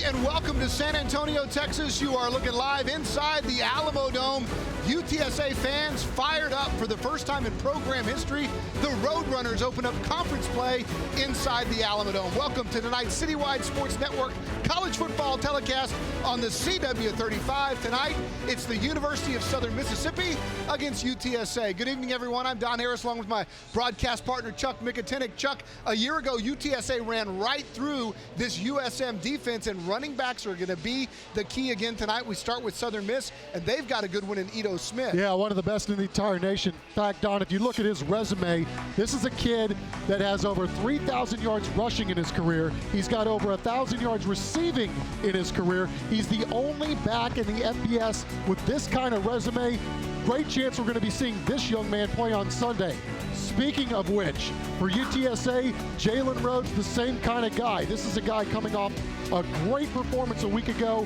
and welcome to San Antonio, Texas. You are looking live inside the Alamo Dome. UTSA fans fired up for the first time in program history. The Roadrunners open up conference play inside the Alamo Dome. Welcome to tonight's CityWide Sports Network college football telecast on the CW35. Tonight, it's the University of Southern Mississippi against UTSA. Good evening, everyone. I'm Don Harris, along with my broadcast partner, Chuck Mikatinik. Chuck, a year ago, UTSA ran right through this USM defense, and running backs are going to be the key again tonight. We start with Southern Miss, and they've got a good one in Ito Smith. Yeah, one of the best in the entire nation. In fact, Don, if you look at his resume, this is a kid that has over 3,000 yards rushing in his career. He's got over 1,000 yards receiving in his career. He's the only back in the FBS with this kind of resume. Great chance we're going to be seeing this young man play on Sunday. Speaking of which, for UTSA, Jaylen Rhodes, the same kind of guy. This is a guy coming off a great performance a week ago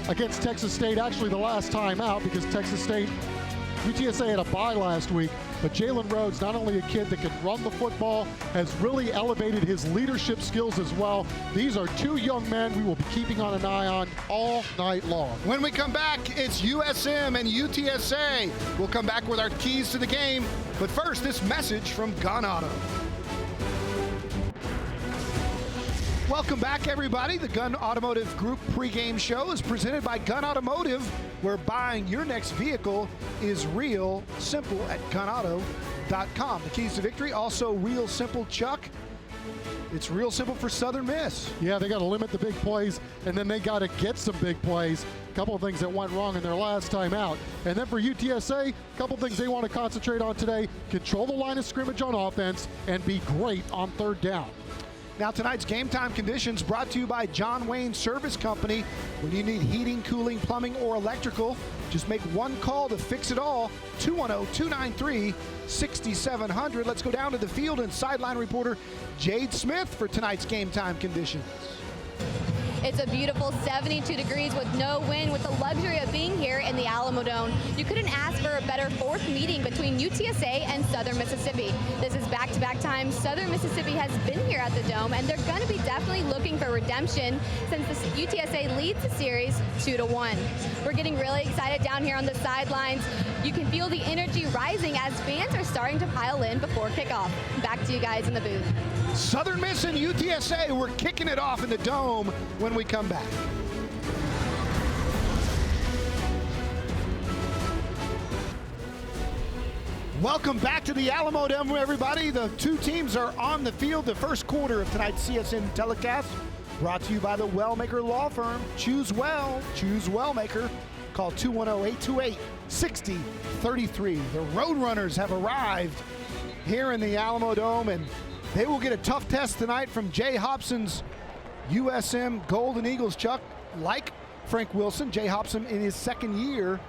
against Texas State, actually the last time out, because UTSA had a bye last week. But Jaylen Rhodes, not only a kid that can run the football, has really elevated his leadership skills as well. These are two young men we will be keeping on an eye on all night long. When we come back, it's USM and UTSA. We'll come back with our keys to the game. But first, this message from Gun Auto. Welcome back, everybody. The Gun Automotive Group pregame show is presented by Gun Automotive, where buying your next vehicle is real simple at gunauto.com. The keys to victory, also real simple, Chuck. It's real simple for Southern Miss. Yeah, they got to limit the big plays, and then they got to get some big plays. A couple of things that went wrong in their last time out. And then for UTSA, a couple of things they want to concentrate on today: control the line of scrimmage on offense and be great on third down. Now, tonight's game time conditions brought to you by John Wayne Service Company. When you need heating, cooling, plumbing, or electrical, just make one call to fix it all. 210-293-6700. Let's go down to the field and sideline reporter Jade Smith for tonight's game time conditions. It's a beautiful 72 degrees with no wind, with the luxury of being here in the Alamo Dome. You couldn't ask for a better fourth meeting between UTSA and Southern Mississippi. This is back-to-back times Southern Mississippi has been here at the Dome, and they're going to be definitely looking for redemption since the UTSA leads the series 2-1. We're getting really excited down here on the sidelines. You can feel the energy rising as fans are starting to pile in before kickoff. Back to you guys in the booth. Southern Miss and UTSA, we're kicking it off in the Dome when we come back. Welcome back to the Alamo Dome, everybody. The two teams are on the field. The first quarter of tonight's CSN telecast brought to you by the Wellmaker Law Firm. Choose well, choose Wellmaker. Call 210-828-6033. The Roadrunners have arrived here in the Alamo Dome, and they will get a tough test tonight from Jay Hobson's USM Golden Eagles. Chuck, like Frank Wilson, Jay Hobson in his second year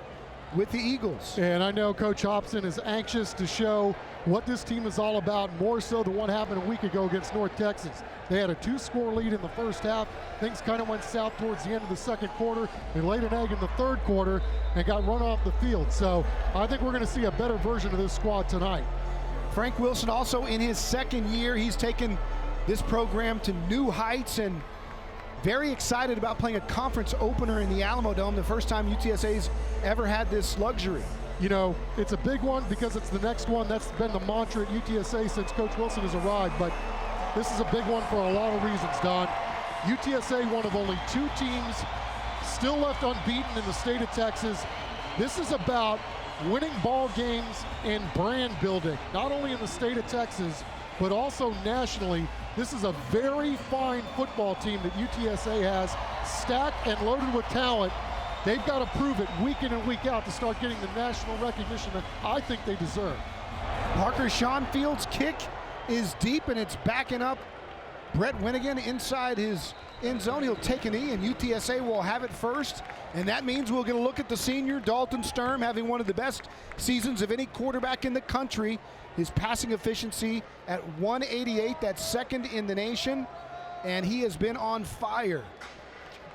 with the Eagles. And I know Coach Hobson is anxious to show what this team is all about, more so than what happened a week ago against North Texas. They had a 2-score lead in the first half. Things kind of went south towards the end of the second quarter. They laid an egg in the third quarter and got run off the field. So I think we're going to see a better version of this squad tonight. Frank Wilson also in his second year. He's taken this program to new heights and very excited about playing a conference opener in the Alamo Dome, the first time UTSA's ever had this luxury. You know, it's a big one because it's the next one. That's been the mantra at UTSA since Coach Wilson has arrived, but this is a big one for a lot of reasons, Don. UTSA, one of only two teams still left unbeaten in the state of Texas. This is about winning ball games and brand building, not only in the state of Texas, but also nationally. This is a very fine football team that UTSA has, stacked and loaded with talent. They've got to prove it week in and week out to start getting the national recognition that I think they deserve. Parker Schonfield's kick is deep, and it's backing up Brett Winnigan inside his end zone. He'll take a knee, and UTSA will have it first. And that means we're going to look at the senior, Dalton Sturm, having one of the best seasons of any quarterback in the country. His passing efficiency at 188, that's second in the nation, and he has been on fire.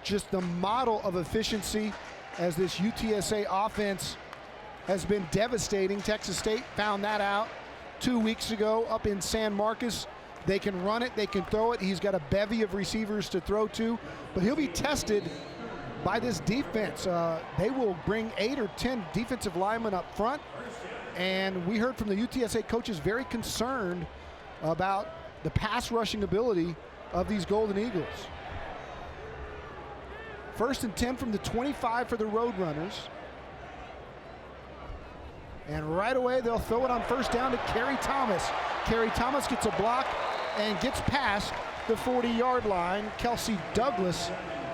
Just the model of efficiency as this UTSA offense has been devastating. Texas State found that out 2 weeks ago up in San Marcos. They can run it, they can throw it. He's got a bevy of receivers to throw to, but he'll be tested by this defense. They will bring 8 or 10 defensive linemen up front, and we heard from the UTSA coaches very concerned about the pass rushing ability of these Golden Eagles. 1st and 10 from the 25 for the Roadrunners. And right away, they'll throw it on 1st down to Kerry Thomas. Kerry Thomas gets a block and gets past the 40-yard line. Kelsey Douglas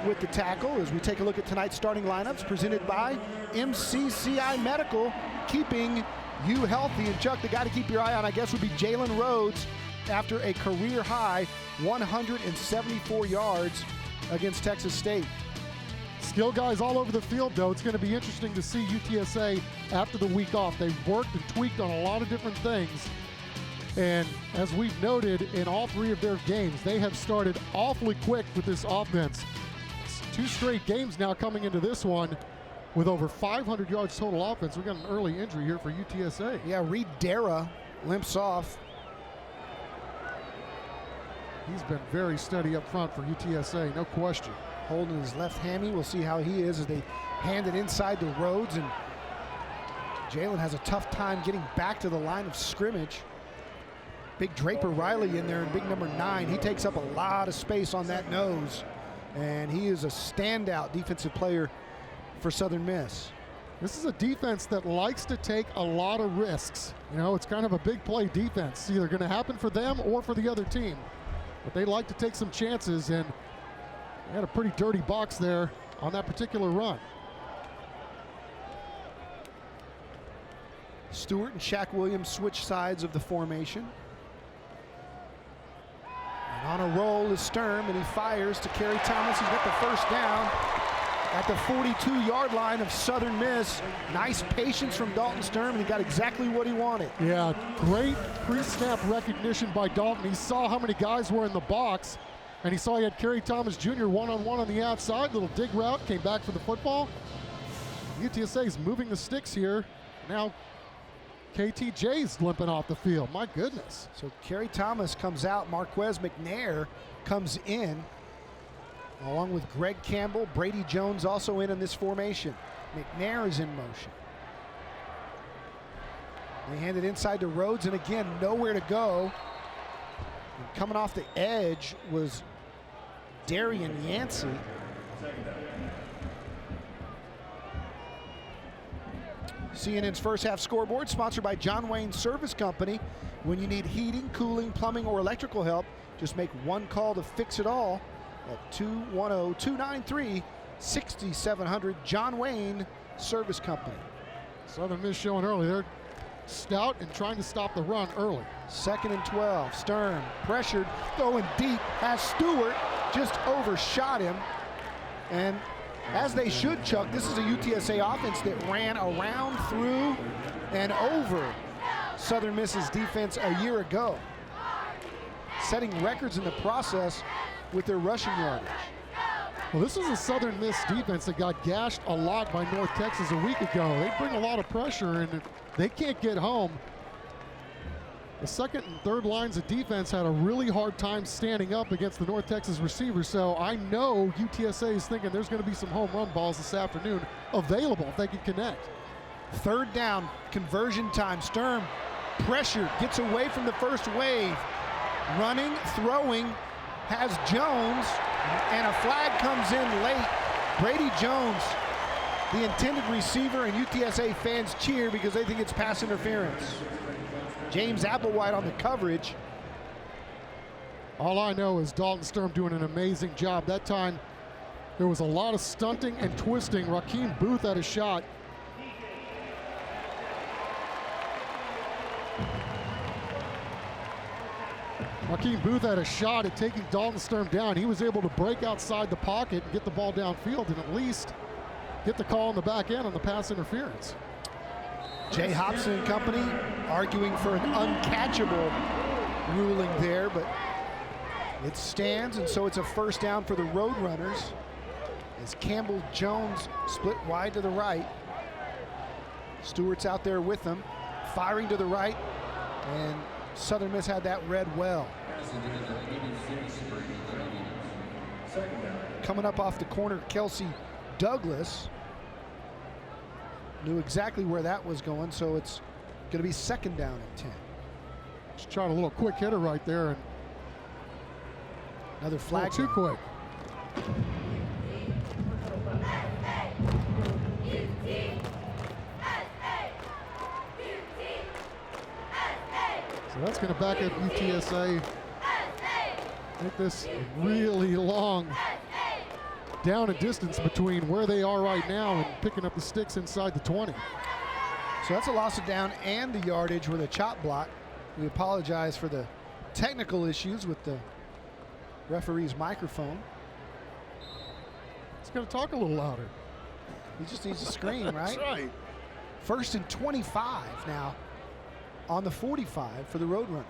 with the tackle as we take a look at tonight's starting lineups presented by MCCI Medical, keeping you healthy. And Chuck, the guy to keep your eye on, I guess, would be Jaylen Rhodes after a career-high 174 yards against Texas State. Skill guys all over the field, though. It's going to be interesting to see UTSA after the week off. They've worked and tweaked on a lot of different things. And as we've noted, in all 3 of their games, they have started awfully quick with this offense. It's 2 straight games now coming into this one with over 500 yards total offense. We got an early injury here for UTSA. Yeah, Reed Dara limps off. He's been very steady up front for UTSA, no question. Holding his left hammy. We'll see how he is as they hand it inside to Rhodes, and Jaylen has a tough time getting back to the line of scrimmage. Big Draper Riley in there, and big number 9. He takes up a lot of space on that nose, and he is a standout defensive player for Southern Miss. This is a defense that likes to take a lot of risks. You know, it's kind of a big play defense. It's either going to happen for them or for the other team. But they like to take some chances, and they had a pretty dirty box there on that particular run. Stewart and Shaq Williams switch sides of the formation. And on a roll is Sturm, and he fires to Kerry Thomas. He's got the 1st down at the 42-yard line of Southern Miss. Nice patience from Dalton Sturm, and he got exactly what he wanted. Yeah, great pre-snap recognition by Dalton. He saw how many guys were in the box, and he saw he had Kerry Thomas Jr. one-on-one on the outside. Little dig route, came back for the football. UTSA is moving the sticks here. Now KTJ's limping off the field. My goodness. So Kerry Thomas comes out. Marquez McNair comes in, along with Greg Campbell. Brady Jones also in this formation. McNair is in motion. They hand it inside to Rhodes, and again, nowhere to go. And coming off the edge was Darian Yancey. CNN's first half scoreboard sponsored by John Wayne Service Company. When you need heating, cooling, plumbing, or electrical help, just make one call to fix it all at 210-293-6700. John Wayne Service Company. Southern Miss showing early. They're stout and trying to stop the run early. 2nd and 12. Sturm pressured, throwing deep, has Stewart just overshot him. And as they should, Chuck, this is a UTSA offense that ran around, through, and over Southern Miss's defense a year ago, setting records in the process with their rushing yardage. Well, this is a Southern Miss defense that got gashed a lot by North Texas a week ago. They bring a lot of pressure, and if they can't get home, the 2nd and 3rd lines of defense had a really hard time standing up against the North Texas receivers. So I know UTSA is thinking there's going to be some home run balls this afternoon available if they can connect. 3rd down, conversion time. Sturm pressured, gets away from the first wave. Running, throwing, has Jones, and a flag comes in late. Brady Jones, the intended receiver, and UTSA fans cheer because they think it's pass interference. James Applewhite on the coverage. All I know is Dalton Sturm doing an amazing job. That time, there was a lot of stunting and twisting. Rakeem Booth had a shot. Rakeem Booth had a shot at taking Dalton Sturm down. He was able to break outside the pocket and get the ball downfield and at least get the call on the back end on the pass interference. Jay Hobson and company arguing for an uncatchable ruling there, but it stands, and so it's a 1st down for the Roadrunners as Campbell Jones split wide to the right. Stewart's out there with them, firing to the right, and Southern Miss had that read well. Coming up off the corner, Kelsey Douglas knew exactly where that was going, so it's going to be second down and 10. Just tried a little quick hitter right there, and another flag. Too quick. So that's going to back up UTSA. Make this really long down and distance between where they are right now and picking up the sticks inside the 20. So that's a loss of down and the yardage with a chop block. We apologize for the technical issues with the referee's microphone. He's going to talk a little louder. He just needs to scream, right? That's right. First and 25 now on the 45 for the Roadrunners.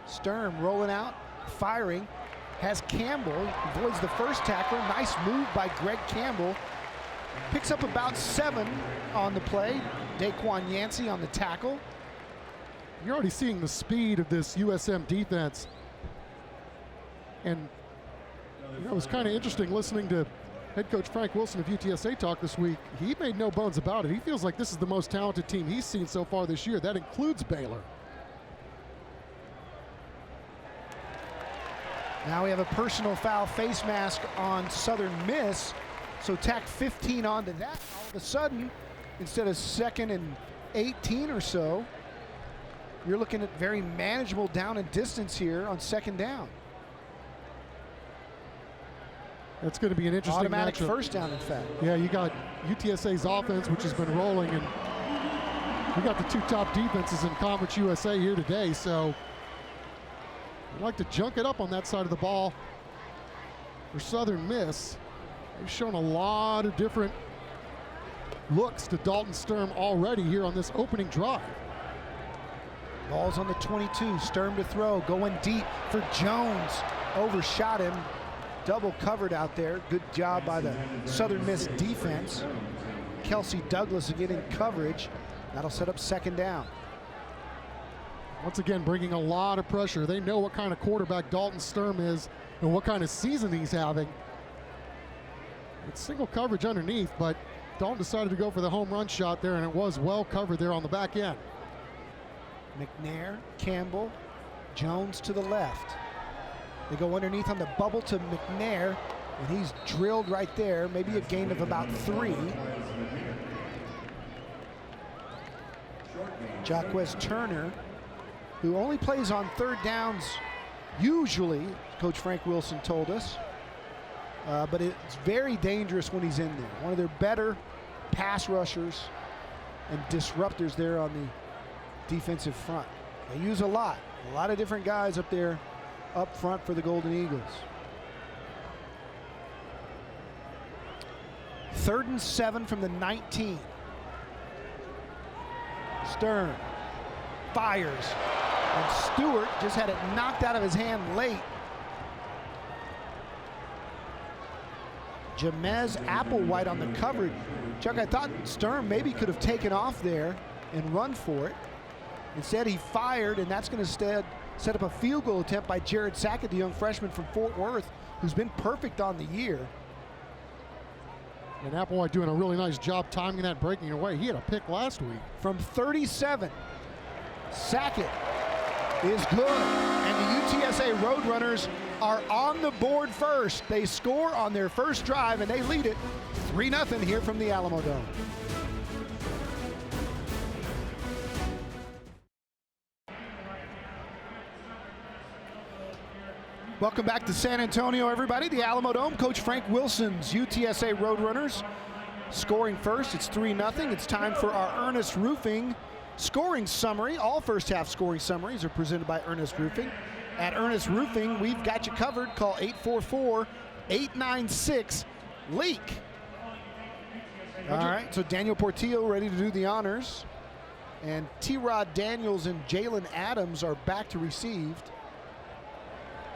Sturm rolling out, firing, has Campbell, avoids the first tackler. Nice move by Greg Campbell. Picks up about 7 on the play. Daquan Yancey on the tackle. You're already seeing the speed of this USM defense. And it was kind of interesting listening to head coach Frank Wilson of UTSA talk this week. He made no bones about it. He feels like this is the most talented team he's seen so far this year. That includes Baylor. Now we have a personal foul face mask on Southern Miss. So tack 15 onto that. All of a sudden, instead of 2nd and 18 or so, you're looking at very manageable down and distance here on 2nd down. That's going to be an interesting automatic matchup. First down, in fact. Yeah, you got UTSA's offense, which has been rolling, and we got the 2 top defenses in Conference USA here today, so I'd like to junk it up on that side of the ball for Southern Miss. They've shown a lot of different looks to Dalton Sturm already here on this opening drive. Ball's on the 22, Sturm to throw, going deep for Jones. Overshot him, double covered out there. Good job by the Southern Miss defense. Kelsey Douglas again in coverage. That'll set up 2nd down. Once again, bringing a lot of pressure. They know what kind of quarterback Dalton Sturm is and what kind of season he's having. It's single coverage underneath, but Dalton decided to go for the home run shot there, and it was well covered there on the back end. McNair, Campbell, Jones to the left. They go underneath on the bubble to McNair, and he's drilled right there, maybe a gain of about 3. Jaquez Turner, who only plays on 3rd downs usually, Coach Frank Wilson told us, but it's very dangerous when he's in there. One of their better pass rushers and disruptors there on the defensive front. They use a lot of different guys up there up front for the Golden Eagles. 3rd and 7 from the 19. Sturm fires, and Stewart just had it knocked out of his hand late. Jamez Applewhite on the coverage. Chuck, I thought Sturm maybe could have taken off there and run for it. Instead, he fired, and that's going to set up a field goal attempt by Jared Sackett, the young freshman from Fort Worth, who's been perfect on the year. And Applewhite doing a really nice job timing that, breaking away. He had a pick last week. From 37, Sackett is good, and the UTSA Roadrunners are on the board first. They score on their first drive, and they lead it 3-0 here from the Alamo Dome. Welcome back to San Antonio, everybody. The Alamo Dome, Coach Frank Wilson's UTSA Roadrunners scoring first. It's 3-0. It's time for our Ernest Roofing scoring summary. All first half scoring summaries are presented by Ernest Roofing. At Ernest Roofing, we've got you covered. Call 844-896-LEAK. All right, so Daniel Portillo ready to do the honors. And T-Rod Daniels and Jalen Adams are back to receive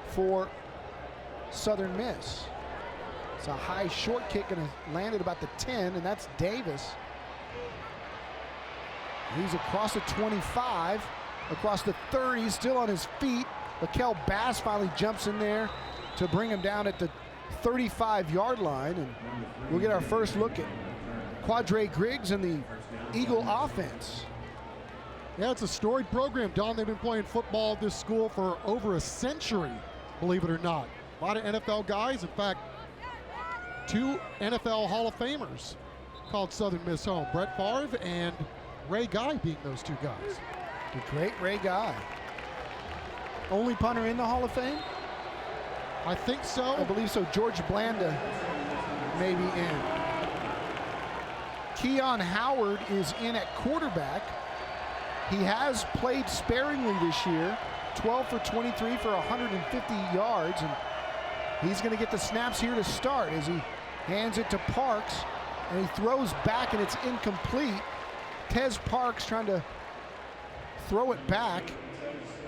for Southern Miss. It's a high short kick and it landed about the 10, and that's Davis. He's across the 25, across the 30, still on his feet. Lakel Bass finally jumps in there to bring him down at the 35-yard line, and we'll get our first look at Quadre Griggs and the Eagle offense. Yeah, it's a storied program, Don. They've been playing football at this school for over a century, believe it or not. A lot of NFL guys. In fact, 2 NFL Hall of Famers called Southern Miss home. Brett Favre and Ray Guy being those 2 guys. The great Ray Guy. Only punter in the Hall of Fame? I think so. I believe so. George Blanda may be in. Keon Howard is in at quarterback. He has played sparingly this year, 12 for 23 for 150 yards, and he's going to get the snaps here to start as he hands it to Parks, and he throws back, and it's incomplete. Tez Parks trying to throw it back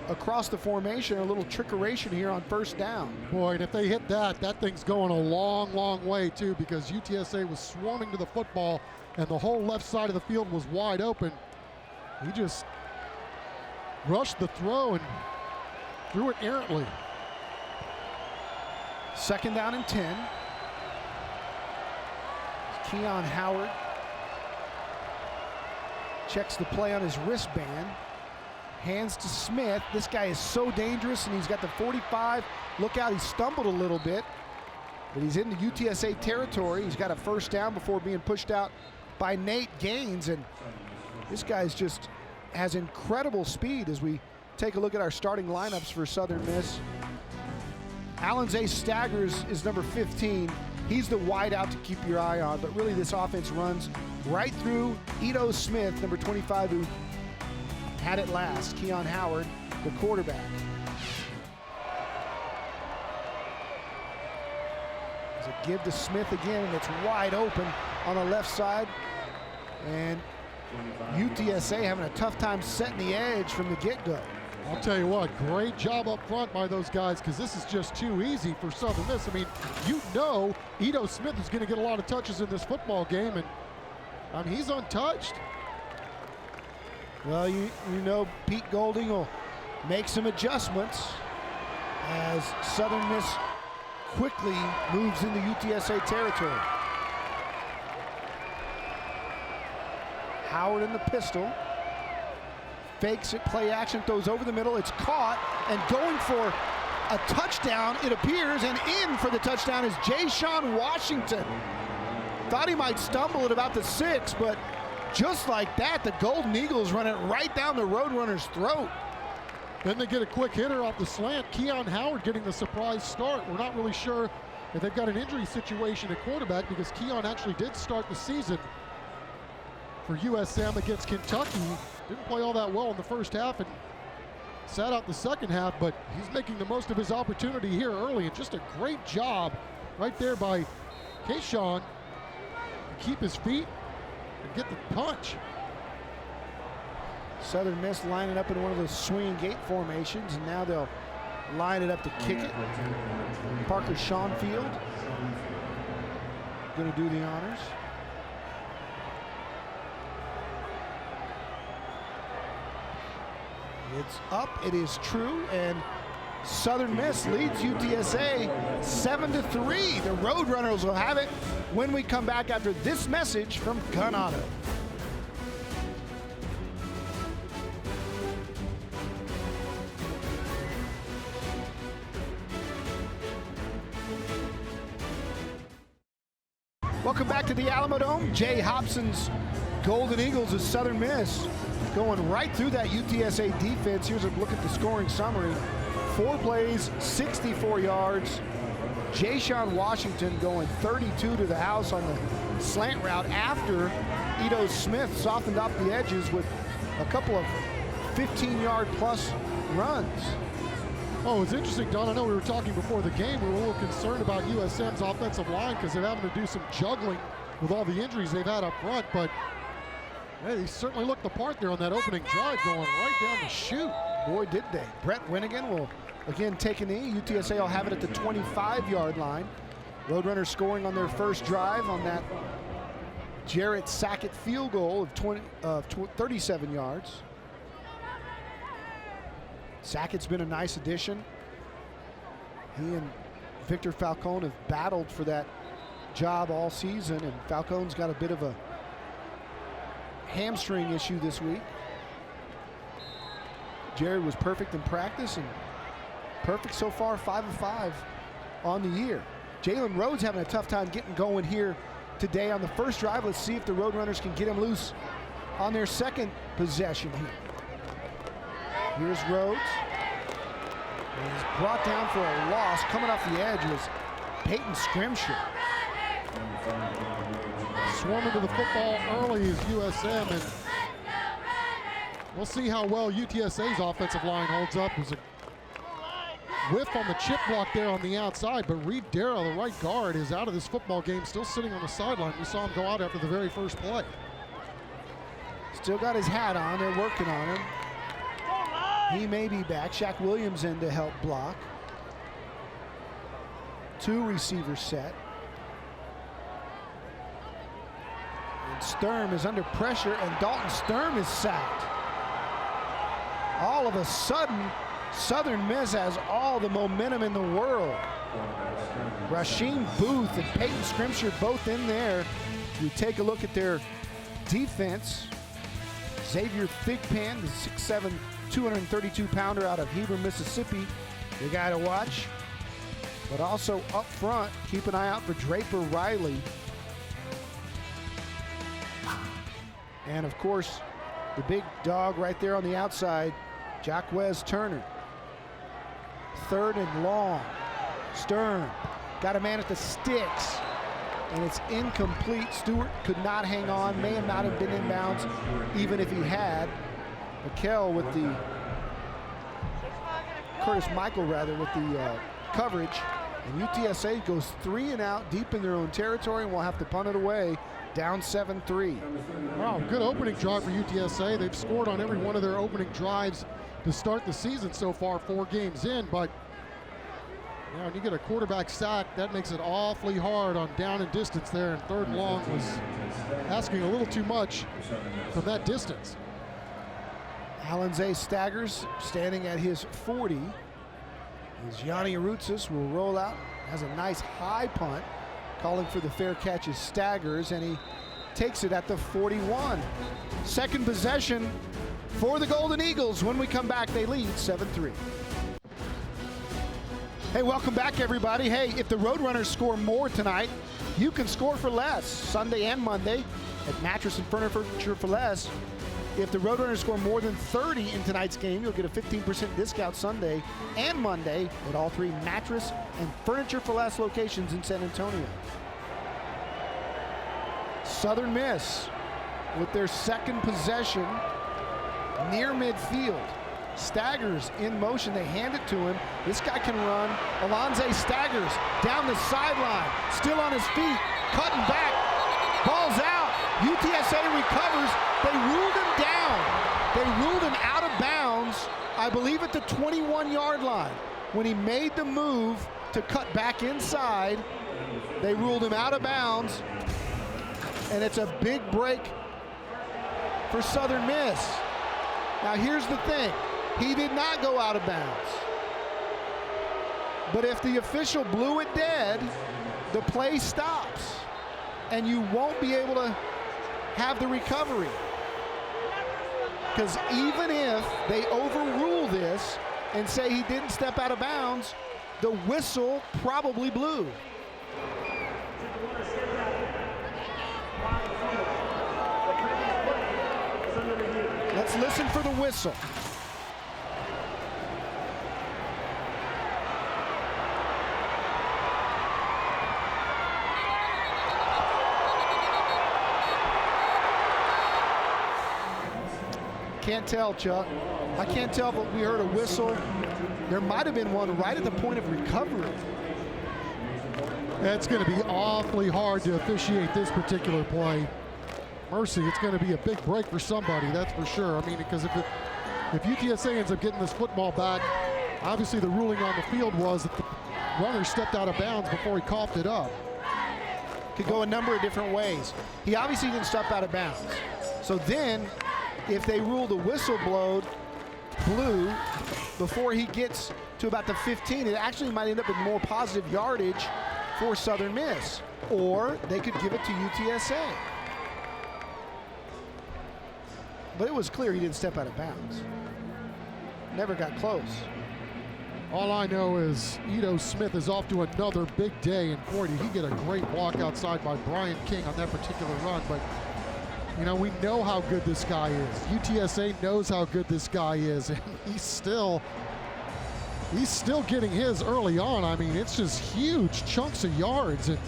across the formation. A little trickeration here on first down. Boy, and if they hit that, that thing's going a long, long way, too, because UTSA was swarming to the football, and the whole left side of the field was wide open. He just rushed the throw and threw it errantly. Second down and 10. Keon Howard checks the play on his wristband. Hands to Smith. This guy is so dangerous, and he's got the 45. Look out, he stumbled a little bit, but he's in the UTSA territory. He's got a first down before being pushed out by Nate Gaines, and this guy's just has incredible speed as we take a look at our starting lineups for Southern Miss. Alanze Staggers is number 15. He's the wideout to keep your eye on, but really this offense runs right through Edo Smith, number 25, who had it last. Keon Howard, the quarterback. There's a give to Smith again, and it's wide open on the left side. And UTSA having a tough time setting the edge from the get-go. I'll tell you what, great job up front by those guys, because this is just too easy for Southern Miss. I mean, you know Edo Smith is going to get a lot of touches in this football game, and I mean, he's untouched. Well, you know Pete Golding will make some adjustments as Southern Miss quickly moves into UTSA territory. Howard in the pistol. Fakes it, play action, throws over the middle. It's caught, and going for a touchdown, it appears, and in for the touchdown is Jaylen Washington. Thought he might stumble at about the 6, but just like that, the Golden Eagles run it right down the Roadrunners' throat. Then they get a quick hitter off the slant. Keon Howard getting the surprise start. We're not really sure if they've got an injury situation at quarterback, because Keon actually did start the season for USM against Kentucky. Didn't play all that well in the first half and sat out the second half, but he's making the most of his opportunity here early, and just a great job right there by Keyshawn to keep his feet and get the punch. Southern Miss lining up in one of those swinging gate formations, and now they'll line it up to kick it. Parker Schoenfield going to do the honors. It's up, it is true, and Southern Miss leads UTSA 7-3. The Roadrunners will have it when we come back after this message from Gun Auto. Welcome back to the Alamo Dome. Jay Hobson's Golden Eagles is Southern Miss going right through that UTSA defense. Here's a look at the scoring summary. 4 plays, 64 yards. Jaylen Washington going 32 to the house on the slant route after Edo Smith softened up the edges with a couple of 15-yard plus runs. Oh, it's interesting, Don. I know we were talking before the game. We were a little concerned about USM's offensive line because they're having to do some juggling with all the injuries they've had up front, but hey, they certainly looked the part there on that opening drive, going right down the chute. Boy, did they. Brett Winnigan will again take a knee. UTSA will have it at the 25-yard line. Roadrunners scoring on their first drive on that Jarrett Sackett field goal of 37 yards. Sackett's been a nice addition. He and Victor Falcone have battled for that job all season, and Falcone's got a bit of a hamstring issue this week. Jared was perfect in practice and perfect so far, 5 of 5 on the year. Jaylen Rhodes having a tough time getting going here today on the first drive. Let's see if the Roadrunners can get him loose on their second possession here. Here's Rhodes. And he's brought down for a loss. Coming off the edge was Peyton Scrimshire. Swarming to the football early is USM, and we'll see how well UTSA's offensive line holds up. There's a whiff on the chip block there on the outside, but Reed Darrow, the right guard, is out of this football game, still sitting on the sideline. We saw him go out after the very first play. Still got his hat on. They're working on him. He may be back. Shaq Williams in to help block. 2 receivers set. And Sturm is under pressure, and Dalton Sturm is sacked. All of a sudden, Southern Miss has all the momentum in the world. Rasheem Booth and Peyton Scrimshire both in there. We take a look at their defense. Xavier Thigpen, the 6'7", 232-pounder out of Heber, Mississippi, the guy to watch. But also up front, keep an eye out for Draper Riley. And of course, the big dog right there on the outside, Jacquez Turner. 3rd and long. Stern got a man at the sticks, and it's incomplete. Stewart could not hang on, may have not have been in bounds even if he had. McKell with the, Curtis Michael rather, with the coverage. And UTSA goes 3 and out deep in their own territory, and will have to punt it away, down 7-3. Wow, good opening drive for UTSA. They've scored on every one of their opening drives to start the season so far, 4 games in, but when you get a quarterback sack, that makes it awfully hard on down and distance there, and 3rd and long was asking a little too much from that distance. Alanze staggers, standing at his 40. As Yanni Arutsis will roll out, has a nice high punt, calling for the fair catch as staggers, and he takes it at the 41. Second possession for the Golden Eagles. When we come back, they lead 7-3. Hey, welcome back, everybody. Hey, if the Roadrunners score more tonight, you can score for less Sunday and Monday at Mattress and Furniture for Less. If the Roadrunners score more than 30 in tonight's game, you'll get a 15% discount Sunday and Monday at all 3 Mattress and Furniture for Less locations in San Antonio. Southern Miss with their second possession near midfield. Staggers in motion, they hand it to him. This guy can run. Alonze Staggers down the sideline, still on his feet, cutting back, ball's out. UTSA recovers. They ruled him down. They ruled him out of bounds, I believe at the 21-yard line. When he made the move to cut back inside, they ruled him out of bounds, and it's a big break for Southern Miss. Now here's the thing. He did not go out of bounds. But if the official blew it dead, the play stops, and you won't be able to have the recovery. Because even if they overrule this and say he didn't step out of bounds, the whistle probably blew. Let's listen for the whistle. Can't tell, Chuck. I can't tell, but we heard a whistle. There might have been one right at the point of recovery. It's going to be awfully hard to officiate this particular play. Mercy, it's going to be a big break for somebody, that's for sure. I mean, because if UTSA ends up getting this football back, obviously the ruling on the field was that the runner stepped out of bounds before he coughed it up. Could go a number of different ways. He obviously didn't step out of bounds. So then, if they rule the whistle blew, before he gets to about the 15. It actually might end up with more positive yardage for Southern Miss, or they could give it to UTSA. But it was clear he didn't step out of bounds. Never got close. All I know is Ito Smith is off to another big day, and boy, did he get a great block outside by Brian King on that particular run. But, you know, we know how good this guy is. UTSA knows how good this guy is, and he's still getting his early on. I mean, it's just huge chunks of yards, and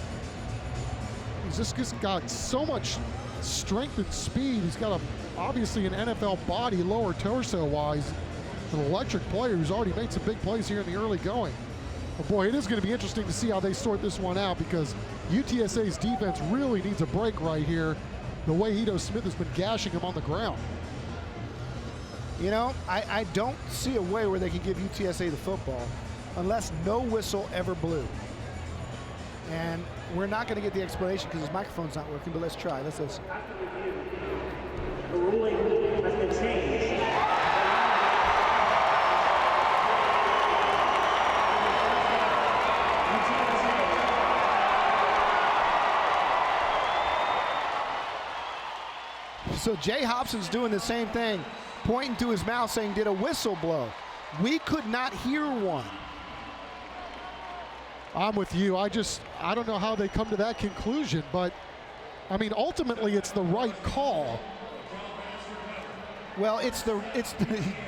he's just got so much strength and speed. He's got obviously an NFL body, lower torso-wise. An electric player who's already made some big plays here in the early going. But boy, it is going to be interesting to see how they sort this one out, because UTSA's defense really needs a break right here, the way Ito Smith has been gashing him on the ground. You know, I don't see a way where they can give UTSA the football unless no whistle ever blew. And we're not going to get the explanation because his microphone's not working, but let's try. Let's listen. The ruling has been changed. So Jay Hobson's doing the same thing, pointing to his mouth saying, did a whistle blow? We could not hear one. I'm with you. I don't know how they come to that conclusion, but I mean, ultimately it's the right call. Well, it's the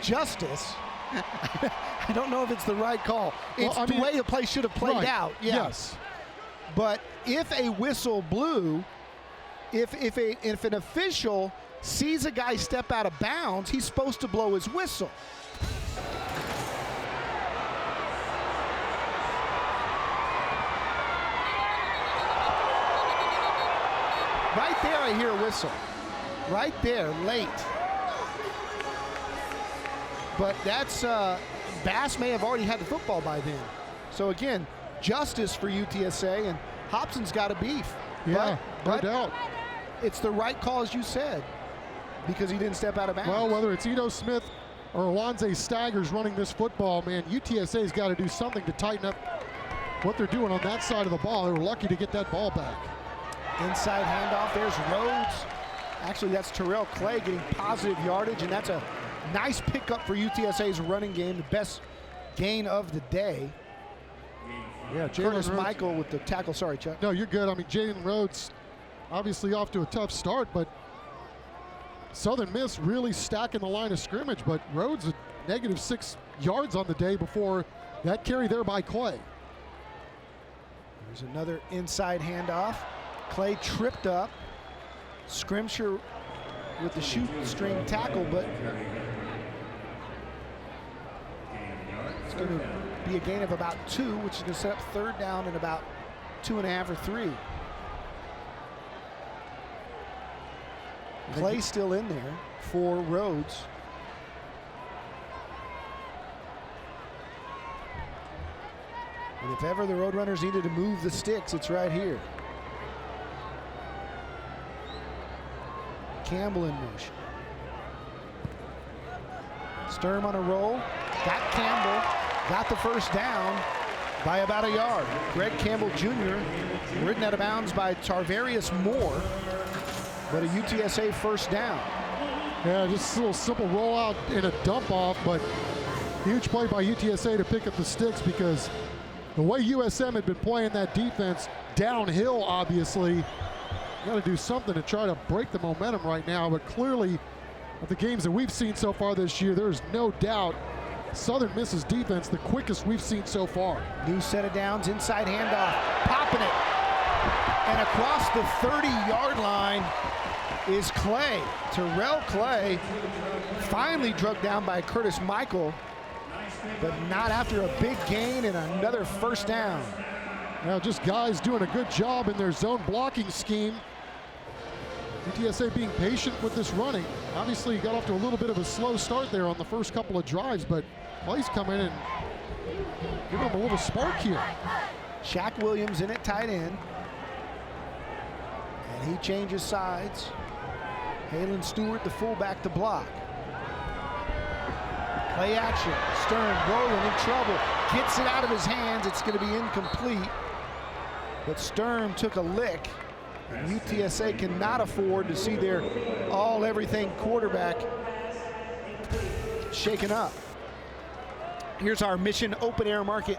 justice. I don't know if it's the right call. It's the way the play should have played out. Yeah. Yes. But if a whistle blew, if an official sees a guy step out of bounds, he's supposed to blow his whistle. Right there, I hear a whistle. Right there, late. But that's, Bass may have already had the football by then. So again, justice for UTSA, and Hobson's got a beef. Yeah, but no doubt. It's the right call, as you said, because he didn't step out of bounds. Well, whether it's Ito Smith or Alonze Staggers running this football, man, UTSA's got to do something to tighten up what they're doing on that side of the ball. They were lucky to get that ball back. Inside handoff, there's Rhodes. Actually, that's Terrell Clay getting positive yardage, and that's a nice pickup for UTSA's running game, the best gain of the day. Yeah, Curtis Michael with the tackle. Sorry, Chuck. No, you're good. I mean, Jaylen Rhodes obviously off to a tough start, but Southern Miss really stacking the line of scrimmage, but Rhodes -6 yards on the day before that carry there by Clay. There's another inside handoff. Clay tripped up. Scrimsher with the shoestring tackle, but it's going to be a gain of about 2, which is going to set up third down and about 2.5 or 3. Clay still in there for Rhodes. And if ever the Roadrunners needed to move the sticks, it's right here. Campbell in motion. Sturm on a roll. Got Campbell. Got the first down by about a yard. Greg Campbell Jr. ridden out of bounds by Tarvarius Moore, but a UTSA first down. Yeah, just a little simple rollout and a dump off, but huge play by UTSA to pick up the sticks, because the way USM had been playing that defense downhill, obviously, got to do something to try to break the momentum right now. But clearly, of the games that we've seen so far this year, there's no doubt Southern Miss's defense the quickest we've seen so far. New set of downs, inside handoff, popping it. And across the 30-yard line is Clay. Terrell Clay, finally drugged down by Curtis Michael, but not after a big gain and another first down. Now just guys doing a good job in their zone blocking scheme. UTSA being patient with this running. Obviously, got off to a little bit of a slow start there on the first couple of drives, but Clay's come in and give them a little spark here. Shaq Williams in at tight end. And he changes sides. Halen Stewart, the fullback, to block. Play action. Sturm rolling in trouble. Gets it out of his hands. It's going to be incomplete. But Sturm took a lick. And UTSA cannot afford to see their all-everything quarterback shaken up. Here's our Mission Open Air Market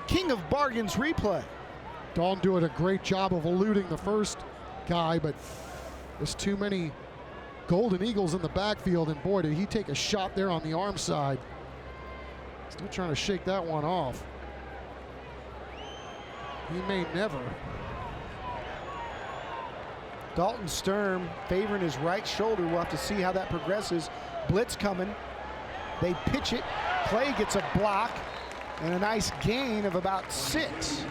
King of Bargains replay. Dalton doing a great job of eluding the first guy, but there's too many Golden Eagles in the backfield, and boy, did he take a shot there on the arm side. Still trying to shake that one off. He may never. Dalton Sturm favoring his right shoulder. We'll have to see how that progresses. Blitz coming. They pitch it. Clay gets a block and a nice gain of about 6.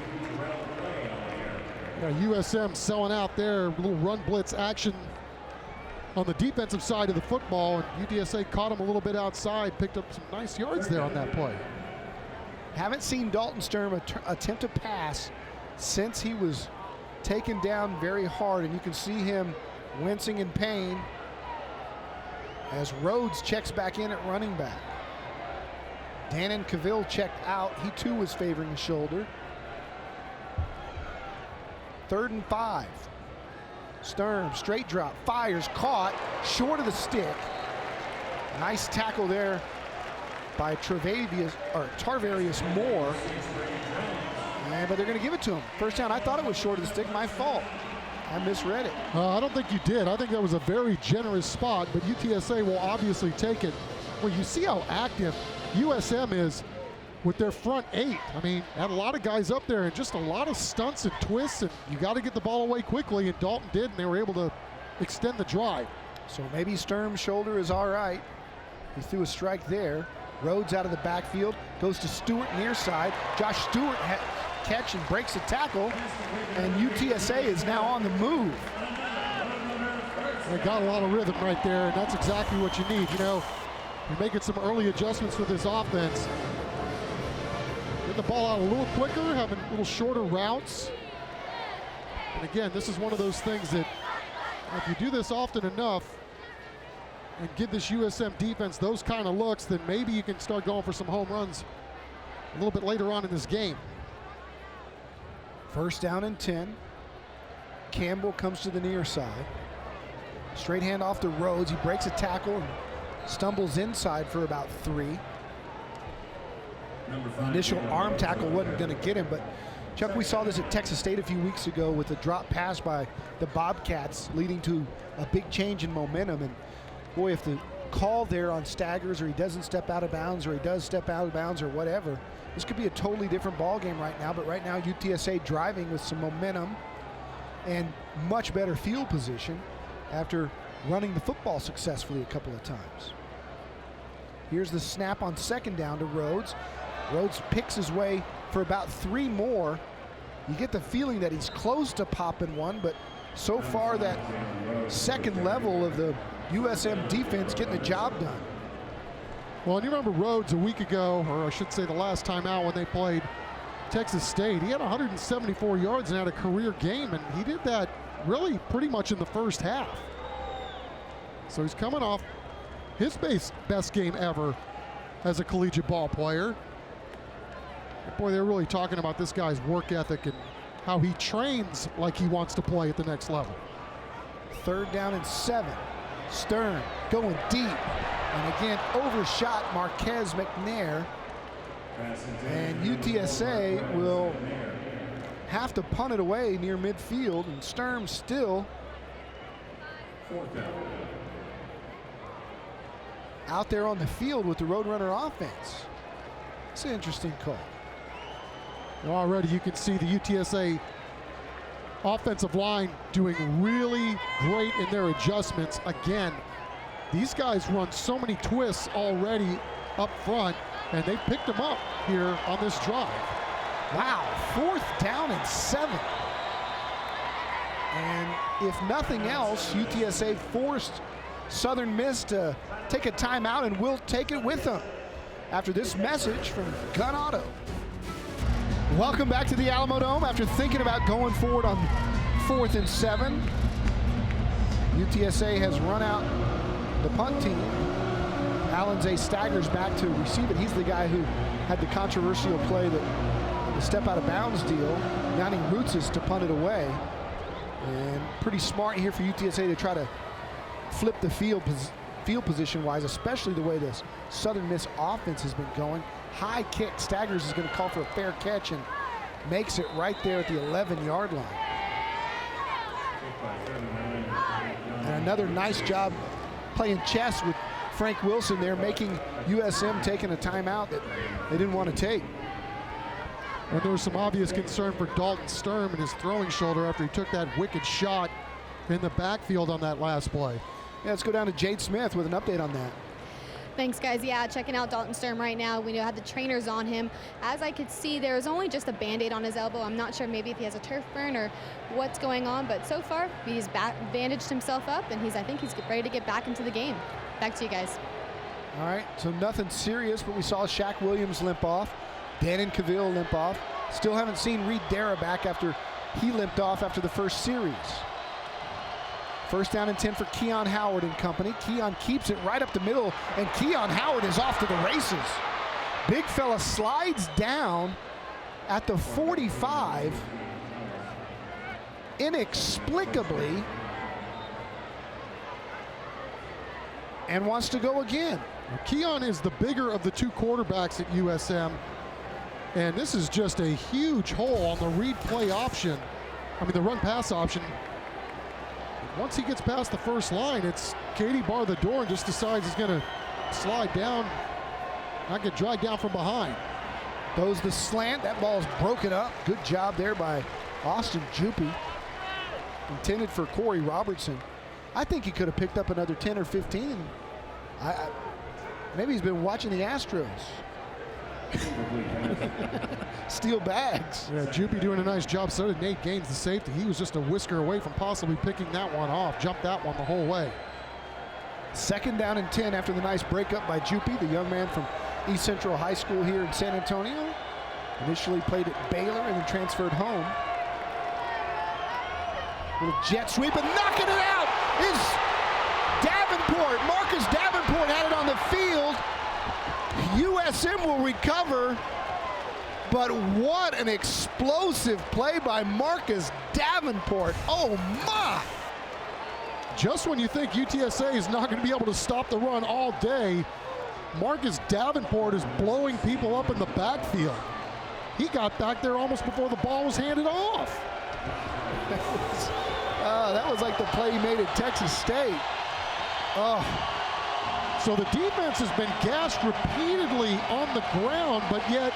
Yeah, USM selling out there, little run blitz action on the defensive side of the football, and UTSA caught him a little bit outside, picked up some nice yards there on that play. Haven't seen Dalton Sturm attempt a pass since he was taken down very hard, and you can see him wincing in pain as Rhodes checks back in at running back. Dannon Cavill checked out. He too was favoring the shoulder. 3rd and 5. Sturm, straight drop, fires, caught, short of the stick. Nice tackle there by Tarvarius Moore. But they're going to give it to him. First down. I thought it was short of the stick. My fault. I misread it. I don't think you did. I think that was a very generous spot, but UTSA will obviously take it. Well, you see how active USM is with their front 8. I mean, had a lot of guys up there and just a lot of stunts and twists, and you got to get the ball away quickly, and Dalton did, and they were able to extend the drive. So maybe Sturm's shoulder is all right. He threw a strike there. Rhodes out of the backfield, goes to Stewart near side. Josh Stewart catch and breaks a tackle, and UTSA is now on the move. They got a lot of rhythm right there, and that's exactly what you need. You know, you're making some early adjustments with this offense. Get the ball out a little quicker, having a little shorter routes. And again, this is one of those things that if you do this often enough and give this USM defense those kind of looks, then maybe you can start going for some home runs a little bit later on in this game. 1st down and 10. Campbell comes to the near side. Straight hand off to Rhodes. He breaks a tackle and stumbles inside for about 3. The initial arm tackle wasn't going to get him, but Chuck, we saw this at Texas State a few weeks ago with a drop pass by the Bobcats leading to a big change in momentum. And boy, if the call there on staggers, or he doesn't step out of bounds, or he does step out of bounds, or whatever, this could be a totally different ball game right now. But right now, UTSA driving with some momentum and much better field position after running the football successfully a couple of times. Here's the snap on 2nd down to Rhodes. Rhodes picks his way for about 3 more. You get the feeling that he's close to popping one, but so far that second level of the USM defense getting the job done. Well, and you remember Rhodes a week ago, or I should say the last time out when they played Texas State, he had 174 yards and had a career game, and he did that really pretty much in the first half. So he's coming off his best game ever as a collegiate ball player. Boy, they're really talking about this guy's work ethic and how he trains like he wants to play at the next level. 3rd down and 7. Sturm going deep. And again, overshot Marquez McNair. And UTSA will have to punt it away near midfield, and Sturm still out there on the field with the Roadrunner offense. It's an interesting call. Well, already you can see the UTSA offensive line doing really great in their adjustments. Again, these guys run so many twists already up front, and they picked them up here on this drive. Wow, 4th down and 7. And if nothing else, UTSA forced Southern Miss to take a timeout, and we'll take it with them after this message from Gun Auto. Welcome back to the Alamo Dome after thinking about going forward on 4th and 7. UTSA has run out the punt team. Alanze staggers back to receive it. He's the guy who had the controversial play, the step out of bounds deal. Yanni Roots to punt it away. And pretty smart here for UTSA to try to flip the field position wise, especially the way this Southern Miss offense has been going. High kick, Staggers is going to call for a fair catch and makes it right there at the 11-yard line. And another nice job playing chess with Frank Wilson there, making USM taking a timeout that they didn't want to take. And there was some obvious concern for Dalton Sturm and his throwing shoulder after he took that wicked shot in the backfield on that last play. Yeah, let's go down to Jade Smith with an update on that. Thanks, guys. Yeah, checking out Dalton Sturm right now. We have the trainers on him. As I could see, there's only just a Band-Aid on his elbow. I'm not sure maybe if he has a turf burn or what's going on, but so far he's bandaged himself up, and I think he's ready to get back into the game. Back to you guys. All right, so nothing serious, but we saw Shaq Williams limp off. Dannon Cavill limp off. Still haven't seen Reed Dara back after he limped off after the first series. First down and 10 for Keon Howard and company. Keon keeps it right up the middle, and Keon Howard is off to the races. Big fella slides down at the 45, inexplicably, and wants to go again. Keon is the bigger of the two quarterbacks at USM, and this is just a huge hole on the read play option. I mean, the run pass option. Once he gets past the first line, it's Katie bar the door and just decides he's going to slide down, not get dragged down from behind. Goes the slant. That ball's broken up. Good job there by Austin Jupy. Intended for Corey Robertson. I think he could have picked up another 10 or 15. Maybe he's been watching the Astros. Steal bags. Yeah, Jupy doing a nice job. So did Nate Gaines, the safety. He was just a whisker away from possibly picking that one off. Jumped that one the whole way. Second down and 10 after the nice breakup by Jupy, the young man from East Central High School here in San Antonio. Initially played at Baylor and then transferred home. Little jet sweep and knocking it out is Davenport. Marcus Davenport had it on the field. USM will recover, but what an explosive play by Marcus Davenport. Oh my! Just when you think UTSA is not going to be able to stop the run all day, Marcus Davenport is blowing people up in the backfield. He got back there almost before the ball was handed off. That was like the play he made at Texas State. Oh. So the defense has been gashed repeatedly on the ground, but yet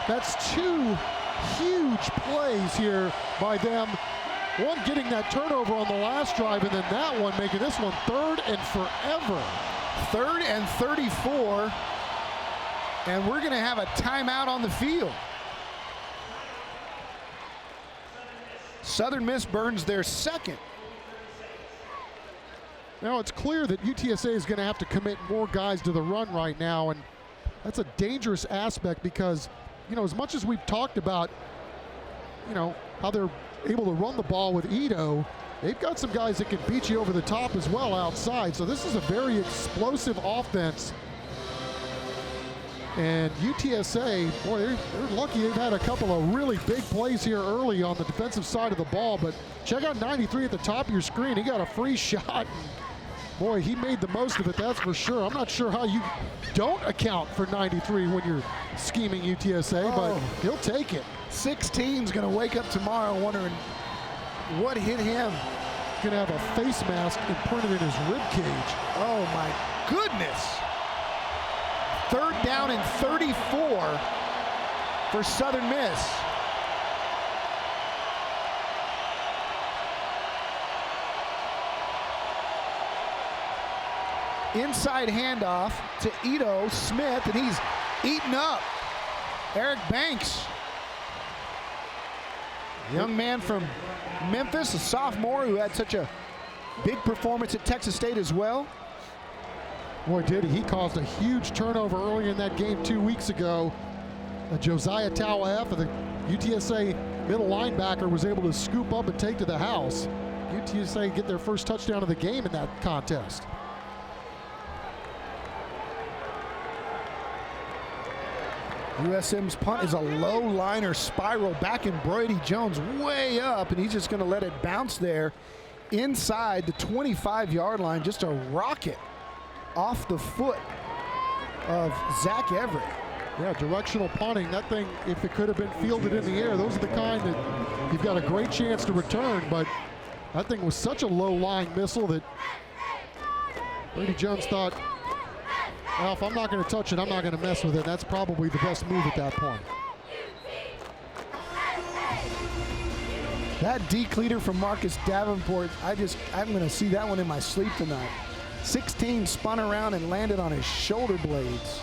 that's two huge plays here by them. One getting that turnover on the last drive, and then that one making this one third and forever. Third and 34, and we're going to have a timeout on the field. Southern Miss burns their second. Now it's clear that UTSA is going to have to commit more guys to the run right now, and that's a dangerous aspect because, you know, as much as we've talked about, you know, how they're able to run the ball with Ito, they've got some guys that can beat you over the top as well outside. So this is a very explosive offense. And UTSA, boy, they're lucky they've had a couple of really big plays here early on the defensive side of the ball. But check out 93 at the top of your screen. He got a free shot. Boy, he made the most of it, that's for sure. I'm not sure how you don't account for 93 when you're scheming UTSA, but he'll take it. 16's going to wake up tomorrow wondering what hit him. Going to have a face mask imprinted in his rib cage. Oh, my goodness. Third down and 34 for Southern Miss. Inside handoff to Ito Smith, and he's eaten up. Eric Banks, young man from Memphis, a sophomore who had such a big performance at Texas State as well. Boy, did he. He caused a huge turnover early in that game 2 weeks ago. Josiah Tauaf, the UTSA middle linebacker, was able to scoop up and take to the house. UTSA get their first touchdown of the game in that contest. USM's punt is a low liner spiral back in Brady Jones way up, and he's just going to let it bounce there inside the 25-yard line. Just a rocket off the foot of Zach Everett. Yeah, directional punting. That thing, if it could have been fielded in the air, those are the kind that you've got a great chance to return, but that thing was such a low-lying missile that Brady Jones thought, well, if I'm not going to touch it, I'm not going to mess with it. That's probably the best move at that point. That decleater from Marcus Davenport, I'm going to see that one in my sleep tonight. 16 spun around and landed on his shoulder blades.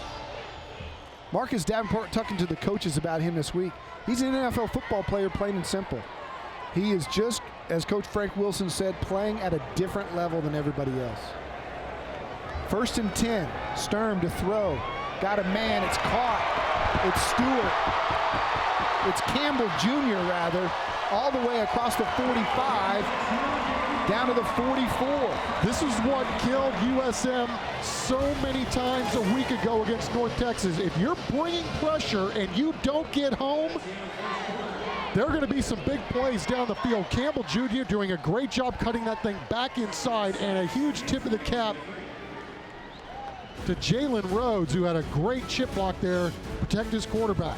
Marcus Davenport talking to the coaches about him this week. He's an NFL football player, plain and simple. He is just, as Coach Frank Wilson said, playing at a different level than everybody else. 1st and 10, Sturm to throw. Got a man, it's caught. It's Stewart. It's Campbell Jr. rather, all the way across the 45, down to the 44. This is what killed USM so many times a week ago against North Texas. If you're bringing pressure and you don't get home, there are going to be some big plays down the field. Campbell Jr. doing a great job cutting that thing back inside, and a huge tip of the cap to Jaylen Rhodes, who had a great chip block there, protect his quarterback.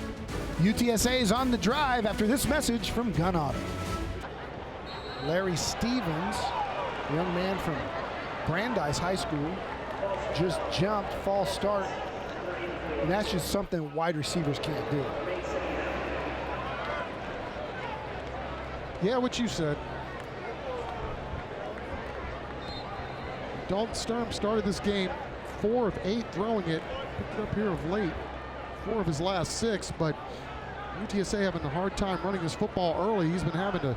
UTSA is on the drive after this message from Gun Auto. Larry Stevens, a young man from Brandeis High School, just jumped, false start, and that's just something wide receivers can't do. Yeah, what you said. Dalton Sturm started this game 4 of 8 throwing it, picked it up here of late, 4 of his last 6, but UTSA having a hard time running his football early. He's been having to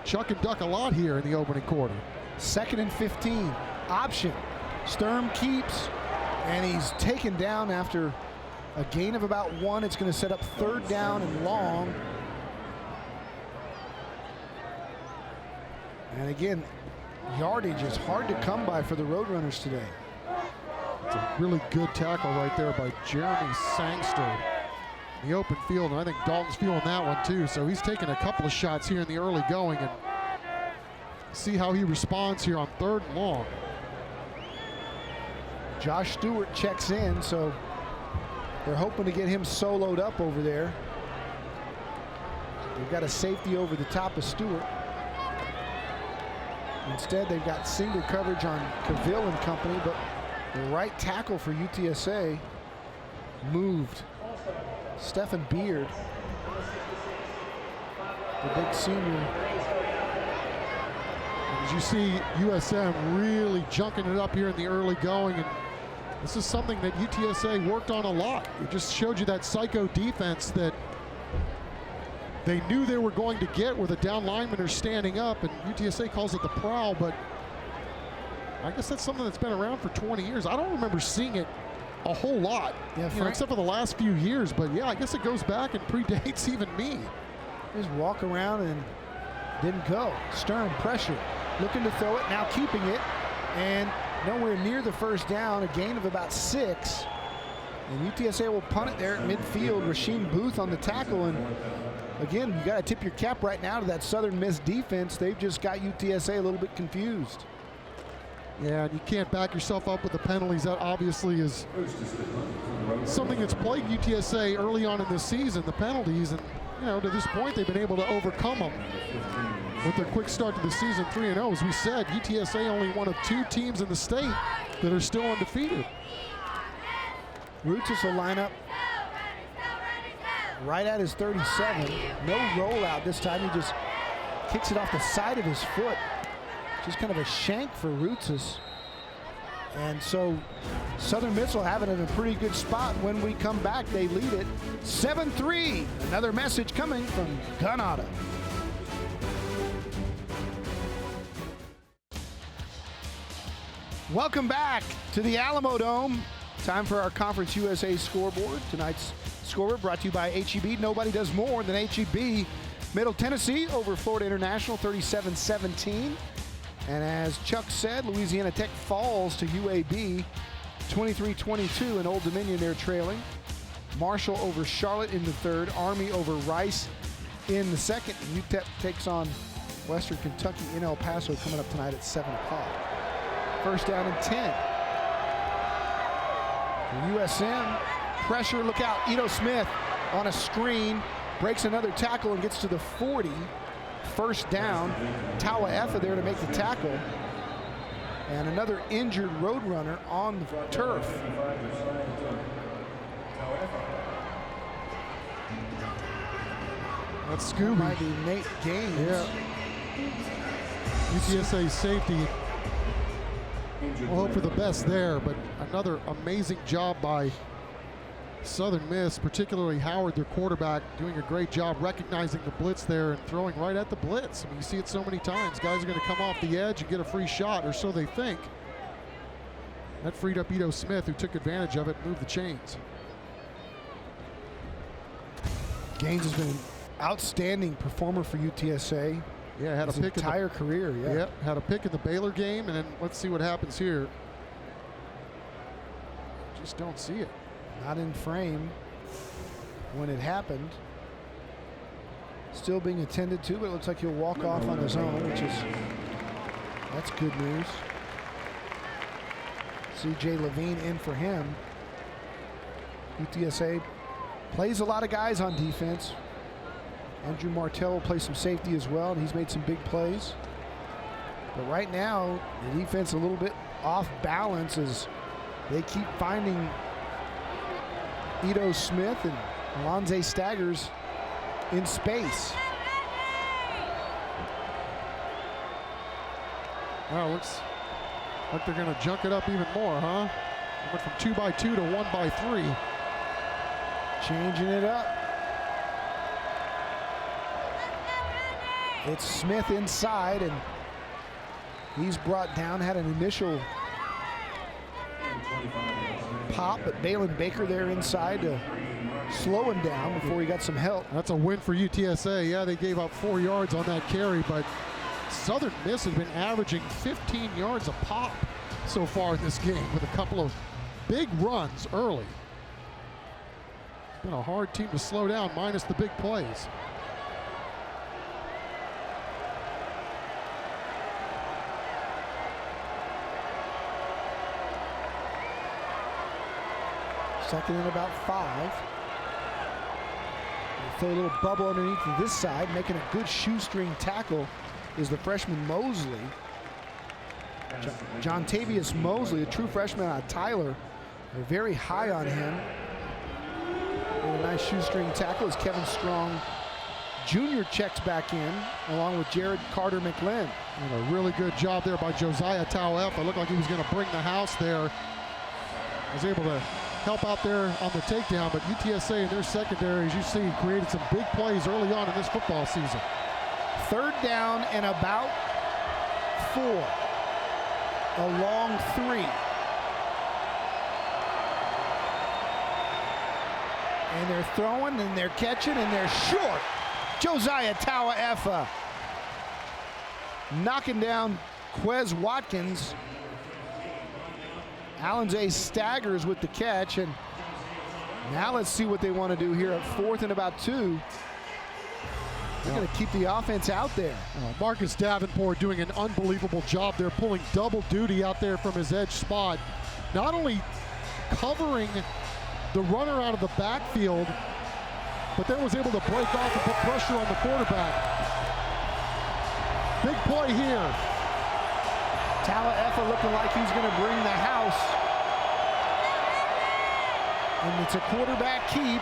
chuck and duck a lot here in the opening quarter. 2nd and 15, option. Sturm keeps, and he's taken down after a gain of about 1. It's going to set up 3rd down and long. And again, yardage is hard to come by for the Roadrunners today. It's a really good tackle right there by Jeremy Sangster in the open field, and I think Dalton's feeling that one too. So he's taking a couple of shots here in the early going, and see how he responds here on 3rd and long. Josh Stewart checks in, so they're hoping to get him soloed up over there. They've got a safety over the top of Stewart. Instead, they've got single coverage on Cavill and company, but the right tackle for UTSA moved. Stephen Beard, the big senior. As you see, USM really junking it up here in the early going, and this is something that UTSA worked on a lot. It just showed you that psycho defense that they knew they were going to get, where the down linemen are standing up, and UTSA calls it the prowl, but I guess that's something that's been around for 20 years. I don't remember seeing it a whole lot, except for the last few years, but yeah, I guess it goes back and predates even me. Just walk around and didn't go. Sturm pressure, looking to throw it, now keeping it, and nowhere near the 1st down, a gain of about 6. And UTSA will punt it there at midfield. Rasheem Booth on the tackle, and again, you got to tip your cap right now to that Southern Miss defense. They've just got UTSA a little bit confused. Yeah, and you can't back yourself up with the penalties. That obviously is something that's plagued UTSA early on in this season, the penalties, and to this point they've been able to overcome them with their quick start to the season, 3-0. As we said, UTSA only one of 2 teams in the state that are still undefeated. Roots will line up right at his 37. No rollout this time. He just kicks it off the side of his foot. Just kind of a shank for Roots. And so Southern Miss will have it in a pretty good spot. When we come back, they lead it 7-3. Another message coming from Gun Auto. Welcome back to the Alamo Dome. Time for our Conference USA scoreboard. Tonight's scoreboard brought to you by HEB. Nobody does more than HEB. Middle Tennessee over Florida International, 37-17. And as Chuck said, Louisiana Tech falls to UAB, 23-22, and Old Dominion they're trailing. Marshall over Charlotte in the third. Army over Rice in the second. UTEP takes on Western Kentucky in El Paso coming up tonight at 7 o'clock. First down and 10. For USM, pressure, look out. Ito Smith on a screen, breaks another tackle and gets to the 40. First down. Tawa Effa there to make the tackle. And another injured Roadrunner on the turf. That's Scooby. Might be Nate Gaines. Yeah. UTSA safety. We'll hope for the best there, but another amazing job by Southern Miss, particularly Howard, their quarterback, doing a great job recognizing the blitz there and throwing right at the blitz. I mean, you see it so many times. Guys are going to come off the edge and get a free shot, or so they think. That freed up Ito Smith, who took advantage of it and moved the chains. Gaines has been an outstanding performer for UTSA. Yeah, had a pick entire career. Yeah. Yep, had a pick in the Baylor game, and then let's see what happens here. Just don't see it. Not in frame when it happened. Still being attended to, but it looks like he'll walk off on his own, that's good news. C.J. Levine in for him. UTSA plays a lot of guys on defense. Andrew Martell will play some safety as well, and he's made some big plays. But right now, the defense a little bit off balance as they keep finding Ito Smith and Alonze Staggers in space. Well, looks like they're going to junk it up even more, huh? Went from 2x2 to 1x3. Changing it up. It's Smith inside, and he's brought down, had an initial pop, but Balin Baker there inside to slow him down before he got some help. That's a win for UTSA. Yeah, they gave up 4 yards on that carry, but Southern Miss has been averaging 15 yards a pop so far in this game with a couple of big runs early. It's been a hard team to slow down, minus the big plays. Second and about 5. Throw a little bubble underneath to this side, making a good shoestring tackle is the freshman Mosley. John Tavius Mosley, a true freshman out of Tyler. They're very high on him. And a nice shoestring tackle as Kevin Strong Jr. checks back in, along with Jared Carter McLean. And a really good job there by Josiah Tauef. It looked like he was going to bring the house there. Was able to help out there on the takedown, but UTSA in their secondary, as you see, created some big plays early on in this football season. Third down and about 4. A long 3. And they're throwing and they're catching and they're short. Josiah Tawa-Effa knocking down Quez Watkins. Alonze Staggers with the catch, and now let's see what they want to do here at 4th and about 2. They're going to keep the offense out there. Marcus Davenport doing an unbelievable job there, pulling double duty out there from his edge spot. Not only covering the runner out of the backfield, but then was able to break off and put pressure on the quarterback. Big play here. Tawa-Effa looking like he's going to bring the house. And it's a quarterback keep,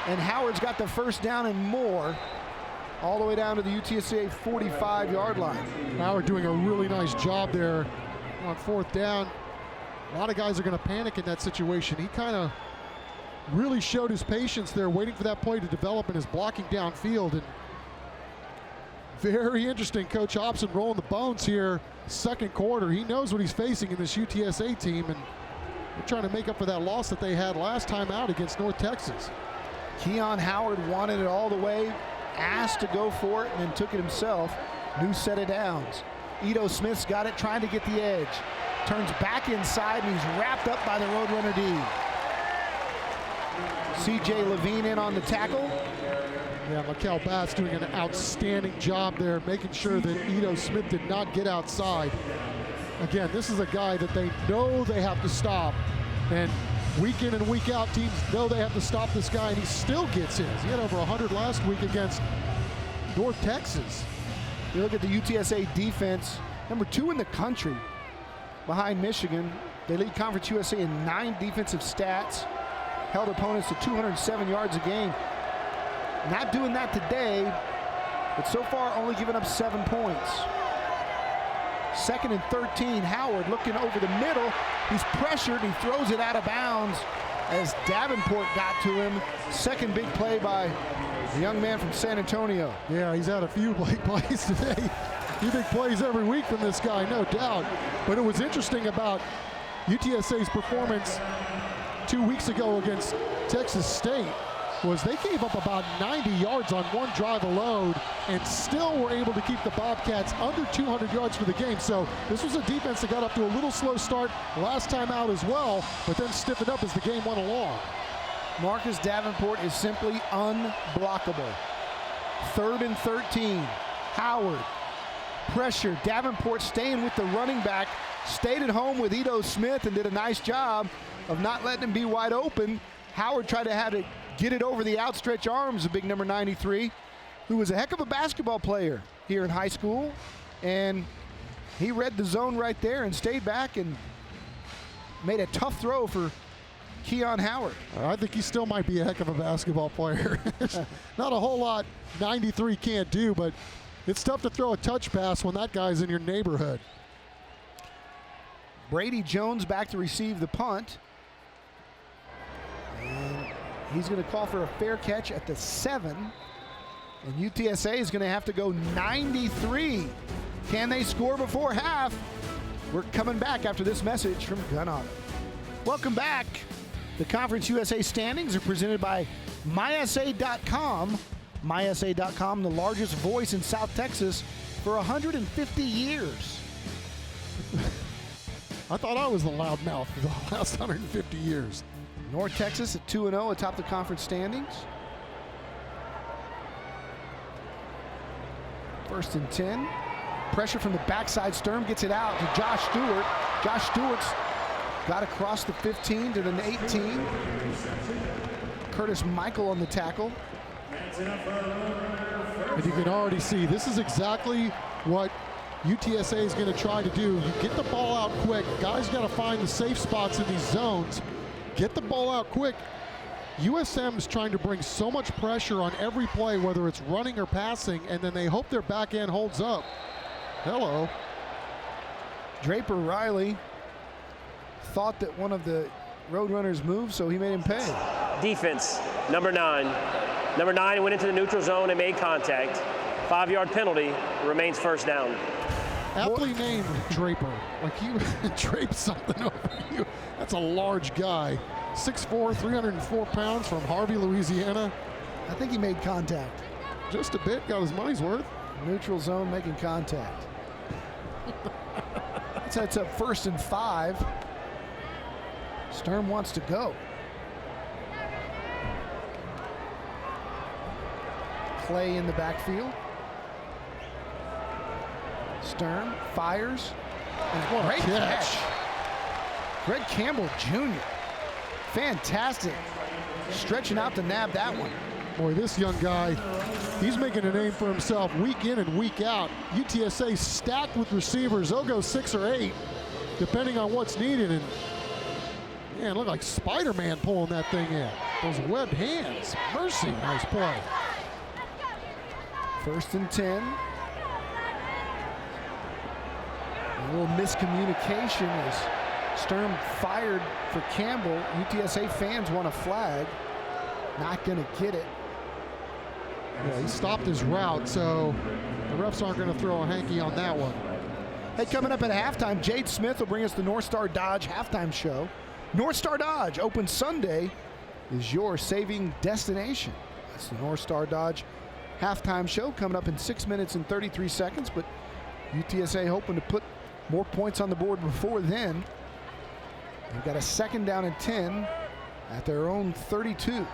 and Howard's got the first down and more, all the way down to the UTSA 45-yard line. Howard doing a really nice job there on 4th down. A lot of guys are going to panic in that situation. He kind of really showed his patience there, waiting for that play to develop and is blocking downfield. And very interesting, Coach Hobson rolling the bones here, second quarter. He knows what he's facing in this UTSA team, and they're trying to make up for that loss that they had last time out against North Texas. Keon Howard wanted it all the way, asked to go for it, and then took it himself. New set of downs. Ito Smith's got it, trying to get the edge. Turns back inside, and he's wrapped up by the Roadrunner D. C.J. Levine in on the tackle. Yeah, Mikel Bass doing an outstanding job there, making sure that Ito Smith did not get outside. Again, this is a guy that they know they have to stop. And week in and week out, teams know they have to stop this guy, and he still gets his. He had over 100 last week against North Texas. You look at the UTSA defense, number 2 in the country behind Michigan. They lead Conference USA in 9 defensive stats, held opponents to 207 yards a game. Not doing that today, but so far only giving up 7 points. 2nd and 13, Howard looking over the middle. He's pressured, he throws it out of bounds as Davenport got to him. Second big play by the young man from San Antonio. Yeah, he's had a few big plays today. A few big plays every week from this guy, no doubt. But it was interesting about UTSA's performance 2 weeks ago against Texas State was they gave up about 90 yards on one drive alone and still were able to keep the Bobcats under 200 yards for the game. So this was a defense that got up to a little slow start last time out as well, but then stiffened up as the game went along. Marcus Davenport is simply unblockable. 3rd and 13, Howard, pressure. Davenport staying with the running back, stayed at home with Ito Smith and did a nice job of not letting him be wide open. Howard tried to have to get it over the outstretched arms of big number 93, who was a heck of a basketball player here in high school. And he read the zone right there and stayed back and made a tough throw for Keon Howard. I think he still might be a heck of a basketball player. Not a whole lot 93 can't do, but it's tough to throw a touch pass when that guy's in your neighborhood. Brady Jones back to receive the punt. And he's going to call for a fair catch at the 7. And UTSA is going to have to go 93. Can they score before half? We're coming back after this message from Gun Auto. Welcome back. The Conference USA standings are presented by MySA.com. MySA.com, the largest voice in South Texas for 150 years. I thought I was the loudmouth for the last 150 years. North Texas at 2-0 atop the conference standings. 1st and 10. Pressure from the backside. Sturm gets it out to Josh Stewart. Josh Stewart's got across the 15 to the 18. Curtis Michael on the tackle. And you can already see this is exactly what UTSA is going to try to do. You get the ball out quick. Guys got to find the safe spots in these zones. Get the ball out quick. USM is trying to bring so much pressure on every play, whether it's running or passing, and then they hope their back end holds up. Hello. Draper Riley thought that one of the Roadrunners moved, so he made him pay. Defense, number 9. Number 9 went into the neutral zone and made contact. 5-yard penalty, remains first down. Aptly named Draper. Like you draped something over you. That's a large guy. 6'4", 304 pounds from Harvey, Louisiana. I think he made contact. Just a bit, got his money's worth. Neutral zone making contact. That sets up 1st and 5. Sturm wants to go. Clay in the backfield. Sturm fires. And what a great catch. Greg Campbell Jr. Fantastic. Stretching out to nab that one. Boy, this young guy, he's making a name for himself week in and week out. UTSA stacked with receivers. They'll go 6 or 8, depending on what's needed. And man, look like Spider-Man pulling that thing in. Those webbed hands. Mercy, nice play. 1st and 10. A little miscommunication as Sturm fired for Campbell. UTSA fans want a flag. Not going to get it. Yeah, he stopped his route, so the refs aren't going to throw a hanky on that one. Hey, coming up at halftime, Jade Smith will bring us the North Star Dodge halftime show. North Star Dodge, open Sunday, is your saving destination. That's the North Star Dodge halftime show coming up in 6 minutes and 33 seconds, but UTSA hoping to put more points on the board before then. They've got a 2nd down and 10 at their own 32.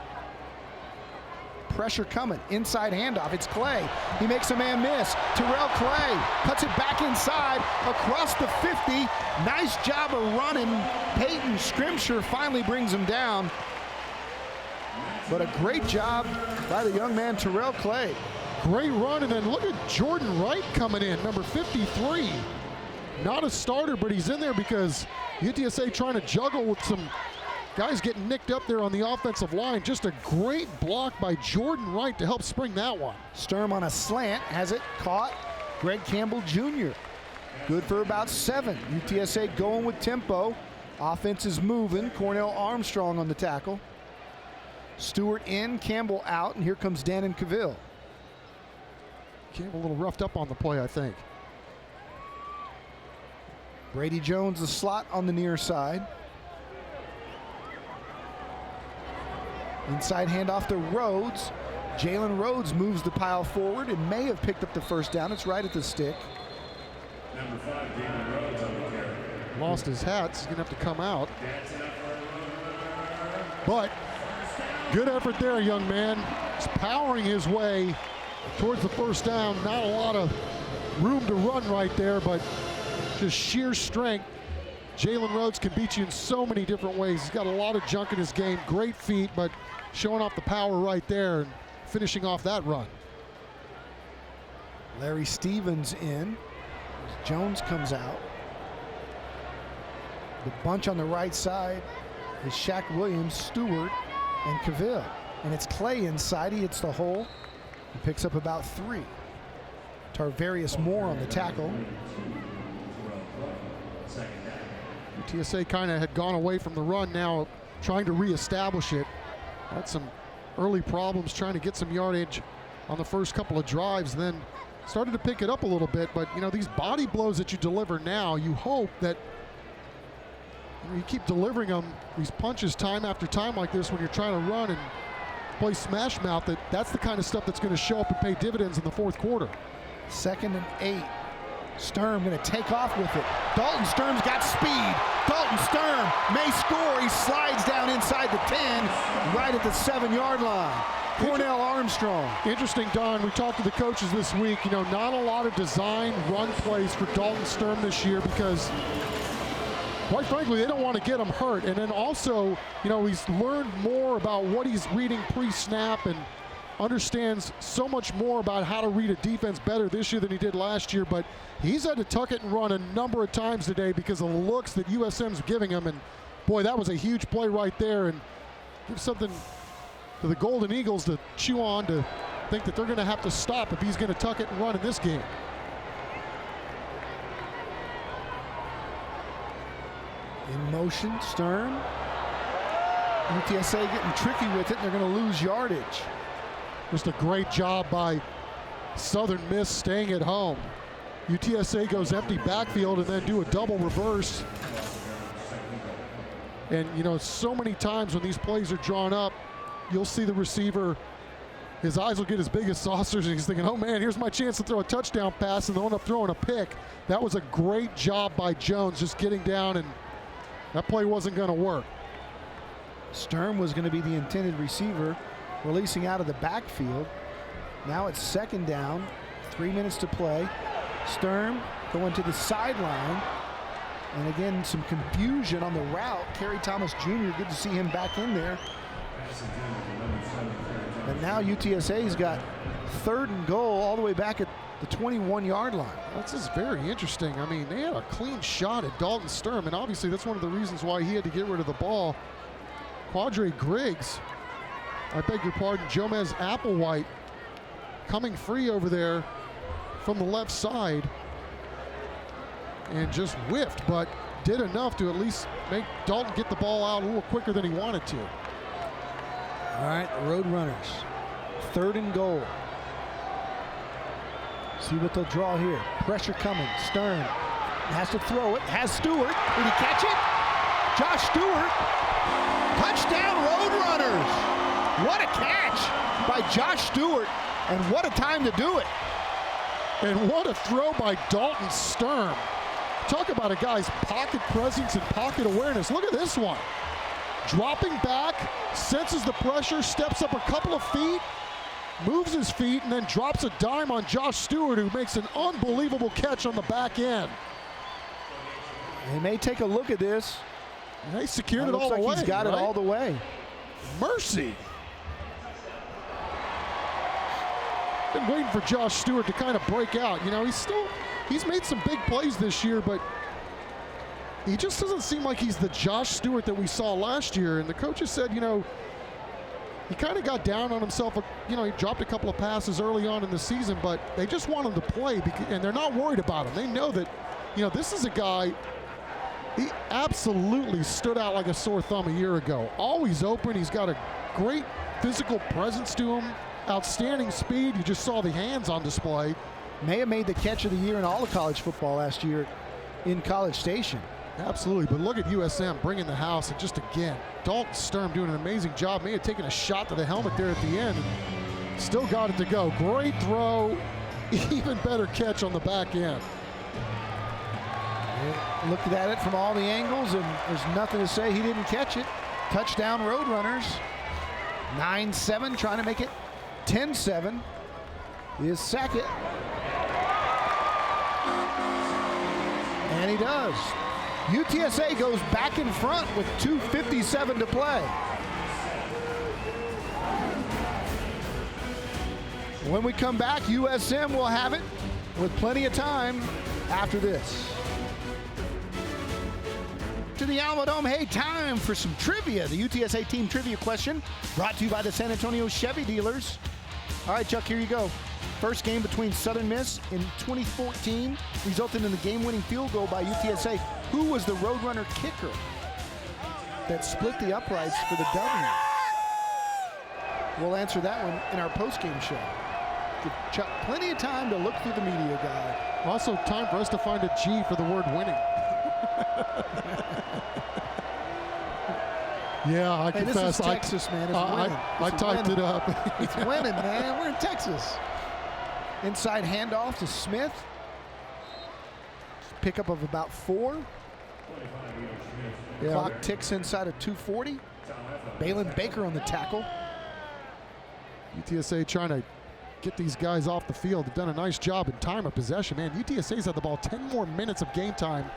Pressure coming. Inside handoff. It's Clay. He makes a man miss. Terrell Clay cuts it back inside across the 50. Nice job of running. Peyton Scrimshire finally brings him down. But a great job by the young man, Terrell Clay. Great run, and then look at Jordan Wright coming in, number 53. Not a starter, but he's in there because UTSA trying to juggle with some guys getting nicked up there on the offensive line. Just a great block by Jordan Wright to help spring that one. Sturm on a slant, has it caught. Greg Campbell Jr. Good for about 7. UTSA going with tempo. Offense is moving. Cornell Armstrong on the tackle. Stewart in, Campbell out, and here comes Dannon Cavill. Campbell a little roughed up on the play, I think. Brady Jones, the slot on the near side. Inside handoff to Rhodes. Jaylen Rhodes moves the pile forward and may have picked up the first down. It's right at the stick. Number 5, Jaylen Rhodes on the carry. Lost his hat, so he's gonna have to come out. But good effort there, young man. He's powering his way towards the first down. Not a lot of room to run right there, but just sheer strength. Jaylen Rhodes can beat you in so many different ways. He's got a lot of junk in his game. Great feet, but showing off the power right there and finishing off that run. Larry Stevens in. Jones comes out. The bunch on the right side is Shaq Williams, Stewart, and Cavill. And it's Clay inside. He hits the hole. He picks up about 3. Tarvarius Moore on the tackle. UTSA kind of had gone away from the run, now trying to reestablish it. Had some early problems trying to get some yardage on the first couple of drives, then started to pick it up a little bit. But you know, these body blows that you deliver now, you hope that you keep delivering them, these punches time after time like this when you're trying to run and play smash mouth, that's the kind of stuff that's going to show up and pay dividends in the fourth quarter. 2nd and 8. Sturm going to take off with it. Dalton Sturm's got speed. Dalton Sturm may score. He slides down inside the 10, right at the 7-yard line. Cornell Armstrong. Interesting, Don. We talked to the coaches this week. You know, not a lot of design run plays for Dalton Sturm this year because, quite frankly, they don't want to get him hurt. And then also, you know, he's learned more about what he's reading pre-snap and understands so much more about how to read a defense better this year than he did last year. But he's had to tuck it and run a number of times today because of the looks that USM's giving him. And boy, that was a huge play right there, and give something to the Golden Eagles to chew on, to think that they're going to have to stop if he's going to tuck it and run in this game. In motion, Sturm. UTSA getting tricky with it, and they're going to lose yardage. Just a great job by Southern Miss staying at home. UTSA goes empty backfield and then do a double reverse. And you know, so many times when these plays are drawn up, you'll see the receiver, his eyes will get as big as saucers and he's thinking, oh man, here's my chance to throw a touchdown pass, and they'll end up throwing a pick. That was a great job by Jones, just getting down, and that play wasn't going to work. Sturm was going to be the intended receiver, releasing out of the backfield. Now it's 2nd down, 3 minutes to play. Sturm going to the sideline. And again, some confusion on the route. Kerry Thomas Jr., good to see him back in there. And now UTSA's got 3rd and goal all the way back at the 21-yard line. This is very interesting. I mean, they had a clean shot at Dalton Sturm, and obviously that's one of the reasons why he had to get rid of the ball. Quadre Griggs, I beg your pardon, Jomez Applewhite coming free over there from the left side and just whiffed, but did enough to at least make Dalton get the ball out a little quicker than he wanted to. All right, the Road Runners, 3rd and goal. See what they'll draw here. Pressure coming. Sturm has to throw it. Has Stewart. Did he catch it? Josh Stewart. Touchdown, Road Runners. What a catch by Josh Stewart, and what a time to do it. And what a throw by Dalton Sturm. Talk about a guy's pocket presence and pocket awareness. Look at this one. Dropping back, senses the pressure, steps up a couple of feet, moves his feet, and then drops a dime on Josh Stewart, who makes an unbelievable catch on the back end. They may take a look at this. And they secured it all the way. He's got it all the way. Mercy. Been waiting for Josh Stewart to kind of break out. You know, he's made some big plays this year, but he just doesn't seem like he's the Josh Stewart that we saw last year. And the coaches said, you know, he kind of got down on himself. You know, he dropped a couple of passes early on in the season, but they just want him to play, and they're not worried about him. They know that, you know, this is a guy, he absolutely stood out like a sore thumb a year ago. Always open. He's got a great physical presence to him. Outstanding speed. You just saw the hands on display. May have made the catch of the year in all of college football last year in College Station. Absolutely, but look at USM bringing the house, and just again, Dalton Sturm doing an amazing job. May have taken a shot to the helmet there at the end, and still got it to go. Great throw, even better catch on the back end. Looked at it from all the angles, and there's nothing to say he didn't catch it. Touchdown Roadrunners. 9-7, trying to make it 10-7. Is Sackett. And he does. UTSA goes back in front with 2:57 to play. When we come back, USM will have it with plenty of time after this. To the Alamo Dome, hey, time for some trivia. The UTSA team trivia question brought to you by the San Antonio Chevy dealers. All right, Chuck, here you go. First game between Southern Miss in 2014 resulted in the game-winning field goal by UTSA. Who was the Roadrunner kicker that split the uprights for the W? We'll answer that one in our post-game show. Give Chuck plenty of time to look through the media guide. Also, time for us to find a G for the word winning. Yeah, I confess. This is Texas, man. It's winning. I typed it up. It's winning, man. We're in Texas. Inside handoff to Smith. Pickup of about 4. Yeah. Clock ticks inside of 2:40. Balin Baker on the tackle. UTSA trying to get these guys off the field. They've done a nice job in time of possession. Man, UTSA's had the ball 10 more minutes of game time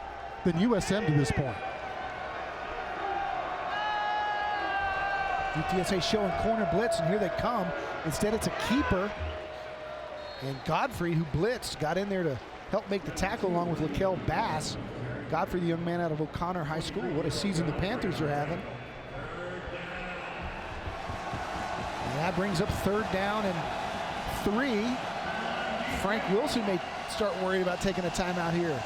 than USM to this point. UTSA showing corner blitz, and here they come. Instead, it's a keeper. And Godfrey, who blitzed, got in there to help make the tackle along with Laquel Bass. Godfrey, the young man out of O'Connor High School. What a season the Panthers are having. And that brings up 3rd down and 3. Frank Wilson may start worried about taking a timeout here.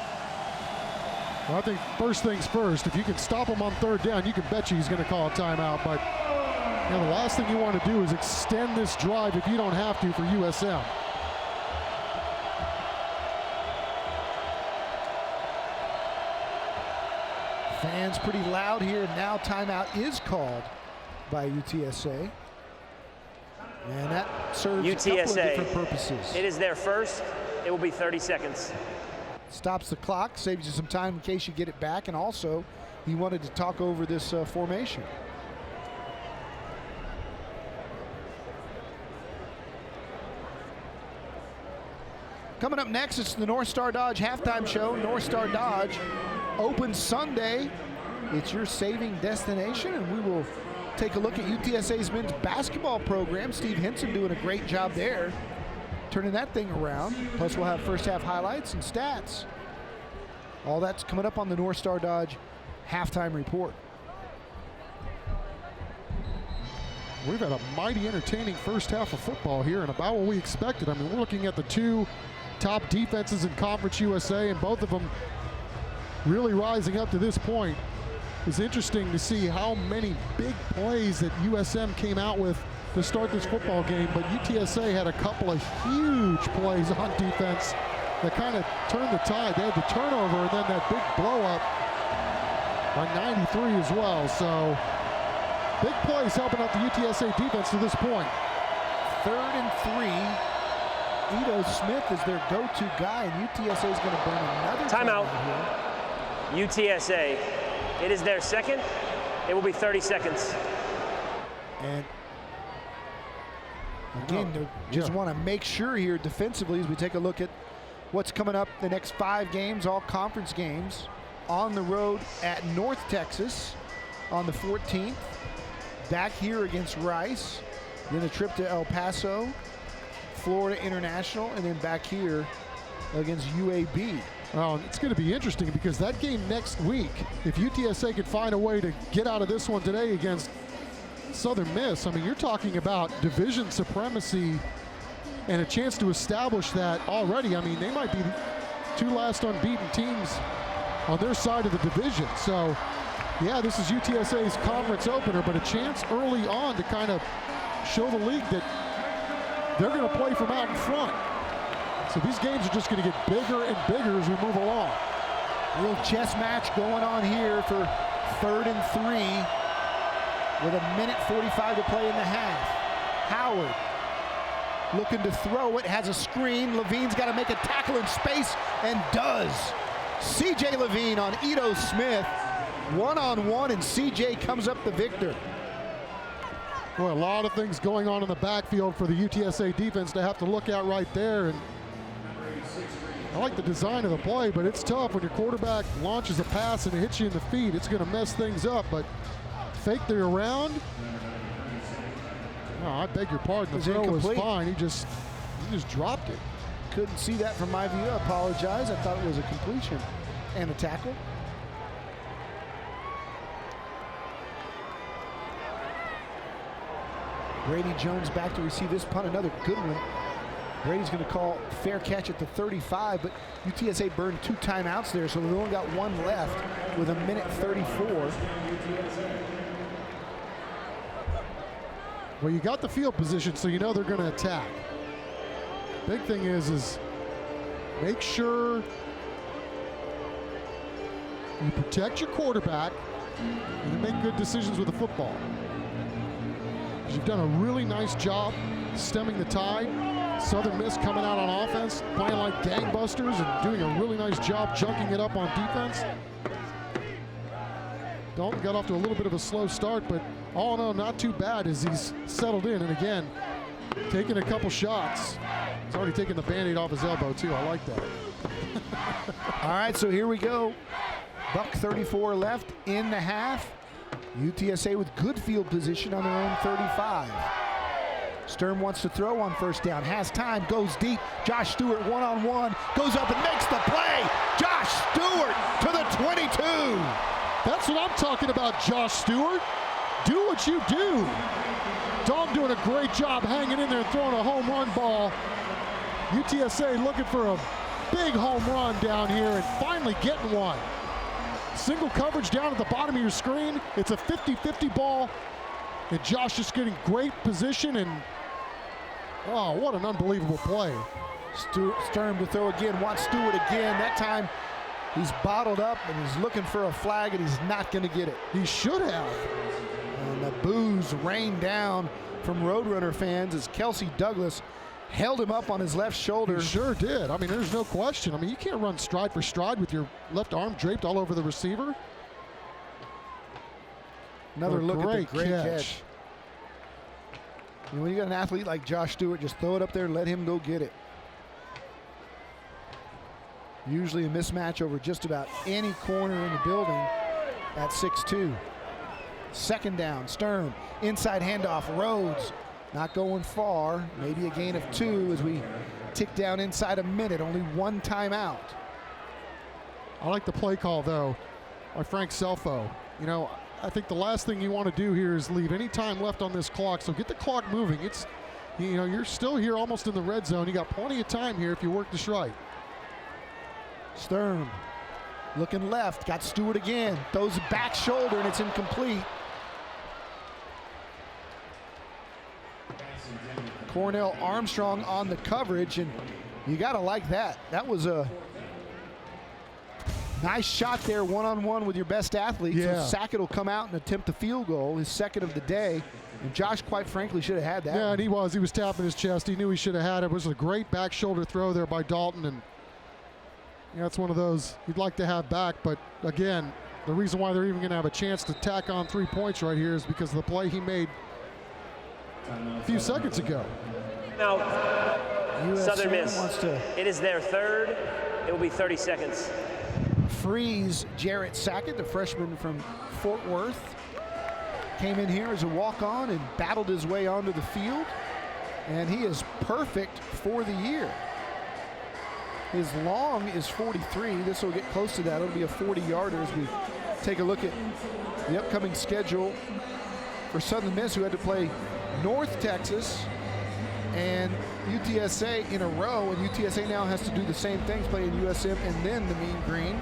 Well, I think first things first, if you can stop him on 3rd down, you can bet you he's going to call a timeout. But you know, the last thing you want to do is extend this drive if you don't have to for USM. Fans pretty loud here. Now timeout is called by UTSA. And that serves a couple of different purposes. It is their first. It will be 30 seconds. Stops the clock, saves you some time in case you get it back, and also he wanted to talk over this formation. Coming up next, it's the North Star Dodge halftime show. North Star Dodge open Sunday. It's your saving destination, and we will take a look at UTSA's men's basketball program. Steve Henson doing a great job there, turning that thing around. Plus, we'll have first half highlights and stats. All that's coming up on the North Star Dodge halftime report. We've had a mighty entertaining first half of football here, and about what we expected. I mean, we're looking at the 2 top defenses in Conference USA, and both of them really rising up to this point. It's interesting to see how many big plays that USM came out with to start this football game, but UTSA had a couple of huge plays on defense that kind of turned the tide. They had the turnover and then that big blow up by 93 as well. So big plays helping out the UTSA defense to this point. 3rd and 3. Ito Smith is their go-to guy, and UTSA is going to burn another timeout here. UTSA. It is their second. It will be 30 seconds. And Again, they just want to make sure here defensively as we take a look at what's coming up the next 5 games, all conference games. On the road at North Texas on the 14th. Back here against Rice. Then a trip to El Paso, Florida International, and then back here against UAB. Oh, it's going to be interesting because that game next week, if UTSA could find a way to get out of this one today against Southern Miss, I mean, you're talking about division supremacy and a chance to establish that already. I mean, they might be 2 last unbeaten teams on their side of the division. So, yeah, this is UTSA's conference opener, but a chance early on to kind of show the league that they're going to play from out in front. So these games are just going to get bigger and bigger as we move along. Real chess match going on here for 3rd and 3 with 1:45 to play in the half. Howard looking to throw it, has a screen. Levine's got to make a tackle in space and does. C.J. Levine on Ito Smith, one-on-one, and C.J. comes up the victor. Boy, a lot of things going on in the backfield for the UTSA defense to have to look at right there. And I like the design of the play, but it's tough when your quarterback launches a pass and it hits you in the feet. It's going to mess things up, but fake the around. Oh, I beg your pardon. The throw was fine. He just dropped it. Couldn't see that from my view. I apologize. I thought it was a completion and a tackle. Brady Jones back to receive this punt. Another good one. Brady's going to call fair catch at the 35, but UTSA burned 2 timeouts there, so they've only got 1 left with 1:34. Well, you got the field position, so you know they're going to attack. Big thing is make sure you protect your quarterback and you make good decisions with the football. You've done a really nice job stemming the tide. Southern Miss coming out on offense, playing like gangbusters and doing a really nice job chunking it up on defense. Dalton got off to a little bit of a slow start, but all in all, not too bad as he's settled in. And again, taking a couple shots. He's already taken the Band-Aid off his elbow, too. I like that. All right, so here we go. $1:34 left in the half. UTSA with good field position on their own 35. Sturm wants to throw on 1st down, has time, goes deep. Josh Stewart one-on-one, goes up and makes the play. Josh Stewart to the 22. That's what I'm talking about, Josh Stewart. Do what you do. Dalton doing a great job hanging in there and throwing a home run ball. UTSA looking for a big home run down here and finally getting one. Single coverage down at the bottom of your screen. It's a 50-50 ball. And Josh just getting great position and, oh, what an unbelievable play. Sturm to throw again, wants Stewart again. That time he's bottled up and he's looking for a flag and he's not going to get it. He should have. And the boos rained down from Roadrunner fans as Kelsey Douglas held him up on his left shoulder. He sure did. I mean, there's no question. I mean, you can't run stride for stride with your left arm draped all over the receiver. Another look at the great catch. You know, when you got an athlete like Josh Stewart, just throw it up there and let him go get it. Usually a mismatch over just about any corner in the building at 6'2". 2nd down, Sturm, inside handoff, Rhodes. Not going far, maybe a gain of 2 as we tick down inside a minute, only 1 timeout. I like the play call, though, by Frank Selfo. You know, I think the last thing you want to do here is leave any time left on this clock, so get the clock moving. It's, you know, you're still here almost in the red zone. You got plenty of time here if you work this right. Sturm looking left, got Stewart again, throws back shoulder and it's incomplete. Cornell Armstrong on the coverage, and you gotta like that. That was a nice shot there, one-on-one with your best athlete. Yeah. So Sackett will come out and attempt the field goal, his 2nd of the day. And Josh, quite frankly, should have had that. Yeah, and he was tapping his chest. He knew he should have had it. It was a great back shoulder throw there by Dalton, and you know, it's one of those you'd like to have back, but again, the reason why they're even gonna have a chance to tack on 3 points right here is because of the play he made a few seconds ago. Now, Southern USM Miss, wants to it is their third. It will be 30 seconds. freeze Jarrett Sackett, the freshman from Fort Worth. Came in here as a walk-on and battled his way onto the field. And he is perfect for the year. His long is 43. This will get close to that. It'll be a 40-yarder as we take a look at the upcoming schedule for Southern Miss, who had to play North Texas and UTSA in a row. And UTSA now has to do the same things, playing USM and then the Mean Green.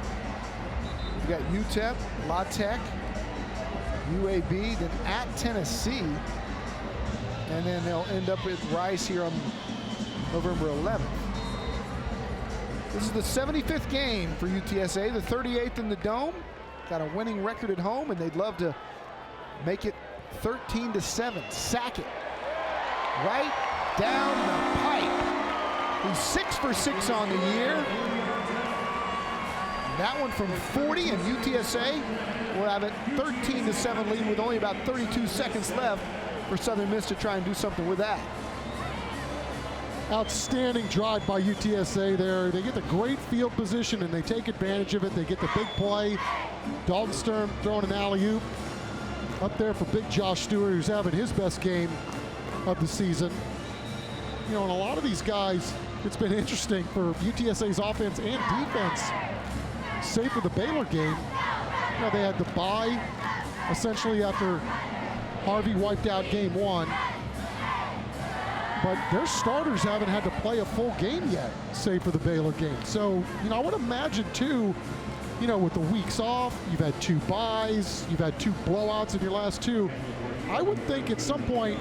We've got UTEP, La Tech, UAB, then at Tennessee. And then they'll end up with Rice here on November 11th. This is the 75th game for UTSA, the 38th in the Dome. Got a winning record at home, and they'd love to make it 13-7. Sackett right down the pipe. He's 6 for 6 on the year. That one from 40, and UTSA will have a 13-7 lead with only about 32 seconds left for Southern Miss to try and do something with that. Outstanding drive by UTSA there. They get the great field position and they take advantage of it. They get the big play. Dalton Stern throwing an alley-oop up there for big Josh Stewart, who's having his best game of the season. You know, and a lot of these guys, it's been interesting for UTSA's offense and defense. Save for the Baylor game, you know, they had the bye essentially after Harvey wiped out game one. But their starters haven't had to play a full game yet, save for the Baylor game. So, you know, I would imagine too, you know, with the weeks off, you've had 2 byes, you've had 2 blowouts in your last 2. I would think at some point,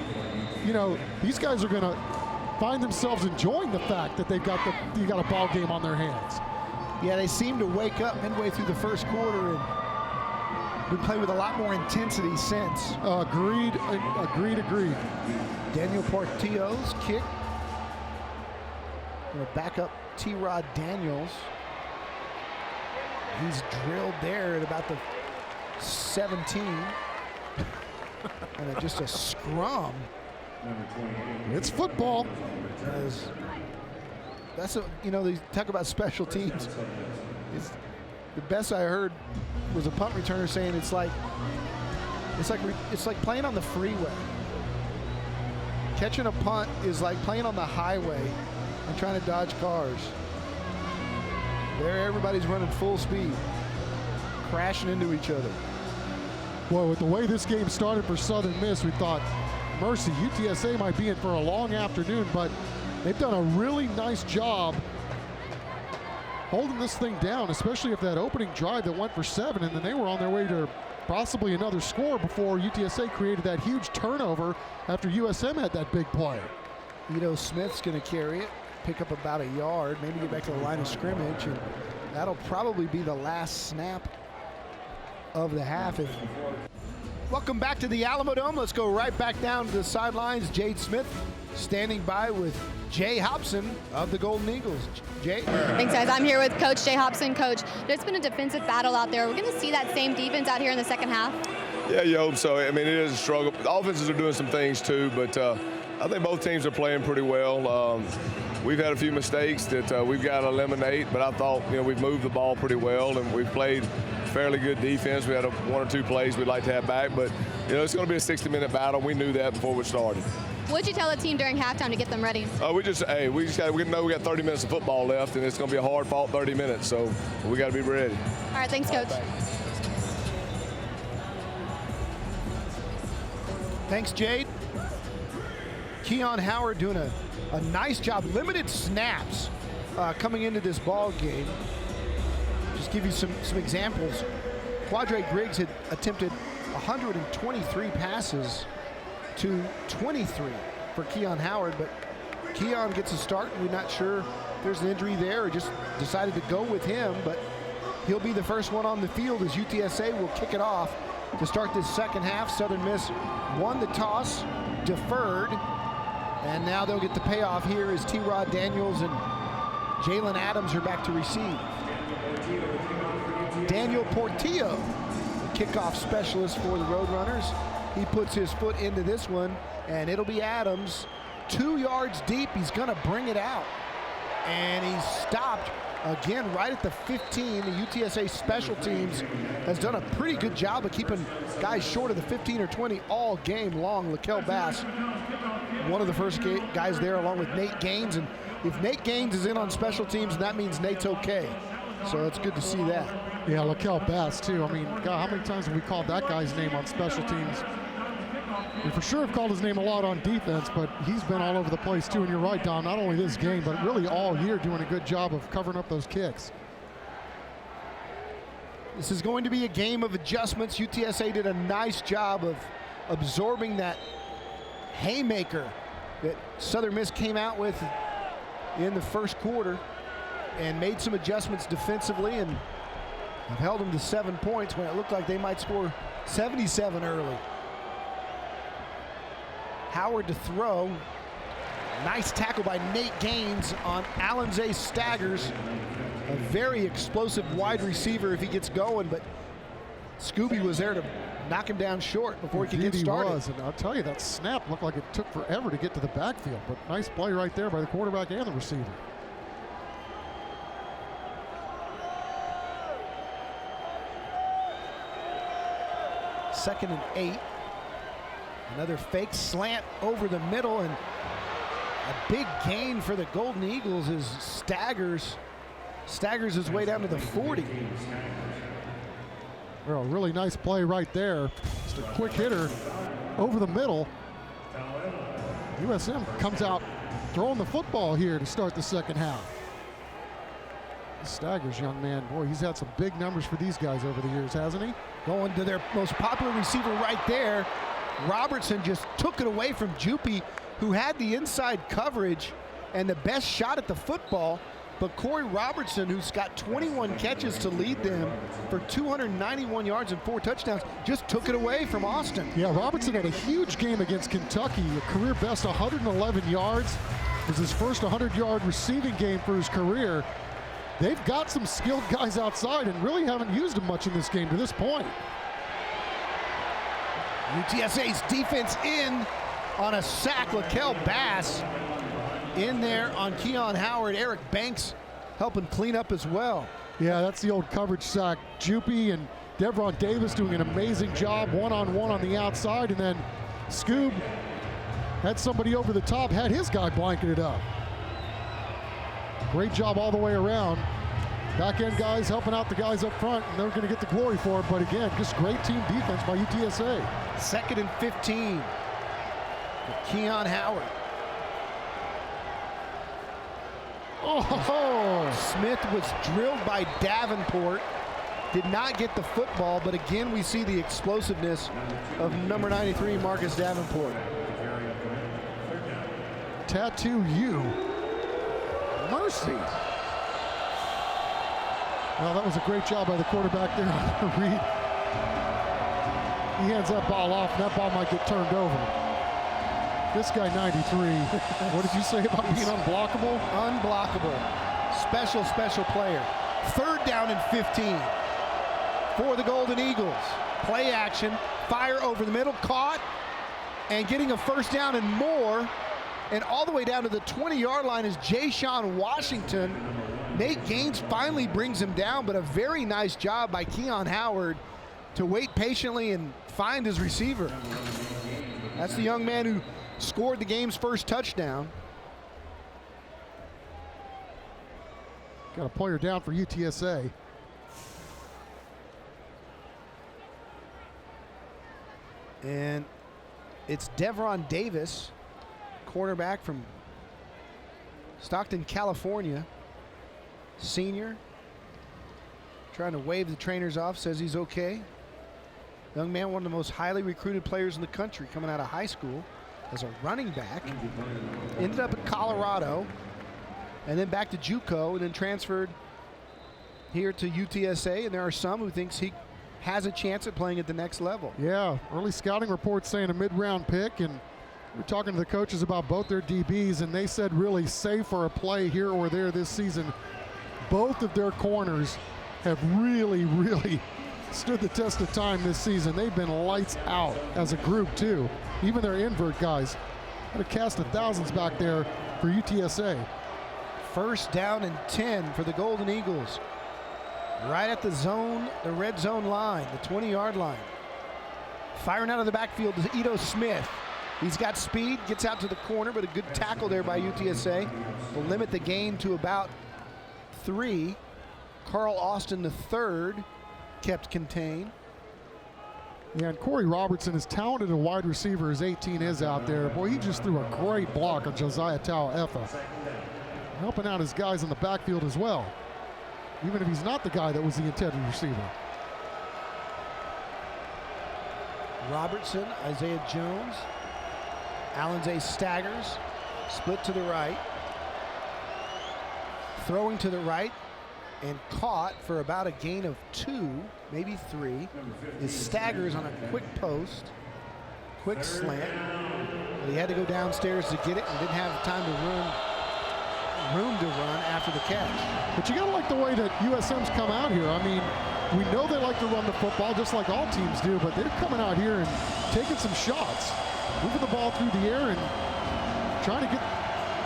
you know, these guys are gonna find themselves enjoying the fact that you got a ball game on their hands. Yeah, they seem to wake up midway through the first quarter and been playing with a lot more intensity since. Agreed. Daniel Portillo's kick. Gonna back up T-Rod Daniels. He's drilled there at about the 17. And just a scrum. It's football. That's a, you know, they talk about special teams. The best I heard was a punt returner saying it's like playing on the freeway. Catching a punt is like playing on the highway and trying to dodge cars. There, everybody's running full speed, crashing into each other. Well, with the way this game started for Southern Miss, we thought, mercy, UTSA might be in for a long afternoon, but they've done a really nice job holding this thing down, especially if that opening drive that went for 7, and then they were on their way to possibly another score before UTSA created that huge turnover after USM had that big play. Ito Smith's going to carry it, pick up about a yard, maybe get back to the line of scrimmage, and that'll probably be the last snap of the half. Welcome back to the Alamo Dome. Let's go right back down to the sidelines. Jade Smith standing by with Jay Hobson of the Golden Eagles. Jay? Thanks, guys. I'm here with Coach Jay Hobson. Coach, there's been a defensive battle out there. We're going to see that same defense out here in the second half? Yeah, you hope so. I mean, it is a struggle. The offenses are doing some things too, but I think both teams are playing pretty well. We've had a few mistakes that we've got to eliminate, but I thought, you know, we've moved the ball pretty well and we've played fairly good defense. We had 1 or 2 plays we'd like to have back, but, you know, it's going to be a 60-minute battle. We knew that before we started. What did you tell the team during halftime to get them ready? We know we got 30 minutes of football left, and it's going to be a hard-fought 30 minutes, so we got to be ready. All right, thanks, Coach. Thanks, Jade. Keon Howard doing a nice job. Limited snaps coming into this ball game. Just give you some examples. Quadre Griggs had attempted 123 passes to 23 for Keon Howard, but Keon gets a start. We're not sure if there's an injury there or just decided to go with him, but he'll be the first one on the field as UTSA will kick it off to start this second half. Southern Miss won the toss, deferred, and now they'll get the payoff here as T-Rod Daniels and Jalen Adams are back to receive. Daniel Portillo, the kickoff specialist for the Roadrunners. He puts his foot into this one, and it'll be Adams. 2 yards deep, he's gonna bring it out. And he's stopped again right at the 15. The UTSA special teams has done a pretty good job of keeping guys short of the 15 or 20 all game long. Lakel Bass, one of the first guys there along with Nate Gaines. And if Nate Gaines is in on special teams, that means Nate's okay. So it's good to see that. Yeah, Lakel Bass too. I mean, God, how many times have we called that guy's name on special teams? We for sure have called his name a lot on defense, but he's been all over the place too. And you're right, Don, not only this game, but really all year doing a good job of covering up those kicks. This is going to be a game of adjustments. UTSA did a nice job of absorbing that haymaker that Southern Miss came out with in the first quarter and made some adjustments defensively and have held them to 7 points when it looked like they might score 77 early. Howard to throw. Nice tackle by Nate Gaines on Alanze Staggers. A very explosive wide receiver if he gets going, but Scooby was there to knock him down short before he could get started. He was, and I'll tell you, that snap looked like it took forever to get to the backfield, but nice play right there by the quarterback and the receiver. Second and 8. Another fake slant over the middle, and a big gain for the Golden Eagles as Staggers his way down to the 40. Well, really nice play right there. Just a quick hitter over the middle. USM comes out throwing the football here to start the second half. Staggers, young man, boy, he's had some big numbers for these guys over the years, hasn't he? Going to their most popular receiver right there. Robertson just took it away from Jupy, who had the inside coverage and the best shot at the football. But Corey Robertson, who's got 21 catches to lead them for 291 yards and 4 touchdowns, just took it away from Austin. Yeah, Robertson had a huge game against Kentucky, a career best 111 yards. It was his first 100-yard receiving game for his career. They've got some skilled guys outside and really haven't used them much in this game to this point. UTSA's defense in on a sack. Lakel Bass in there on Keon Howard. Eric Banks helping clean up as well. Yeah, that's the old coverage sack. Jupy and Devron Davis doing an amazing job one-on-one on the outside, and then Scoob had somebody over the top, had his guy blanketed up. Great job all the way around. Back end guys helping out the guys up front, and they're going to get the glory for it. But again, just great team defense by UTSA. Second and 15 for Keon Howard. Oh! Smith was drilled by Davenport. Did not get the football, but again, we see the explosiveness of number 93, Marcus Davenport. Tattoo you. Mercy. Well, that was a great job by the quarterback there on the read. He hands that ball off, and that ball might get turned over. This guy, 93, what did you say about being unblockable? Unblockable. Special player. Third down and 15 for the Golden Eagles. Play action, fire over the middle, caught, and getting a first down and more. And all the way down to the 20-yard line is Jayshon Washington. Nate Gaines finally brings him down, but a very nice job by Keon Howard to wait patiently and find his receiver. That's the young man who scored the game's first touchdown. Got a player down for UTSA. And it's Devron Davis, cornerback from Stockton, California. Senior. Trying to wave the trainers off, says he's okay. Young man, one of the most highly recruited players in the country coming out of high school as a running back. Ended up in Colorado and then back to JUCO and then transferred here to UTSA. And there are some who thinks he has a chance at playing at the next level. Yeah, early scouting reports saying a mid-round pick, and we're talking to the coaches about both their DBs, and they said really save for a play here or there this season. Both of their corners have really stood the test of time this season. They've been lights out as a group too. Even their invert guys had a cast of thousands back there for UTSA. First down and 10 for the Golden Eagles. Right at the zone, the red zone line, the 20-yard line. Firing out of the backfield is Ito Smith. He's got speed, gets out to the corner, but a good tackle there by UTSA. Will limit the gain to about 3. Carl Austin III kept contained. Yeah, and Corey Robertson, as talented a wide receiver as 18 is out there, boy, he just threw a great block on Josiah Tauaefa. Helping out his guys in the backfield as well, even if he's not the guy that was the intended receiver. Robertson, Isaiah Jones, Allenze staggers, split to the right, throwing to the right, and caught for about a gain of 2, maybe 3. His staggers on a quick post, quick slant. But he had to go downstairs to get it and didn't have time to room to run after the catch. But you gotta like the way that USM's come out here. I mean, we know they like to run the football just like all teams do, but they're coming out here and taking some shots, moving the ball through the air and trying to get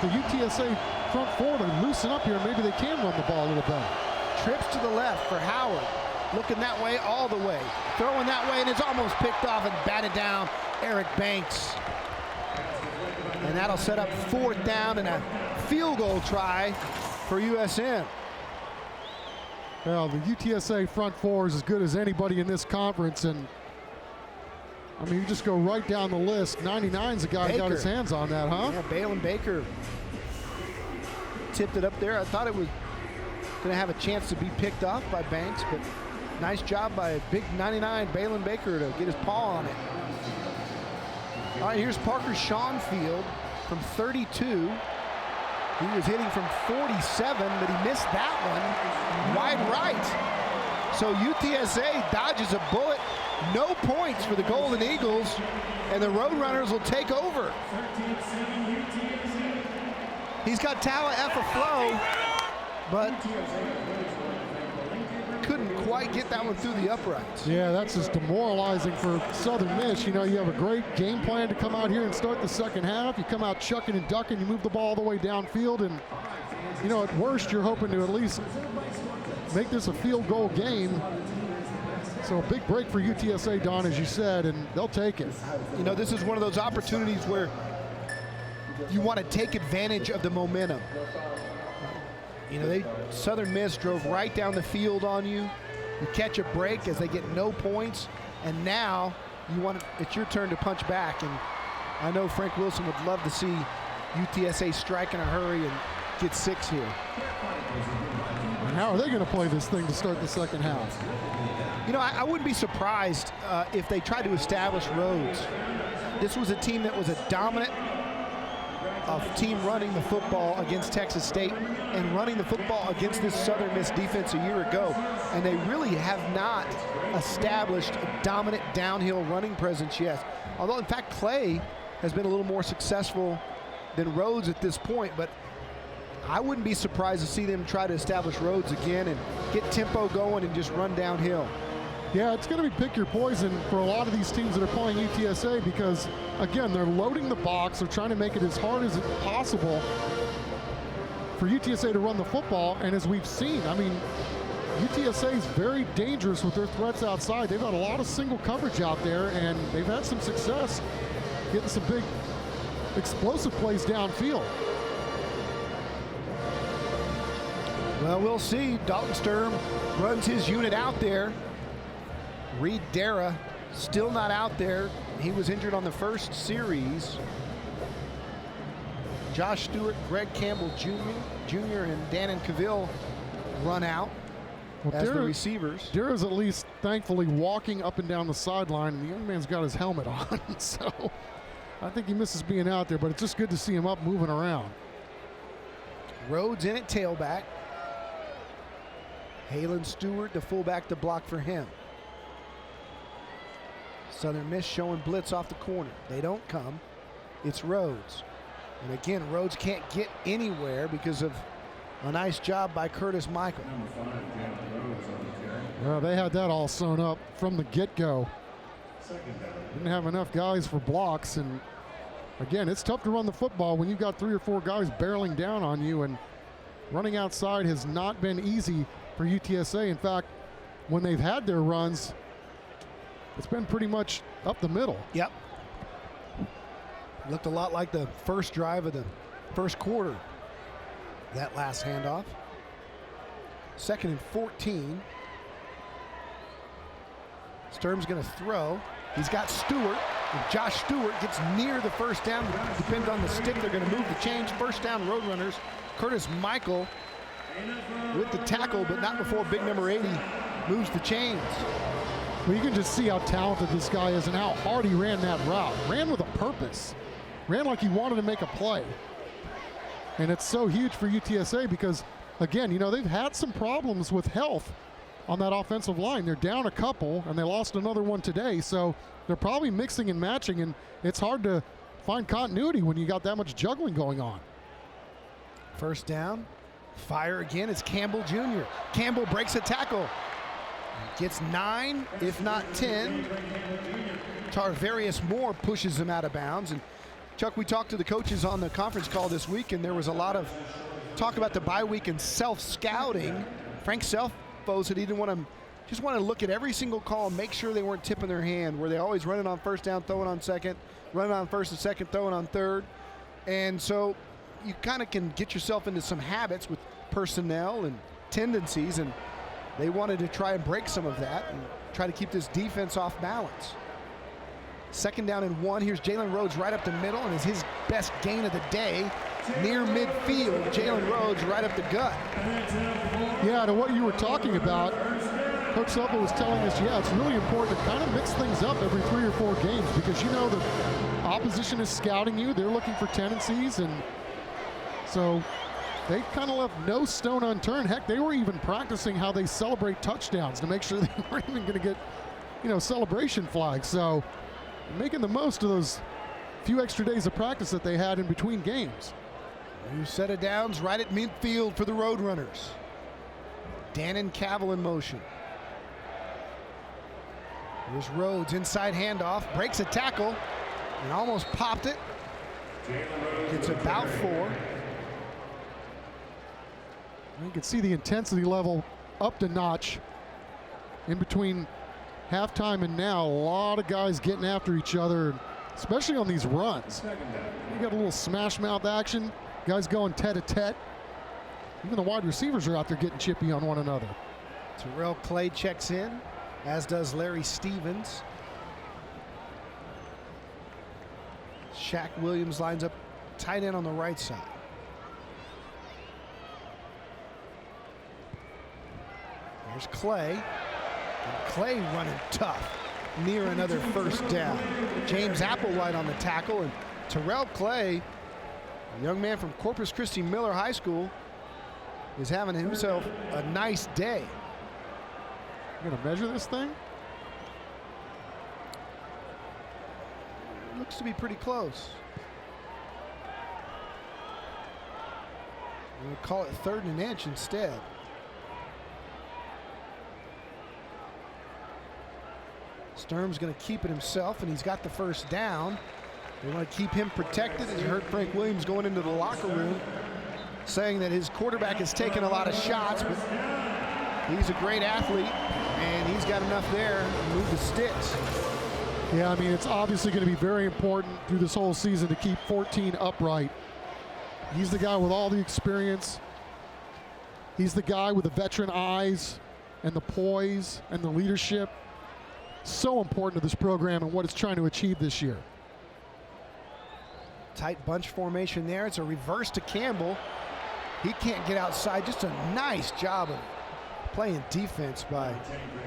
the UTSA front four to loosen up here. Maybe they can run the ball a little better. Trips to the left for Howard. Looking that way all the way. Throwing that way, and it's almost picked off and batted down. Eric Banks. And that'll set up 4th down and a field goal try for USM. Well, the UTSA front four is as good as anybody in this conference, and I mean, you just go right down the list. 99's the guy who got his hands on that, huh? Yeah, Balin Baker tipped it up there. I thought it was going to have a chance to be picked off by Banks, but nice job by big 99 Balin Baker to get his paw on it. All right, here's Parker Schoenfield from 32. He was hitting from 47, but he missed that one wide right. So UTSA dodges a bullet. No points for the Golden Eagles, and the Roadrunners will take over. He's got Tauaefa flow, but couldn't quite get that one through the uprights. Yeah, that's just demoralizing for Southern Miss. You know, you have a great game plan to come out here and start the second half. You come out chucking and ducking, you move the ball all the way downfield, and, you know, at worst, you're hoping to at least make this a field goal game. So a big break for UTSA, Don, as you said, and they'll take it. You know, this is one of those opportunities where you want to take advantage of the momentum. You know, Southern Miss drove right down the field on you. You catch a break as they get no points, and now it's your turn to punch back. And I know Frank Wilson would love to see UTSA strike in a hurry and get 6 here. And how are they going to play this thing to start the second half? You know, I wouldn't be surprised if they tried to establish Rhodes. This was a team that was a dominant team running the football against Texas State and running the football against this Southern Miss defense a year ago. And they really have not established a dominant downhill running presence yet. Although, in fact, Clay has been a little more successful than Rhodes at this point. But I wouldn't be surprised to see them try to establish Rhodes again and get tempo going and just run downhill. Yeah, it's going to be pick your poison for a lot of these teams that are playing UTSA because, again, they're loading the box. They're trying to make it as hard as possible for UTSA to run the football. And as we've seen, I mean, UTSA is very dangerous with their threats outside. They've had a lot of single coverage out there, and they've had some success getting some big explosive plays downfield. Well, we'll see. Dalton Sturm runs his unit out there. Reed Dara still not out there. He was injured on the first series. Josh Stewart, Greg Campbell Jr. and Dannon Cavill run out as the receivers. Dara's at least thankfully walking up and down the sideline, and the young man's got his helmet on. So I think he misses being out there, but it's just good to see him up moving around. Rhodes in at tailback. Halen Stewart, the fullback, to block for him. Southern Miss showing blitz off the corner. They don't come. It's Rhodes. And again, Rhodes can't get anywhere because of a nice job by Curtis Michael. Well, they had that all sewn up from the get-go. Didn't have enough guys for blocks, and again, it's tough to run the football when you've got 3 or 4 guys barreling down on you, and running outside has not been easy for UTSA. In fact, when they've had their runs, it's been pretty much up the middle. Yep. Looked a lot like the first drive of the first quarter. That last handoff. 2nd and 14. Sturm's going to throw. He's got Stewart. If Josh Stewart gets near the first down, depends on the stick, they're going to move the change. First down, Roadrunners. Curtis Michael with the tackle, but not before big number 80 moves the chains. Well, you can just see how talented this guy is and how hard he ran that route. Ran with a purpose. Ran like he wanted to make a play. And it's so huge for UTSA because, again, you know, they've had some problems with health on that offensive line. They're down a couple, and they lost another one today, so they're probably mixing and matching, and it's hard to find continuity when you got that much juggling going on. First down, fire again, it's Campbell Jr. Campbell breaks a tackle. Gets 9, if not 10. Tarvarius Moore pushes him out of bounds. And Chuck, we talked to the coaches on the conference call this week, and there was a lot of talk about the bye week and self-scouting. Frank Selfo said he didn't want to, just want to look at every single call, make sure they weren't tipping their hand. Were they always running on first down, throwing on second, running on first and second, throwing on third? And so you kind of can get yourself into some habits with personnel and tendencies, and they wanted to try and break some of that and try to keep this defense off balance. 2nd down and 1. Here's Jaylen Rhodes right up the middle, and is his best gain of the day. Near midfield, Jaylen Rhodes right up the gut. Yeah, to what you were talking about, Coach Selfo was telling us, yeah, it's really important to kind of mix things up every 3 or 4 games because you know the opposition is scouting you. They're looking for tendencies, and so they kind of left no stone unturned. Heck, they were even practicing how they celebrate touchdowns to make sure they weren't even going to get, you know, celebration flags. So making the most of those few extra days of practice that they had in between games. New set of downs right at midfield for the Roadrunners. Dannon Cavill in motion. Here's Rhodes, inside handoff, breaks a tackle, and almost popped it. It's about 4. You can see the intensity level up to notch in between halftime and now. A lot of guys getting after each other, especially on these runs. You got a little smash mouth action, guys going tete-a-tete. Even the wide receivers are out there getting chippy on one another. Terrell Clay checks in, as does Larry Stevens. Shaq Williams lines up tight end on the right side. There's Clay. And Clay running tough near another first down. James Applewhite on the tackle, and Terrell Clay, a young man from Corpus Christi Miller High School, is having himself a nice day. You gonna measure this thing? Looks to be pretty close. We'll call it 3rd and an inch instead. Sturm's going to keep it himself, and he's got the first down. They want to keep him protected. As you heard Frank Williams going into the locker room saying that his quarterback has taken a lot of shots, but he's a great athlete, and he's got enough there to move the sticks. Yeah, I mean, it's obviously going to be very important through this whole season to keep 14 upright. He's the guy with all the experience. He's the guy with the veteran eyes and the poise and the leadership. So important to this program and what it's trying to achieve this year. Tight bunch formation there. It's a reverse to Campbell. He can't get outside. Just a nice job of playing defense by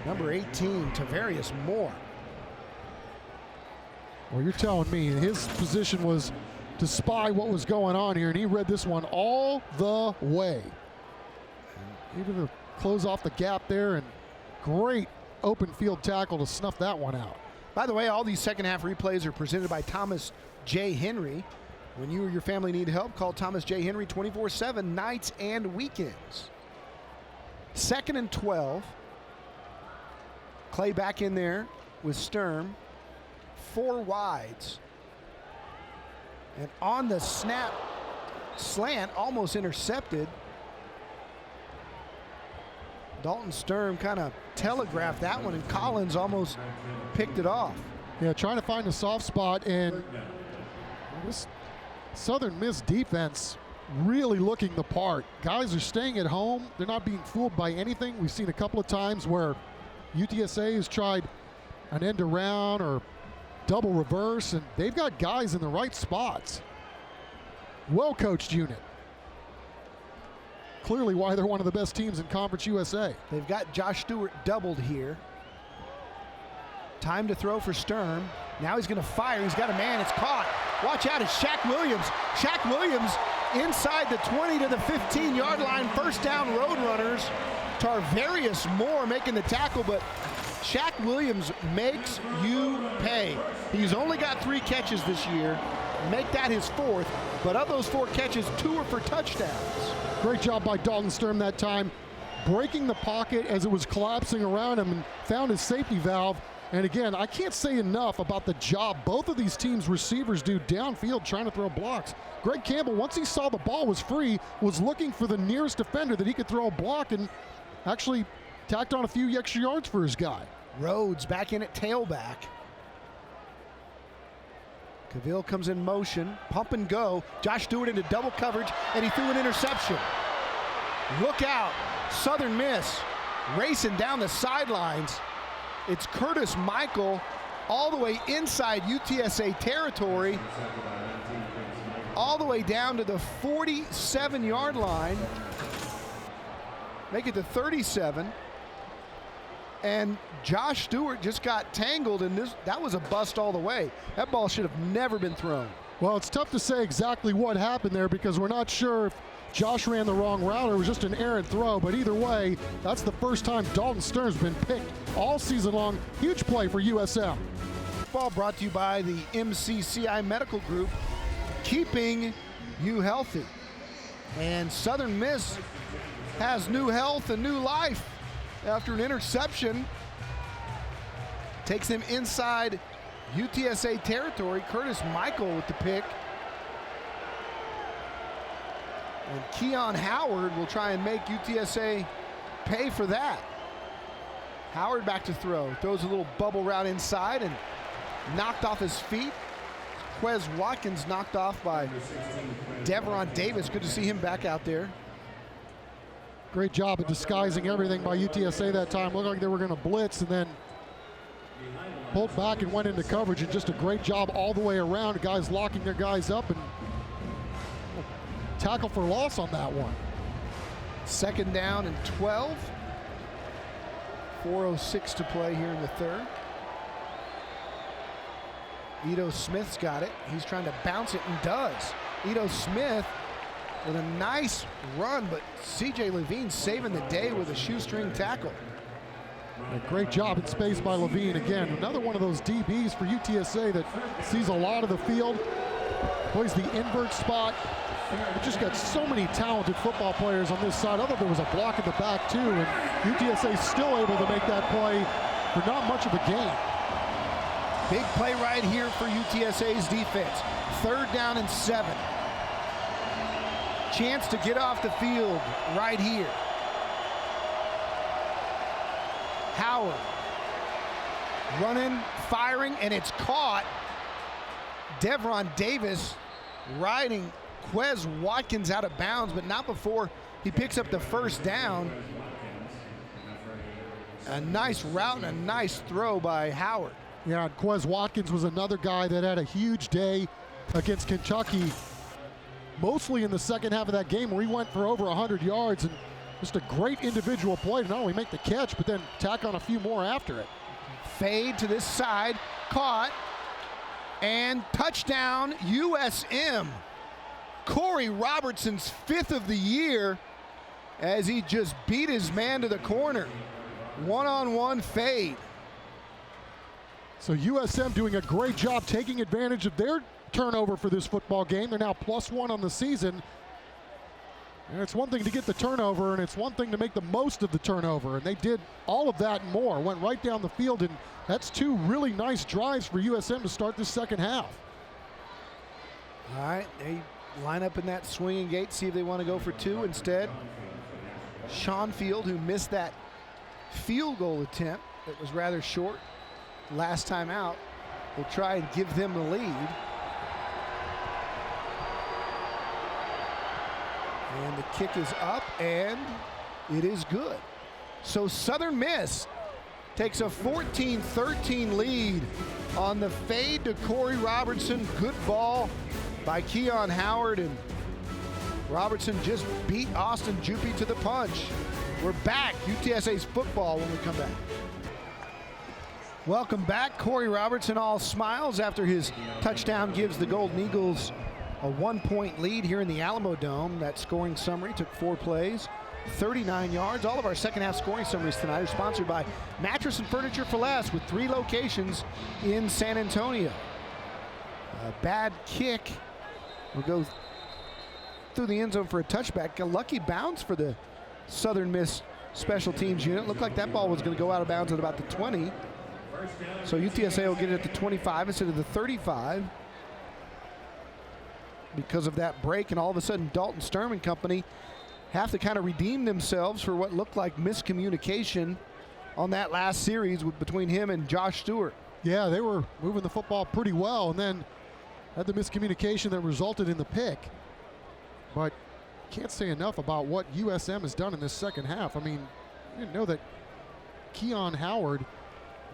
number 18, Tarvarius Moore. Well, you're telling me his position was to spy what was going on here, and he read this one all the way. Able to close off the gap there, and great open field tackle to snuff that one out. By the way, all these second half replays are presented by Thomas J. Henry. When you or your family need help, call Thomas J. Henry 24/7, nights and weekends. 2nd and 12. Clay back in there with Sturm. 4 wides. And on the snap, slant, almost intercepted. Dalton Sturm kind of telegraphed that one, and Collins almost picked it off. Yeah, trying to find a soft spot, and this Southern Miss defense really looking the part. Guys are staying at home. They're not being fooled by anything. We've seen a couple of times where UTSA has tried an end around or double reverse, and they've got guys in the right spots. Well-coached unit. Clearly why they're one of the best teams in Conference USA. They've got Josh Stewart doubled here. Time to throw for Sturm. Now he's going to fire. He's got a man. It's caught. Watch out, it's Shaq Williams. Shaq Williams inside the 20 to the 15-yard line. First down, Roadrunners. Tarvarius Moore making the tackle, but Shaq Williams makes you pay. He's only got 3 catches this year. Make that his 4th, but of those 4 catches, 2 are for touchdowns. Great job by Dalton Sturm that time, breaking the pocket as it was collapsing around him and found his safety valve. And again, I can't say enough about the job both of these teams' receivers do downfield trying to throw blocks. Greg Campbell, once he saw the ball was free, was looking for the nearest defender that he could throw a block and actually tacked on a few extra yards for his guy. Rhodes back in at tailback. Cavill comes in motion, pump and go. Josh Stewart into double coverage, and he threw an interception. Look out, Southern Miss racing down the sidelines. It's Curtis Michael all the way inside UTSA territory, all the way down to the 47-yard line. Make it to 37. And Josh Stewart just got tangled, and that was a bust all the way. That ball should have never been thrown. Well, it's tough to say exactly what happened there because we're not sure if Josh ran the wrong route or it was just an errant throw, but either way, that's the first time Dalton Sturm's been picked all season long. Huge play for USM. Ball brought to you by the MCCI Medical Group, keeping you healthy. And Southern Miss has new health and new life after an interception. Takes them inside UTSA territory. Curtis Michael with the pick. And Keon Howard will try and make UTSA pay for that. Howard back to throw. Throws a little bubble route inside and knocked off his feet. Quez Watkins knocked off by Deveron Davis. Good to see him back out there. Great job of disguising everything by UTSA that time. Looked like they were going to blitz and then pulled back and went into coverage, and just a great job all the way around. Guys locking their guys up and tackle for loss on that one. 2nd down and 12. 4:06 to play here in the 3rd. Ito Smith's got it. He's trying to bounce it and does. Ito Smith with a nice run, but C.J. Levine saving the day with a shoestring tackle. A great job in space by Levine. Again, another one of those DBs for UTSA that sees a lot of the field, plays the invert spot. We just got so many talented football players on this side. I thought there was a block at the back too, and UTSA still able to make that play for not much of a gain. Big play right here for UTSA's defense. 3rd down and 7. Chance to get off the field right here. Howard running, firing, and it's caught. Deveron Davis riding Quez Watkins out of bounds, but not before he picks up the 1st down. A nice route and a nice throw by Howard. Yeah, and Quez Watkins was another guy that had a huge day against Kentucky, mostly in the second half of that game where he went for over 100 yards, and just a great individual play to not only make the catch, but then tack on a few more after it. Fade to this side, caught, and touchdown USM. Corey Robertson's 5th of the year as he just beat his man to the corner. One-on-one fade. So USM doing a great job taking advantage of their turnover for this football game. They're now +1 on the season. And it's one thing to get the turnover, and it's one thing to make the most of the turnover. And they did all of that and more. Went right down the field, and that's two really nice drives for USM to start this second half. All right, they line up in that swinging gate, see if they want to go for two. Instead, Schonfield, who missed that field goal attempt that was rather short last time out, will try and give them the lead. And the kick is up, and it is good. So Southern Miss takes a 14-13 lead on the fade to Corey Robertson. Good ball by Keon Howard, and Robertson just beat Austin Jupy to the punch. We're back, UTSA's football, when we come back. Welcome back. Corey Robertson all smiles after his touchdown gives the Golden Eagles a 1-point lead here in the Alamo Dome. That scoring summary took 4 plays, 39 yards. All of our second half scoring summaries tonight are sponsored by Mattress and Furniture for Less with 3 locations in San Antonio. A bad kick will go through the end zone for a touchback. A lucky bounce for the Southern Miss special teams unit. Looked like that ball was going to go out of bounds at about the 20. So UTSA will get it at the 25 instead of the 35. Because of that break, and all of a sudden Dalton Sturm and company have to kind of redeem themselves for what looked like miscommunication on that last series between him and Josh Stewart. Yeah, they were moving the football pretty well, and then had the miscommunication that resulted in the pick. But can't say enough about what USM has done in this second half. I mean, I didn't know that Keon Howard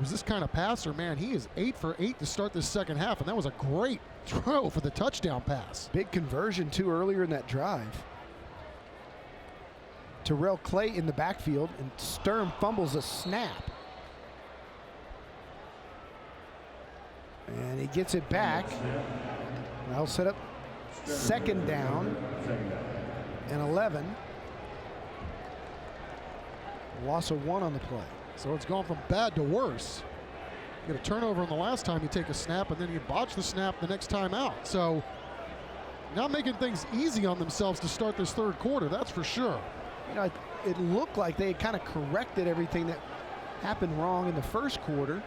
was this kind of passer. Man, he is 8 for 8 to start this second half, and that was a great throw for the touchdown pass. Big conversion too earlier in that drive. Terrell Clay in the backfield, and Sturm fumbles a snap. And he gets it back. That'll set up second down and 11. Loss of 1 on the play. So it's gone from bad to worse. You get a turnover on the last time you take a snap, and then you botch the snap the next time out. So not making things easy on themselves to start this third quarter, that's for sure. You know, it looked like they kind of corrected everything that happened wrong in the first quarter.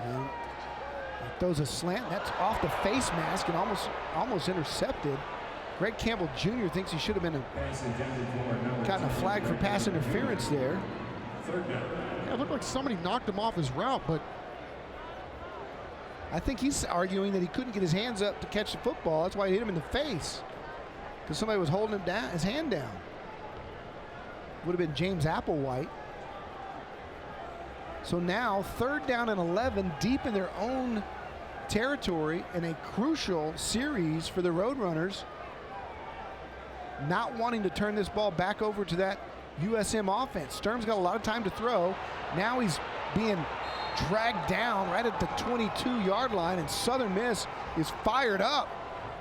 And it throws a slant. That's off the face mask and almost intercepted. Greg Campbell Jr. thinks he should have been gotten a flag for pass interference there. Yeah, it looked like somebody knocked him off his route, but I think he's arguing that he couldn't get his hands up to catch the football. That's why he hit him in the face, because somebody was holding him down, his hand down. Would have been James Applewhite. So now 3rd down and 11, deep in their own territory, in a crucial series for the Roadrunners. Not wanting to turn this ball back over to that USM offense. Sturm's got a lot of time to throw. Now he's being dragged down right at the 22-yard line, and Southern Miss is fired up.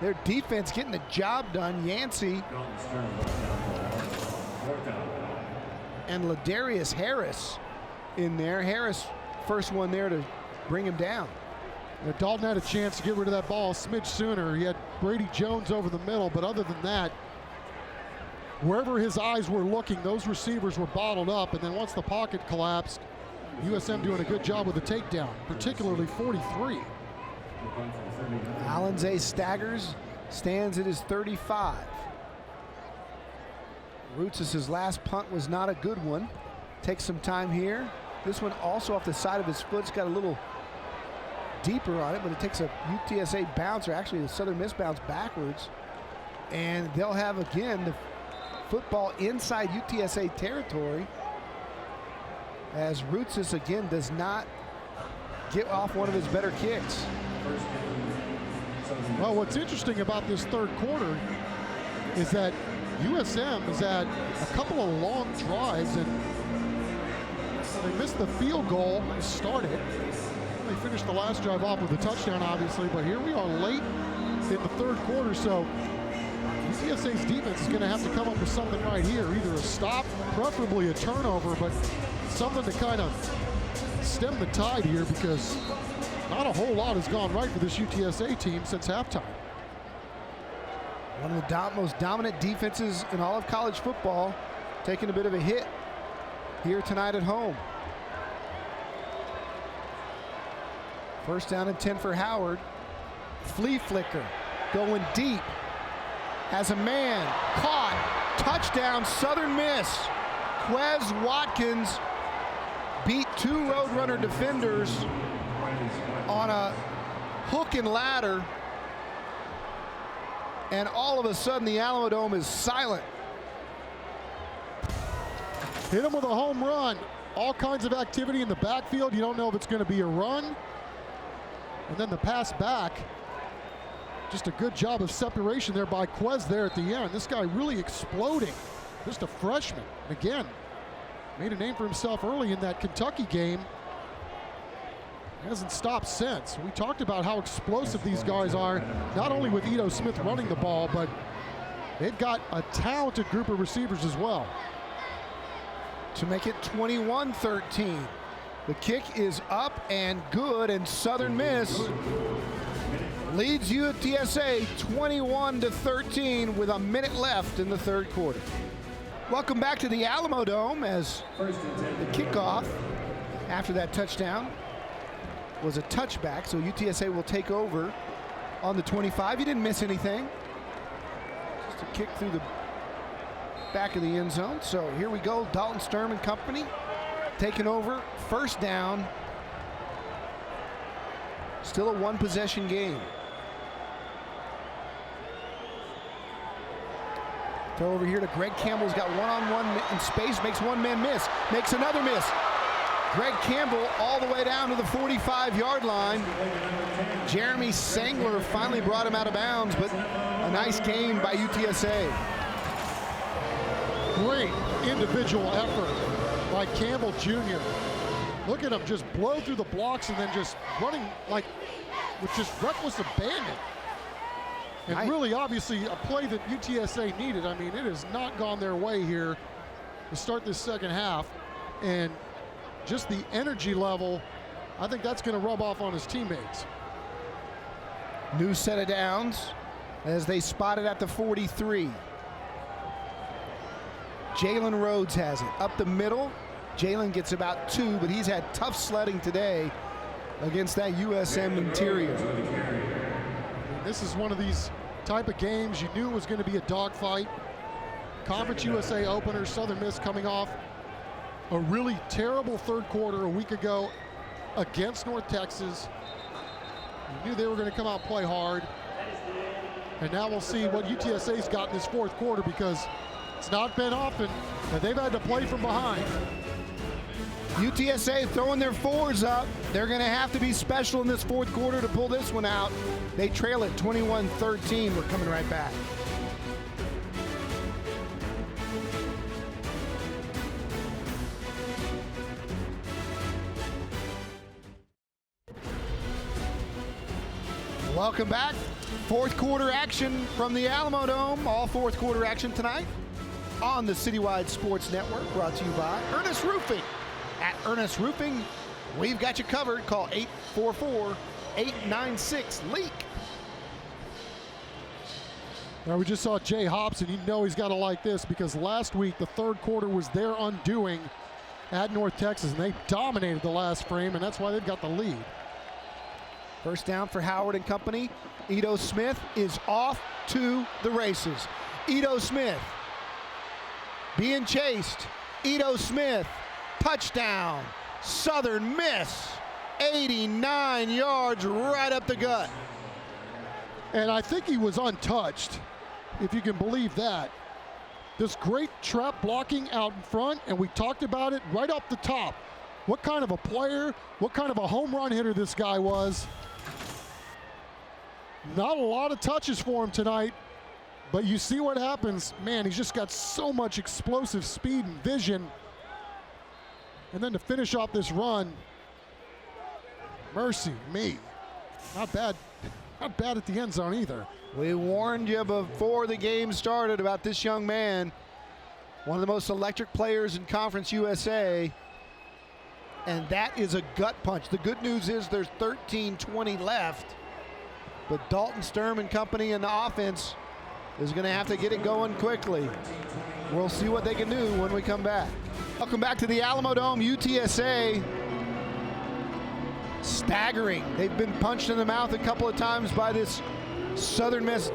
Their defense getting the job done. Yancey and Ladarius Harris in there. Harris, first one there to bring him down. Now, Dalton had a chance to get rid of that ball a smidge sooner. He had Brady Jones over the middle, but other than that, wherever his eyes were looking, those receivers were bottled up, and then once the pocket collapsed, USM doing a good job with the takedown, particularly 43. Alanze staggers, stands at his 35. Roots' last punt was not a good one. Takes some time here. This one also off the side of his foot. It's got a little deeper on it, but it takes a UTSA bounce, or actually a Southern Miss bounce backwards. And they'll have, again, the football inside UTSA territory, as Roots again does not get off one of his better kicks. Well, what's interesting about this third quarter is that USM has had a couple of long drives, and they missed the field goal to start it. They finished the last drive off with a touchdown, obviously, but here we are late in the third quarter, so UTSA's defense is going to have to come up with something right here, either a stop, preferably a turnover, but something to kind of stem the tide here, because not a whole lot has gone right for this UTSA team since halftime. One of the most dominant defenses in all of college football, taking a bit of a hit here tonight at home. First down and 10 for Howard. Flea flicker, going deep. Has a man, caught, touchdown, Southern Miss. Quez Watkins beat 2 Roadrunner defenders on a hook and ladder. And all of a sudden, the Alamo Dome is silent. Hit him with a home run. All kinds of activity in the backfield. You don't know if it's going to be a run. And then the pass back. Just a good job of separation there by Quez there at the end. This guy really exploding. Just a freshman. And again, made a name for himself early in that Kentucky game. Hasn't stopped since. We talked about how explosive these guys are, not only with Ito Smith running the ball, but they've got a talented group of receivers as well. To make it 21-13. The kick is up and good, and Southern Miss leads UTSA 21-13 with a minute left in the third quarter. Welcome back to the Alamo Dome as the kickoff after that touchdown was a touchback, so UTSA will take over on the 25. You didn't miss anything. Just a kick through the back of the end zone. So here we go, Dalton Sturm and company taking over. First down. Still a one-possession game. Throw over here to Greg Campbell's got one-on-one in space, makes one man miss, makes another miss. Greg Campbell all the way down to the 45-yard line. Jeremy Sangler finally brought him out of bounds, but a nice gain by UTSA. Great individual effort by Campbell Jr. Look at him just blow through the blocks and then just running like with just reckless abandon. And really, obviously, a play that UTSA needed. I mean, it has not gone their way here to start this second half. And just the energy level, I think that's going to rub off on his teammates. New set of downs as they spot it at the 43. Jaylen Rhodes has it up the middle. Jaylen gets about 2, but he's had tough sledding today against that USM interior. This is one of these type of games you knew it was going to be a dogfight. Conference USA opener, Southern Miss coming off a really terrible third quarter a week ago against North Texas. You knew they were going to come out and play hard. And now we'll see what UTSA's got in this fourth quarter, because it's not been often that they've had to play from behind. UTSA throwing their 4s up. They're going to have to be special in this fourth quarter to pull this one out. They trail it 21-13. We're coming right back. Welcome back. Fourth quarter action from the Alamo Dome. All fourth quarter action tonight on the CityWide Sports Network, brought to you by Ernest Roofing. At Ernest Roofing, we've got you covered. Call 844-896-LEAK. Now we just saw Jay Hobson. You know he's got to like this, because last week the third quarter was their undoing at North Texas, and they dominated the last frame, and that's why they've got the lead. First down for Howard and company. Ito Smith is off to the races. Ito Smith being chased. Ito Smith, touchdown. Southern Miss, 89 yards right up the gut. And I think he was untouched, if you can believe that. This great trap blocking out in front, and we talked about it right off the top. What kind of a player, what kind of a home run hitter this guy was. Not a lot of touches for him tonight, but you see what happens. Man, he's just got so much explosive speed and vision. And then to finish off this run, mercy me. Not bad at the end zone either. We warned you before the game started about this young man. One of the most electric players in Conference USA. And that is a gut punch. The good news is there's 13:20 left. But Dalton Sturm and company in the offense is going to have to get it going quickly. We'll see what they can do when we come back. Welcome back to the Alamo Dome. UTSA staggering. They've been punched in the mouth a couple of times by this Southern Miss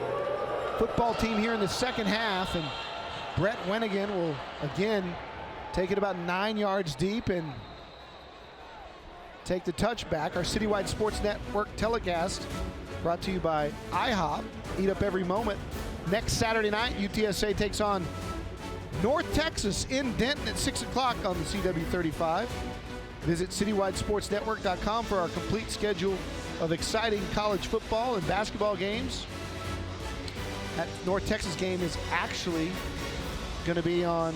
football team here in the second half, and Brett Wenigan will again take it about 9 yards deep and take the touchback. Our Citywide Sports Network telecast brought to you by IHOP. Eat up every moment. Next Saturday night, UTSA takes on North Texas in Denton at 6 o'clock on the CW35. Visit CityWideSportsNetwork.com for our complete schedule of exciting college football and basketball games. That North Texas game is actually going to be on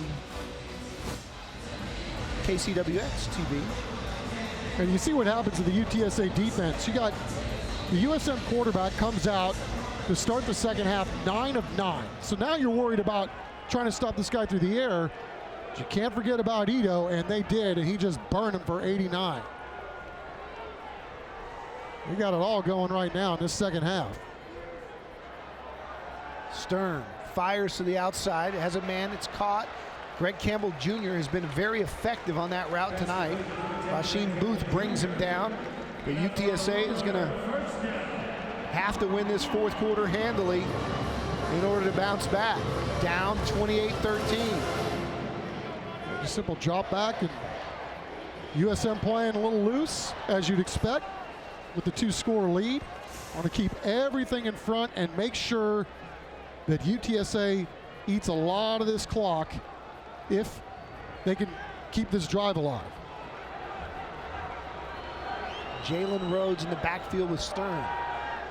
KCWX-TV. And you see what happens to the UTSA defense. You got the USM quarterback comes out to start the second half 9 of 9. So now you're worried about trying to stop this guy through the air. But you can't forget about Ito, and they did, and he just burned him for 89. We got it all going right now in this second half. Stern fires to the outside, has a man, it's caught. Greg Campbell Jr. has been very effective on that route tonight. Rasheen Booth brings him down, but UTSA is going to have to win this fourth quarter handily in order to bounce back. Down 28-13. A simple drop back, and USM playing a little loose, as you'd expect, with the 2-score lead. Want to keep everything in front and make sure that UTSA eats a lot of this clock if they can keep this drive alive. Jaylen Rhodes in the backfield with Stern.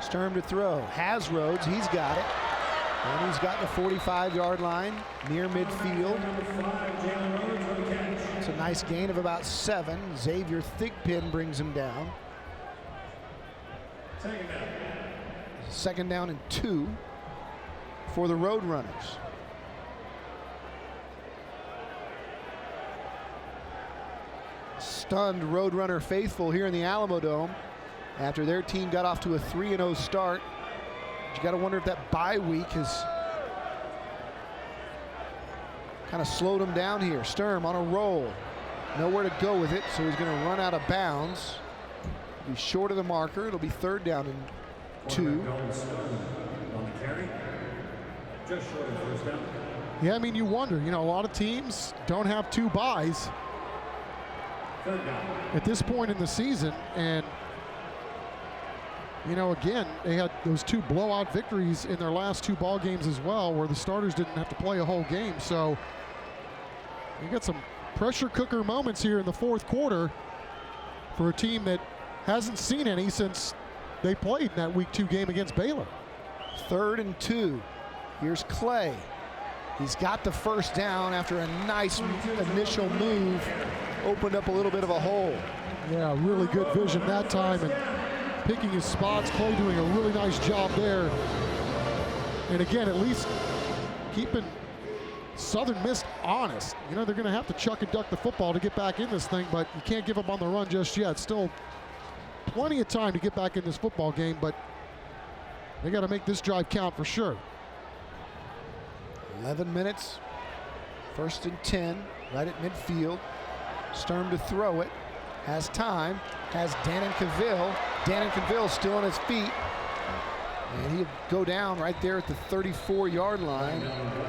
Stern to throw. Has Rhodes. He's got it. And he's got the 45-yard line near midfield. It's a nice gain of about 7. Xavier Thigpen brings him down. Second down and 2 for the Roadrunners. Stunned Roadrunner faithful here in the Alamo Dome after their team got off to a 3-0 start. But you got to wonder if that bye week has kind of slowed them down here. Sturm on a roll. Nowhere to go with it, so he's going to run out of bounds. Be short of the marker. It'll be third down and 2. Just short of first down. Yeah, I mean, you wonder, a lot of teams don't have 2 byes at this point in the season, and again, they had those 2 blowout victories in their last 2 ball games as well, where the starters didn't have to play a whole game. So you got some pressure cooker moments here in the fourth quarter for a team that hasn't seen any since they played in that week 2 game against Baylor. Third and 2. Here's Clay. He's got the first down after a nice initial move. Opened up a little bit of a hole. Yeah, really good vision that time and picking his spots. Clay doing a really nice job there. And again, at least keeping Southern Miss honest. They're going to have to chuck and duck the football to get back in this thing, but you can't give up on the run just yet. Still plenty of time to get back in this football game, but they got to make this drive count for sure. 11 minutes. First and 10, right at midfield. Sturm to throw it. Has time. Has Dannon Cavill. Dannon Cavill still on his feet. And he'll go down right there at the 34-yard line.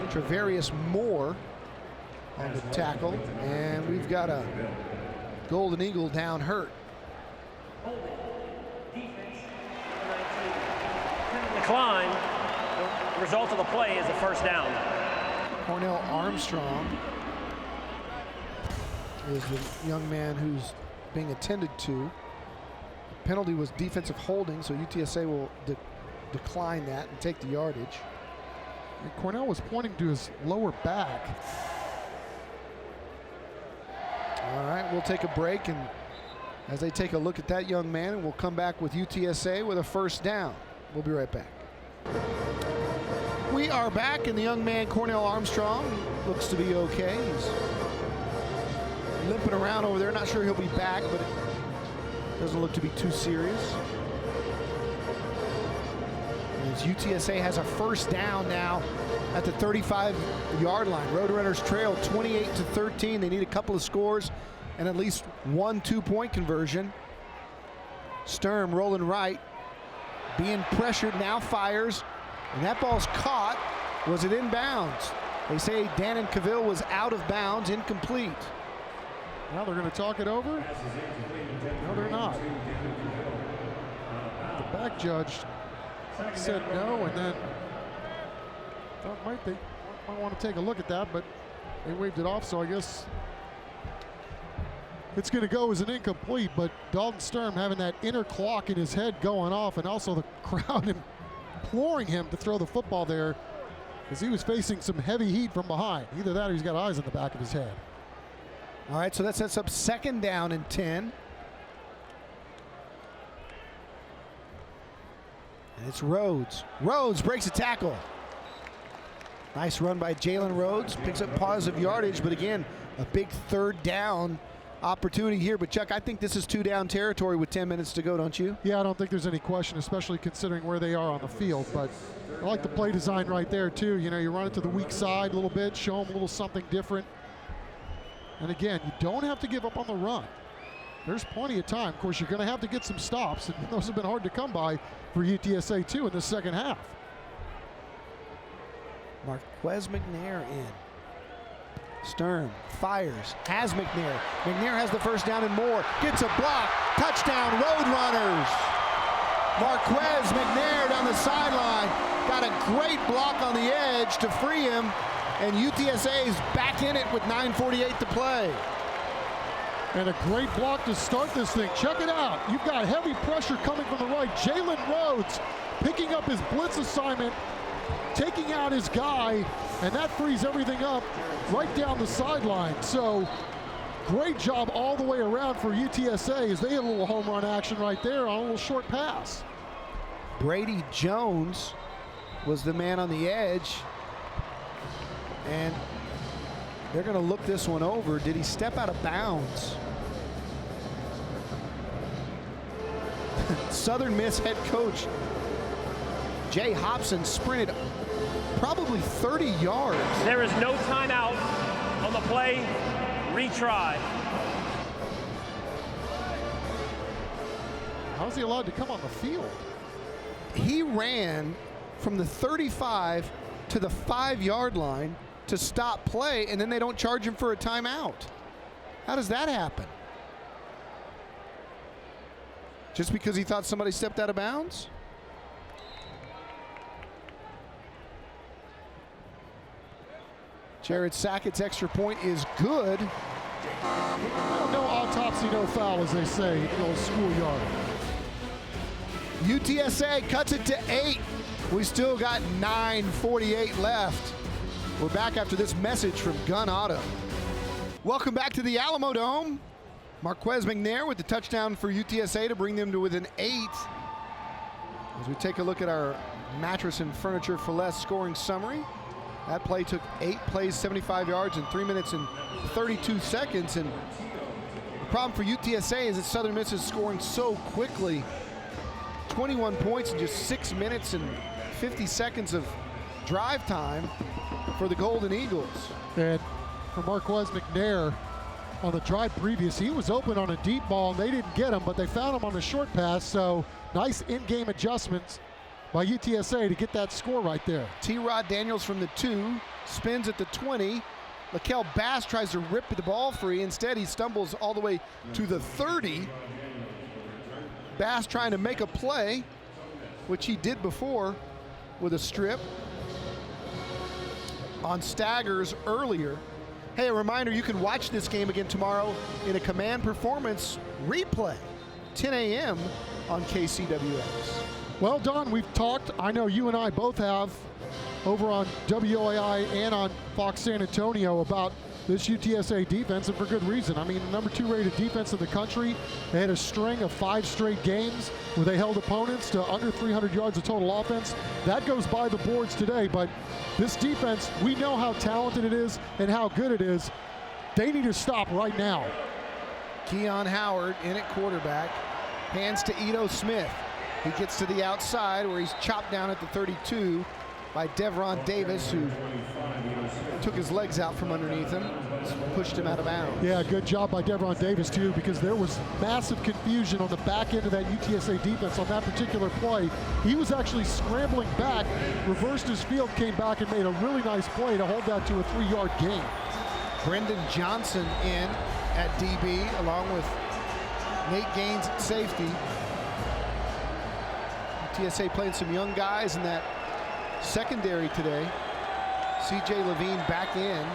Travarius Moore on the tackle. And we've got a Golden Eagle down hurt. Decline. The result of the play is a first down. Cornell Armstrong is the young man who's being attended to. The penalty was defensive holding, so UTSA will decline that and take the yardage. And Cornell was pointing to his lower back. All right, we'll take a break, and as they take a look at that young man, we'll come back with UTSA with a first down. We'll be right back. We are back, and the young man, Cornell Armstrong, looks to be okay. He's limping around over there. Not sure he'll be back, but it doesn't look to be too serious. as UTSA has a first down now at the 35-yard line. Roadrunners trail 28-13. They need a couple of scores and at least one 2-point conversion. Sturm rolling right, being pressured, now fires, and that ball's caught. Was it in bounds? They say Dannon Cavill was out of bounds, incomplete. Now they're going to talk it over? No, they're not. The back judge said no, and then thought they might want to take a look at that, but they waved it off, so I guess it's going to go as an incomplete. But Dalton Sturm having that inner clock in his head going off, and also the crowd imploring him to throw the football there because he was facing some heavy heat from behind. Either that or he's got eyes in the back of his head. All right, so that sets up 2nd down and 10. And it's Rhodes. Rhodes breaks a tackle. Nice run by Jaylen Rhodes. Picks up positive yardage, but again, a big 3rd down opportunity here. But Chuck, I think this is 2-down territory with 10 minutes to go, don't you? Yeah, I don't think there's any question, especially considering where they are on the field. But I like the play design right there, too. You know, you run it to the weak side a little bit, show them a little something different. And again, you don't have to give up on the run. There's plenty of time. Of course, you're going to have to get some stops, and those have been hard to come by for UTSA, too, in the second half. Marquez McNair in. Sturm fires, has McNair. McNair has the first down and more. Gets a block. Touchdown, Roadrunners. Marquez McNair down the sideline. Got a great block on the edge to free him. And UTSA is back in it with 9:48 to play. And a great block to start this thing. Check it out. You've got heavy pressure coming from the right. Jaylen Rhodes picking up his blitz assignment, taking out his guy, and that frees everything up right down the sideline. So great job all the way around for UTSA as they had a little home run action right there on a little short pass. Brady Jones was the man on the edge. And they're going to look this one over. Did he step out of bounds? Southern Miss head coach Jay Hobson sprinted probably 30 yards. There is no timeout on the play. Retry. How's he allowed to come on the field? He ran from the 35 to the 5-yard line to stop play, and then they don't charge him for a timeout. How does that happen? Just because he thought somebody stepped out of bounds? Jared Sackett's extra point is good. No autopsy, no foul, as they say in the old schoolyard. UTSA cuts it to 8. We still got 9:48 left. We're back after this message from Gun Auto. Welcome back to the Alamo Dome. Marquez McNair with the touchdown for UTSA to bring them to within 8. As we take a look at our Mattress and Furniture for Less scoring summary. That play took 8 plays, 75 yards in 3 minutes and 32 seconds. And the problem for UTSA is that Southern Miss is scoring so quickly. 21 points in just 6 minutes and 50 seconds of drive time for the Golden Eagles. And for Marquez McNair, on the drive previous, he was open on a deep ball, and they didn't get him, but they found him on the short pass. So nice in-game adjustments by UTSA to get that score right there. T-Rod Daniels from the 2, spins at the 20. Lakel Bass tries to rip the ball free. Instead, he stumbles all the way to the 30. Bass trying to make a play, which he did before with a strip on Staggers earlier. Hey, a reminder, you can watch this game again tomorrow in a Command Performance replay, 10 a.m. on KCWX. Well, Don, we've talked, I know you and I both have, over on WOAI and on Fox San Antonio about this UTSA defense, and for good reason. I mean, the number 2 rated defense in the country. They had a string of 5 straight games where they held opponents to under 300 yards of total offense. That goes by the boards today, but this defense, we know how talented it is and how good it is. They need to stop right now. Keon Howard in at quarterback, hands to Ito Smith. He gets to the outside where he's chopped down at the 32 by Devron Davis, who took his legs out from underneath him, pushed him out of bounds. Yeah, good job by Devron Davis, too, because there was massive confusion on the back end of that UTSA defense on that particular play. He was actually scrambling back, reversed his field, came back and made a really nice play to hold that to a 3-yard gain. Brendan Johnson in at DB, along with Nate Gaines at safety. UTSA playing some young guys in that secondary today. C.J. Levine back in.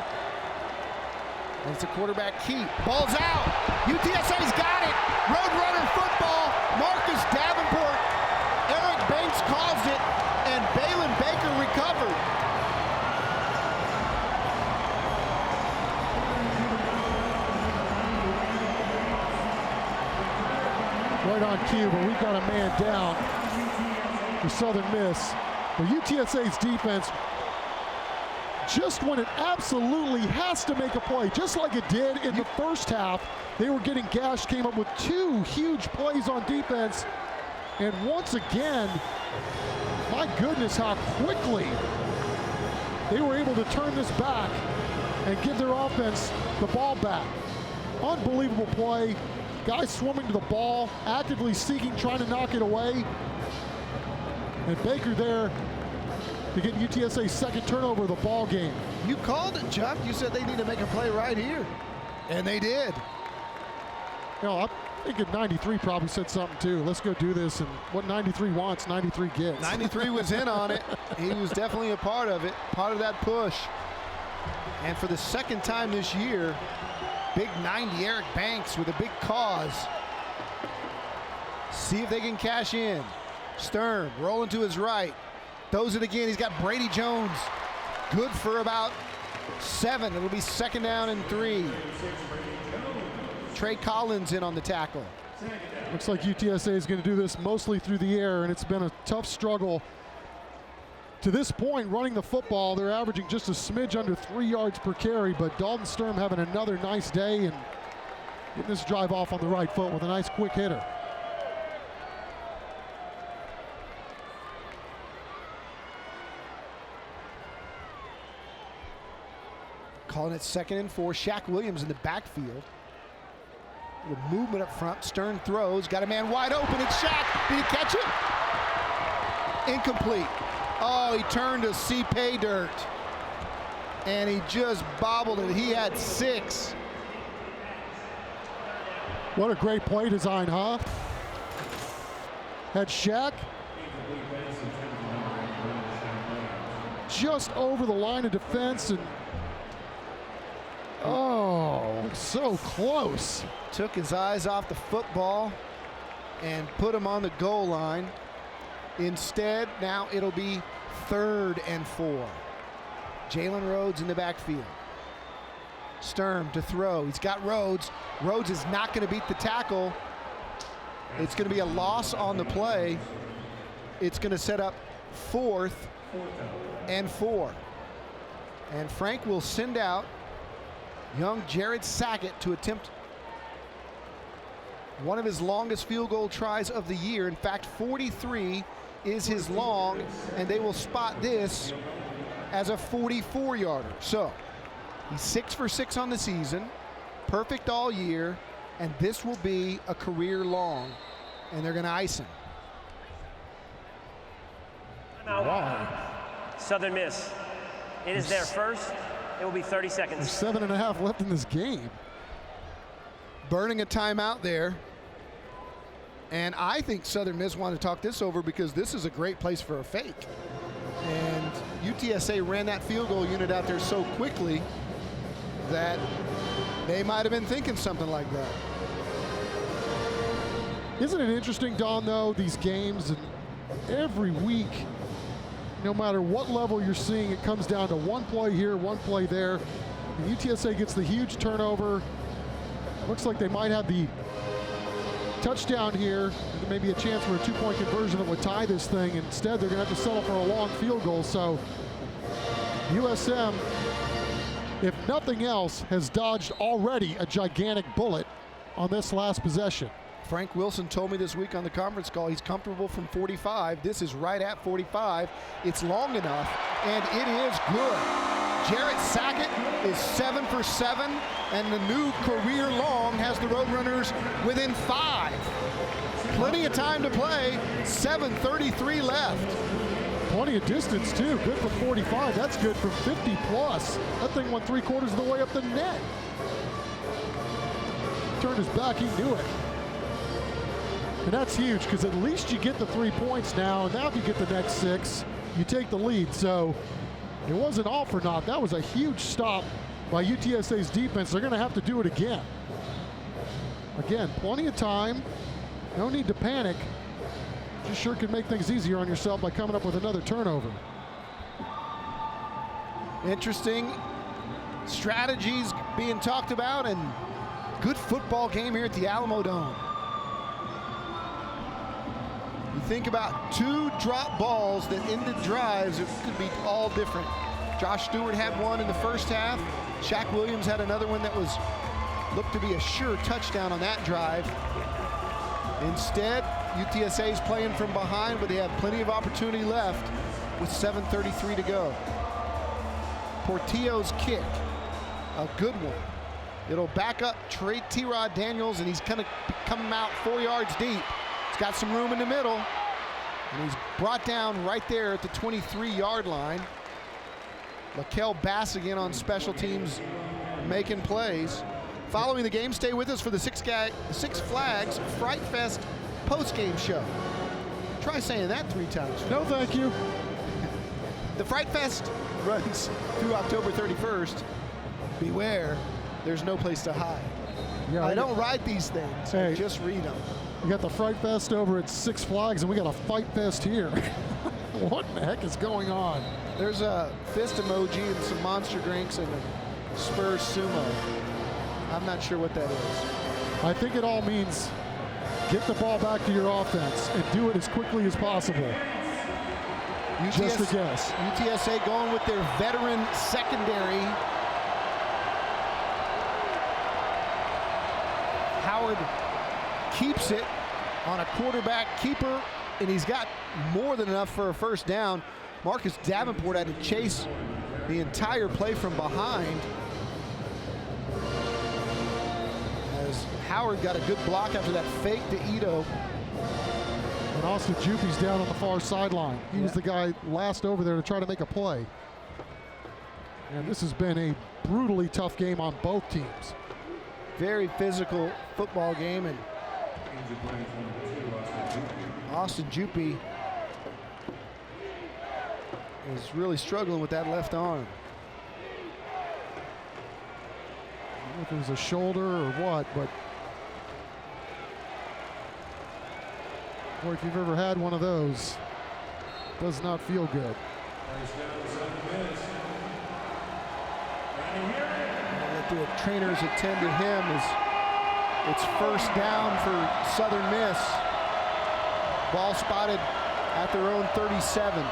And it's a quarterback keep. Ball's out. UTSA's got it. Roadrunner football. Marcus Davenport. Eric Banks caused it. And Balin Baker recovered. Right on cue, but we've got a man down for Southern Miss. But UTSA's defense, just when it absolutely has to make a play, just like it did in the first half, they were getting gashed, came up with 2 huge plays on defense. And once again, my goodness, how quickly they were able to turn this back and give their offense the ball back. Unbelievable play. Guys swimming to the ball, actively seeking, trying to knock it away. And Baker there to get UTSA's second turnover of the ball game. You called it, Chuck. You said they need to make a play right here. And they did. You know, I'm thinking 93 probably said something too. Let's go do this. And what 93 wants, 93 gets. 93 was in on it. He was definitely a part of it, part of that push. And for the second time this year, big 90 Eric Banks with a big cause. See if they can cash in. Stern rolling to his right. Throws it again. He's got Brady Jones. Good for about 7. It'll be second down and 3. Trey Collins in on the tackle. Looks like UTSA is going to do this mostly through the air, and it's been a tough struggle to this point running the football. They're averaging just a smidge under 3 yards per carry, but Dalton Sturm having another nice day and getting this drive off on the right foot with a nice quick hitter. Calling it second and 4. Shaq Williams in the backfield. With movement up front. Stern throws. Got a man wide open. It's Shaq. Did he catch it? Incomplete. Oh, he turned to see pay dirt. And he just bobbled it. He had 6. What a great play design, huh? Had Shaq just over the line of defense, and oh, so close. Took his eyes off the football and put him on the goal line. Instead, now it'll be 3rd and 4. Jaylen Rhodes in the backfield. Sturm to throw. He's got Rhodes. Rhodes is not going to beat the tackle. It's going to be a loss on the play. It's going to set up 4th and 4. And Frank will send out young Jared Sackett to attempt one of his longest field goal tries of the year. In fact, 43 is his long, and they will spot this as a 44-yarder. So he's 6 for 6 on the season, perfect all year, and this will be a career long, and they're going to ice him. Wow. Southern Miss. It is their first. It will be 30 seconds. There's 7.5 left in this game. Burning a timeout there. And I think Southern Miss want to talk this over because this is a great place for a fake. And UTSA ran that field goal unit out there so quickly that they might have been thinking something like that. Isn't it interesting, Don, though, these games, and every week, no matter what level you're seeing, it comes down to one play here, one play there. And UTSA gets the huge turnover. Looks like they might have the touchdown here, and maybe a chance for a 2-point conversion that would tie this thing. Instead, they're going to have to settle for a long field goal. So USM, if nothing else, has dodged already a gigantic bullet on this last possession. Frank Wilson told me this week on the conference call he's comfortable from 45. This is right at 45. It's long enough, and it is good. Jarrett Sackett is 7 for 7, and the new career long has the Roadrunners within 5. Plenty of time to play, 7:33 left. Plenty of distance too, good for 45. That's good from 50 plus. That thing went 3/4 of the way up the net. Turned his back, he knew it. And that's huge, because at least you get the 3 points now, and now if you get the next 6, you take the lead. So it wasn't all for naught. That was a huge stop by UTSA's defense. They're gonna have to do it again. Again, plenty of time. No need to panic. Just sure can make things easier on yourself by coming up with another turnover. Interesting strategies being talked about, and good football game here at the Alamo Dome. You think about 2 drop balls that ended drives, it could be all different. Josh Stewart had one in the first half. Shaq Williams had another one that looked to be a sure touchdown on that drive. Instead, UTSA is playing from behind, but they have plenty of opportunity left with 7:33 to go. Portillo's kick, a good one. It'll back up T-Rod Daniels, and he's kind of coming out 4 yards deep. He's got some room in the middle, and he's brought down right there at the 23-yard line. Lakel Bass again on special teams, making plays. Following the game, stay with us for the Six Flags Fright Fest post-game show. Try saying that 3 times. No, thank you. The Fright Fest runs through October 31st. Beware, there's no place to hide. Yeah, I don't write these things, I just read them. We got the Fright Fest over at Six Flags, and we got a Fight Fest here. What in the heck is going on? There's a fist emoji and some monster drinks and a Spurs sumo. I'm not sure what that is. I think it all means get the ball back to your offense and do it as quickly as possible. Just a guess. UTSA going with their veteran secondary. Howard keeps it on a quarterback keeper, and he's got more than enough for a first down. Marcus Davenport had to chase the entire play from behind, as Howard got a good block after that fake to Ito. And Austin Jupy's down on the far sideline. He was the guy last over there to try to make a play. And this has been a brutally tough game on both teams. Very physical football game, and Austin Jupy is really struggling with that left arm. I don't know if it was a shoulder or what, but boy, if you've ever had one of those, it does not feel good. Let the trainers attend to him as it's first down for Southern Miss. Ball spotted at their own 37.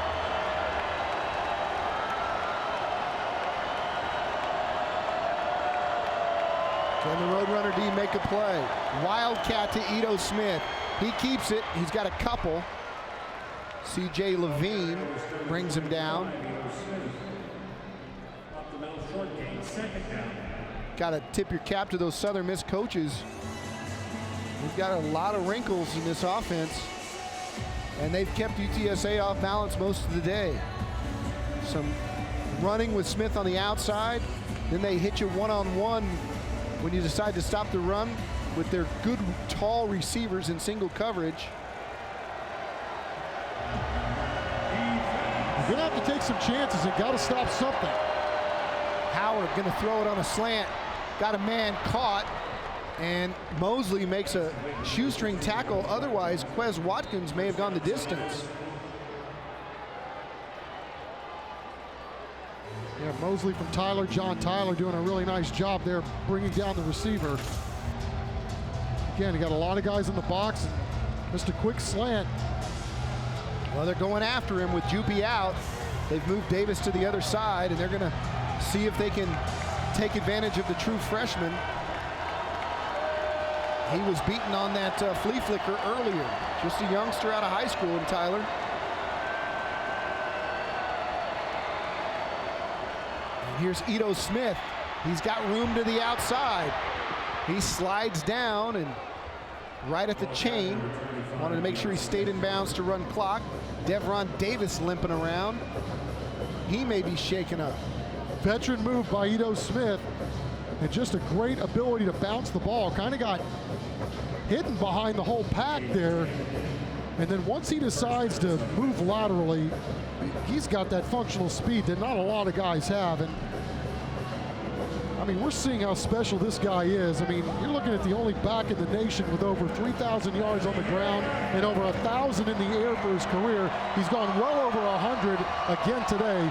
Can the Roadrunner D make a play? Wildcat to Ito Smith. He keeps it. He's got a couple. C.J. Levine brings him down. Got to tip your cap to those Southern Miss coaches. We've got a lot of wrinkles in this offense, and they've kept UTSA off balance most of the day. Some running with Smith on the outside, then they hit you one-on-one when you decide to stop the run with their good tall receivers in single coverage. You're gonna have to take some chances and gotta stop something. Howard gonna throw it on a slant. Got a man caught, and Mosley makes a shoestring tackle. Otherwise, Quez Watkins may have gone the distance. Yeah, Mosley from Tyler, John Tyler doing a really nice job there bringing down the receiver. Again, he got a lot of guys in the box. Missed a quick slant. Well, they're going after him with Jupy out. They've moved Davis to the other side, and they're going to see if they can take advantage of the true freshman. He was beaten on that flea flicker earlier. Just a youngster out of high school in Tyler. And here's Ito Smith. He's got room to the outside. He slides down and right at the chain. Wanted to make sure he stayed in bounds to run clock. Devron Davis limping around. He may be shaken up. Veteran move by Ito Smith, and just a great ability to bounce the ball. Kind of got hidden behind the whole pack there, and then once he decides to move laterally, he's got that functional speed that not a lot of guys have. And I mean, we're seeing how special this guy is. I mean, you're looking at the only back in the nation with over 3,000 yards on the ground and over 1,000 in the air for his career. He's gone well over 100 again today.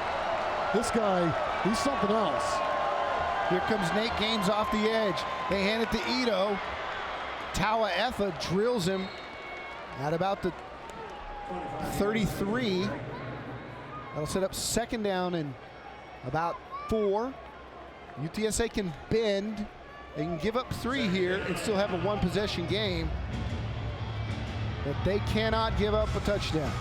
This guy, he's something else. Here comes Nate Gaines off the edge. They hand it to Ito. Tawa Efa drills him at about the 33. That'll set up second down and about 4. UTSA can bend. They can give up 3 here and still have a 1-possession game. But they cannot give up a touchdown.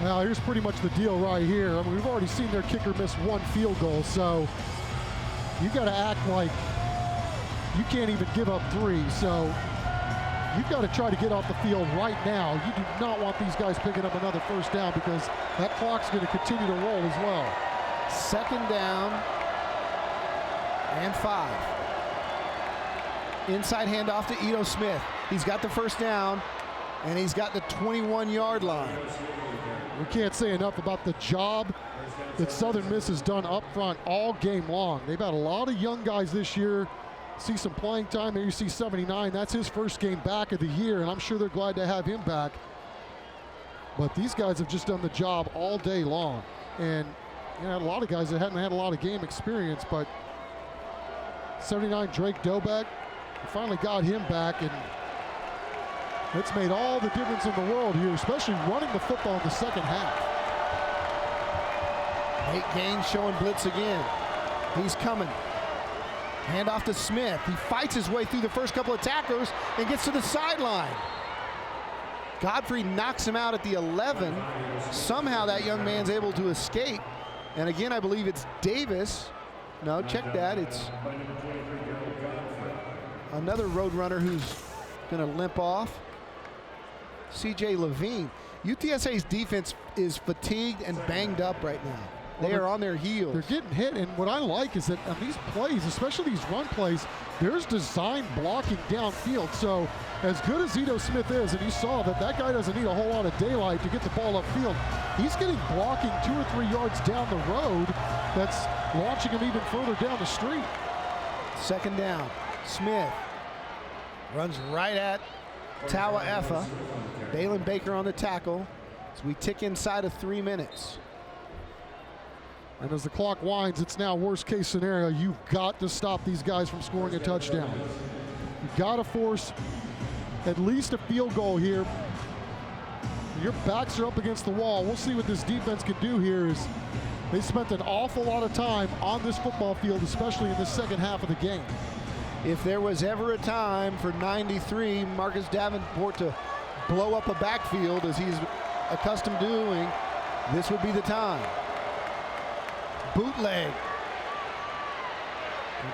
Now, here's pretty much the deal right here. I mean, we've already seen their kicker miss 1 field goal, so you got to act like you can't even give up 3. So you've got to try to get off the field right now. You do not want these guys picking up another first down because that clock's going to continue to roll as well. Second down and 5. Inside handoff to Ito Smith. He's got the first down, and he's got the 21-yard line. We can't say enough about the job that Southern Miss has done up front all game long. They've had a lot of young guys this year. See some playing time. There you see 79. That's his first game back of the year, and I'm sure they're glad to have him back. But these guys have just done the job all day long. And you know, a lot of guys that hadn't had a lot of game experience, but 79 Drake Dobek, finally got him back, and it's made all the difference in the world here, especially running the football in the second half. Nate Gaines showing blitz again. He's coming. Hand off to Smith. He fights his way through the first couple of tacklers and gets to the sideline. Godfrey knocks him out at the 11. Somehow that young man's able to escape. And again, I believe it's Davis. No, check that. It's another Roadrunner who's going to limp off. C.J. Levine. UTSA's defense is fatigued and banged up right now. They are on their heels. They're getting hit, and what I like is that on these plays, especially these run plays, there's design blocking downfield. So as good as Ito Smith is, and you saw that that guy doesn't need a whole lot of daylight to get the ball upfield, he's getting blocking 2 or 3 yards down the road that's launching him even further down the street. Second down. Smith runs right at Tawa Efa. Dalen Baker on the tackle as we tick inside of 3 minutes. And as the clock winds, it's now worst case scenario. You've got to stop these guys from scoring a touchdown. You've got to force at least a field goal here. Your backs are up against the wall. We'll see what this defense can do here. Is they spent an awful lot of time on this football field, especially in the second half of the game. If there was ever a time for 93, Marcus Davenport, to blow up a backfield as he's accustomed to doing, this would be the time. Bootleg.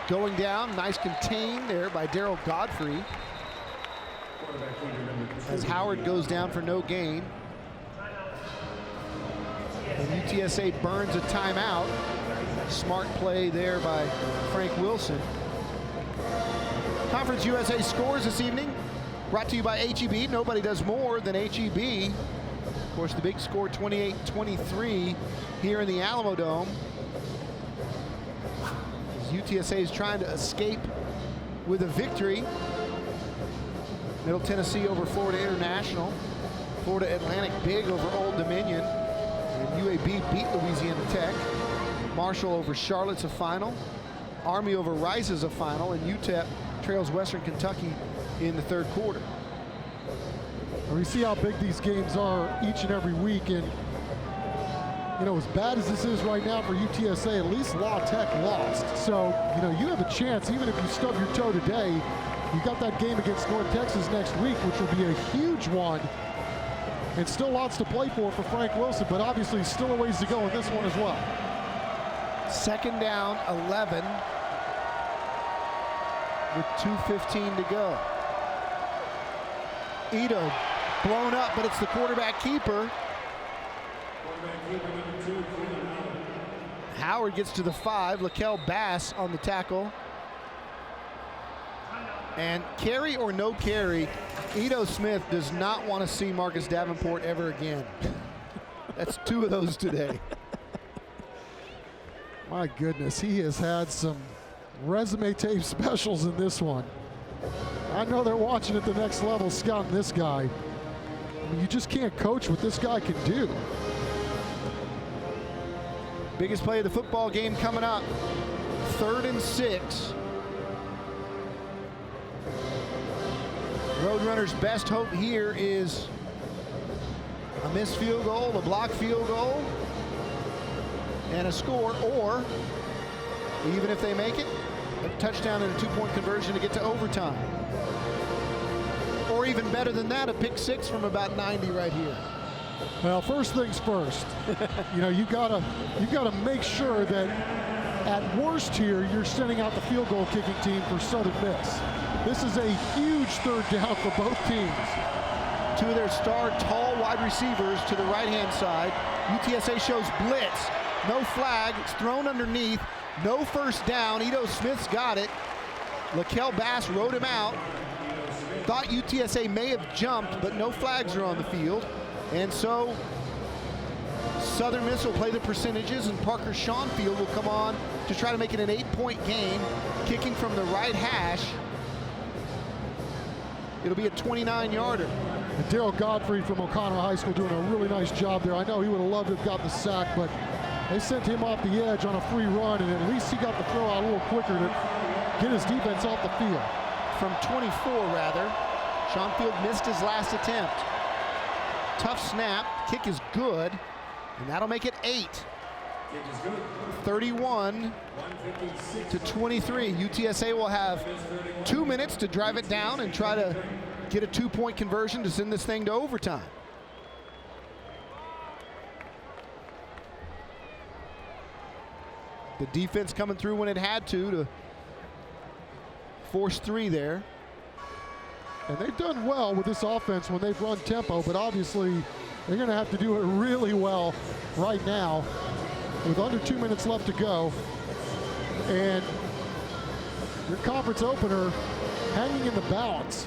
Going down, nice contain there by Darryl Godfrey. As Howard goes down for no gain. And UTSA burns a timeout. Smart play there by Frank Wilson. Conference USA scores this evening, brought to you by HEB. Nobody does more than HEB. Of course, the big score, 28-23 here in the Alamo Dome. UTSA is trying to escape with a victory. Middle Tennessee over Florida International. Florida Atlantic big over Old Dominion. And UAB beat Louisiana Tech. Marshall over Charlotte's a final. Army over Rice is a final. And UTEP trails Western Kentucky in the third quarter. We see how big these games are each and every week, and you know, as bad as this is right now for UTSA, at least La Tech lost. So, you know, you have a chance, even if you stub your toe today, You got that game against North Texas next week, which will be a huge one. And still lots to play for Frank Wilson, but obviously still a ways to go in this one as well. Second down, 11, with 2:15 to go. Ito blown up, but it's the quarterback keeper. Howard gets to the 5. Lakel Bass on the tackle. And carry or no carry, Ito Smith does not want to see Marcus Davenport ever again. That's 2 of those today. My goodness, he has had some resume tape specials in this one. I know they're watching at the next level, scouting this guy. I mean, you just can't coach what this guy can do. Biggest play of the football game coming up. 3rd and 6. Roadrunners' best hope here is a missed field goal, a blocked field goal, and a score, or even if they make it, a touchdown and a 2-point conversion to get to overtime. Or even better than that, a pick 6 from about 90 right here. Well, first things first. You know, you gotta make sure that at worst here, you're sending out the field goal kicking team for Southern Miss. This is a huge 3rd down for both teams. 2 of their star tall wide receivers to the right-hand side. UTSA shows blitz. No flag. It's thrown underneath. No first down. Ito Smith's got it. Lakel Bass rode him out. Thought UTSA may have jumped, but no flags are on the field. And so Southern Miss will play the percentages, and Parker Schoenfield will come on to try to make it an 8-point game, kicking from the right hash. It'll be a 29-yarder. And Daryl Godfrey from O'Connor High School doing a really nice job there. I know he would have loved to have gotten the sack, but they sent him off the edge on a free run, and at least he got the throw out a little quicker to get his defense off the field. From 24, rather. Schoenfield missed his last attempt. Tough snap. Kick is good, and that'll make it 8. 31 to 23. UTSA will have 2 minutes to drive it down and try to get a 2-point conversion to send this thing to overtime. The defense coming through when it had to force 3 there. And they've done well with this offense when they've run tempo, but obviously they're going to have to do it really well right now with under 2 minutes left to go. And your conference opener hanging in the balance.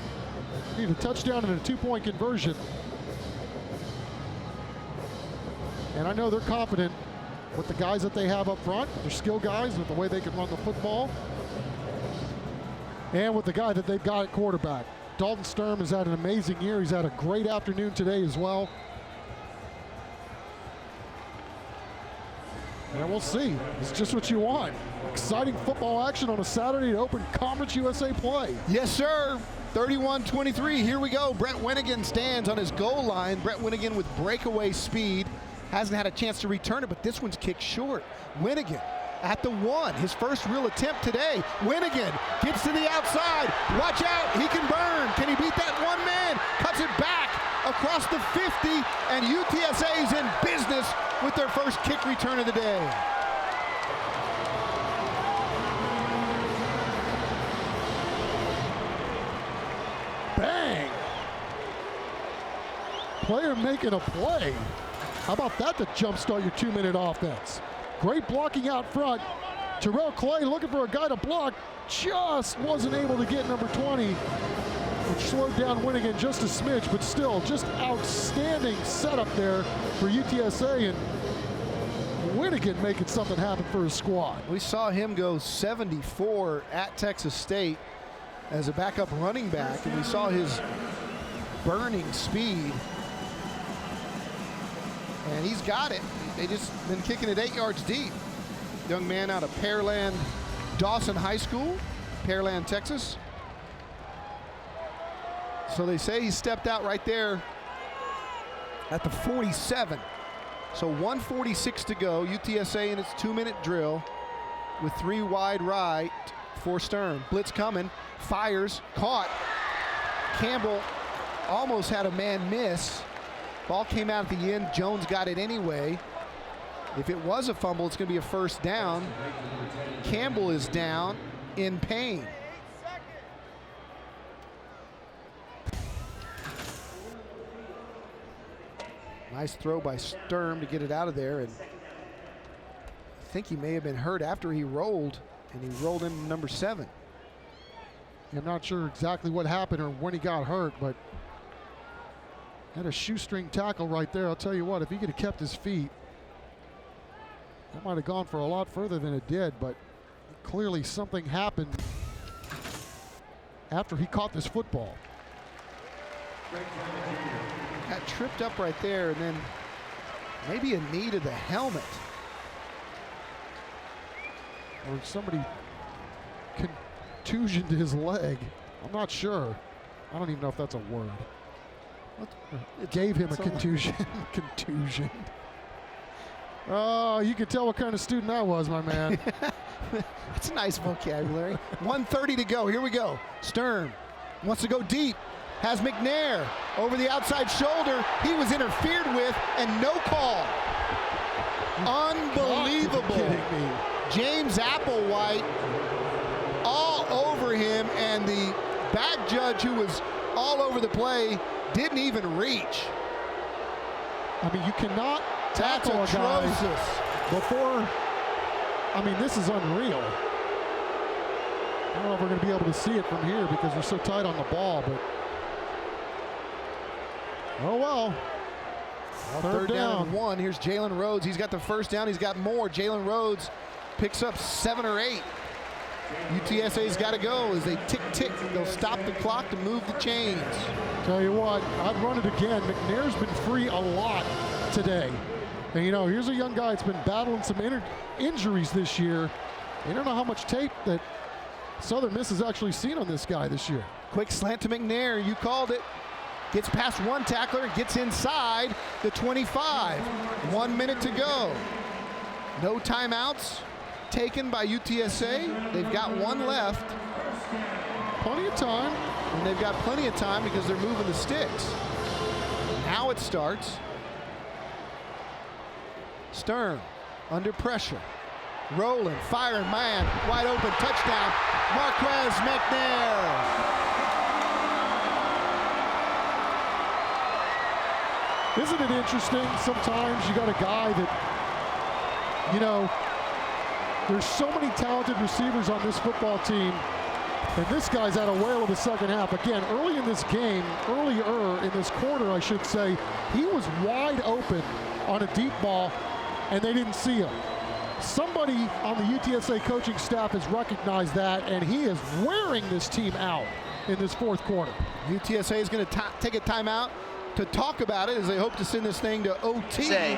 Need a touchdown and a 2-point conversion. And I know they're confident with the guys that they have up front, their skill guys, with the way they can run the football, and with the guy that they've got at quarterback. Dalton Sturm has had an amazing year. He's had a great afternoon today as well. And we'll see. It's just what you want. Exciting football action on a Saturday to open Conference USA play. Yes, sir. 31-23. Here we go. Brett Winnigan stands on his goal line. Brett Winnigan with breakaway speed. Hasn't had a chance to return it, but this one's kicked short. Winnigan at the 1, his first real attempt today. Winnigan gets to the outside. Watch out, he can burn. Can he beat that one man? Cuts it back across the 50, and UTSA is in business with their first kick return of the day. Bang! Player making a play. How about that to jumpstart your 2-minute offense? Great blocking out front. Terrell Clay looking for a guy to block. Just wasn't able to get number 20, which slowed down Winnigan just a smidge, but still just outstanding setup there for UTSA, and Winnigan making something happen for his squad. We saw him go 74 at Texas State as a backup running back, and we saw his burning speed. And he's got it. They just been kicking it 8 yards deep. Young man out of Pearland Dawson High School, Pearland, Texas. So they say he stepped out right there at the 47. So 1:46 to go. UTSA in its 2-minute drill with 3 wide right, for Sturm. Blitz coming, fires, caught. Campbell almost had a man miss. Ball came out at the end. Jones got it anyway. If it was a fumble, it's going to be a first down. Campbell is down in pain. Nice throw by Sturm to get it out of there. And I think he may have been hurt after he rolled, and he rolled into number 7. I'm not sure exactly what happened or when he got hurt, but had a shoestring tackle right there. I'll tell you what, if he could have kept his feet, that might have gone for a lot further than it did, but clearly something happened after he caught this football. Got tripped up right there, and then maybe a knee to the helmet. Or somebody contusioned his leg. I'm not sure. I don't even know if that's a word. It gave him a contusion. Contusion. Oh, you can tell what kind of student I was, my man. That's a nice vocabulary. 1:30 to go. Here we go. Sturm wants to go deep. Has McNair over the outside shoulder. He was interfered with, and no call. Unbelievable. James Applewhite all over him, and the back judge, who was all over the play, didn't even reach. I mean, you cannot tackle a guy before. I mean, this is unreal. I don't know if we're going to be able to see it from here because we're so tight on the ball, but oh well. Third down and 1. Here's Jaylen Rhodes. He's got the first down. He's got more. Jaylen Rhodes picks up 7 or 8. UTSA's got to go as they tick. They'll stop the clock to move the chains. Tell you what, I'd run it again. McNair's been free a lot today. And you know, here's a young guy that's been battling some injuries this year. You don't know how much tape that Southern Miss has actually seen on this guy this year. Quick slant to McNair. You called it. Gets past one tackler, gets inside the 25. 1 minute to go. No timeouts taken by UTSA. They've got one left. Plenty of time. And they've got plenty of time because they're moving the sticks. Now it starts. Sturm under pressure. Rolling, firing, man, wide open, touchdown. Marquez McNair. Isn't it interesting? Sometimes you got a guy that, you know, there's so many talented receivers on this football team, and this guy's had a whale of a second half. Again, earlier in this quarter, I should say, he was wide open on a deep ball, and they didn't see him. Somebody on the UTSA coaching staff has recognized that, and he is wearing this team out in this fourth quarter. UTSA is going to take a timeout to talk about it as they hope to send this thing to OT.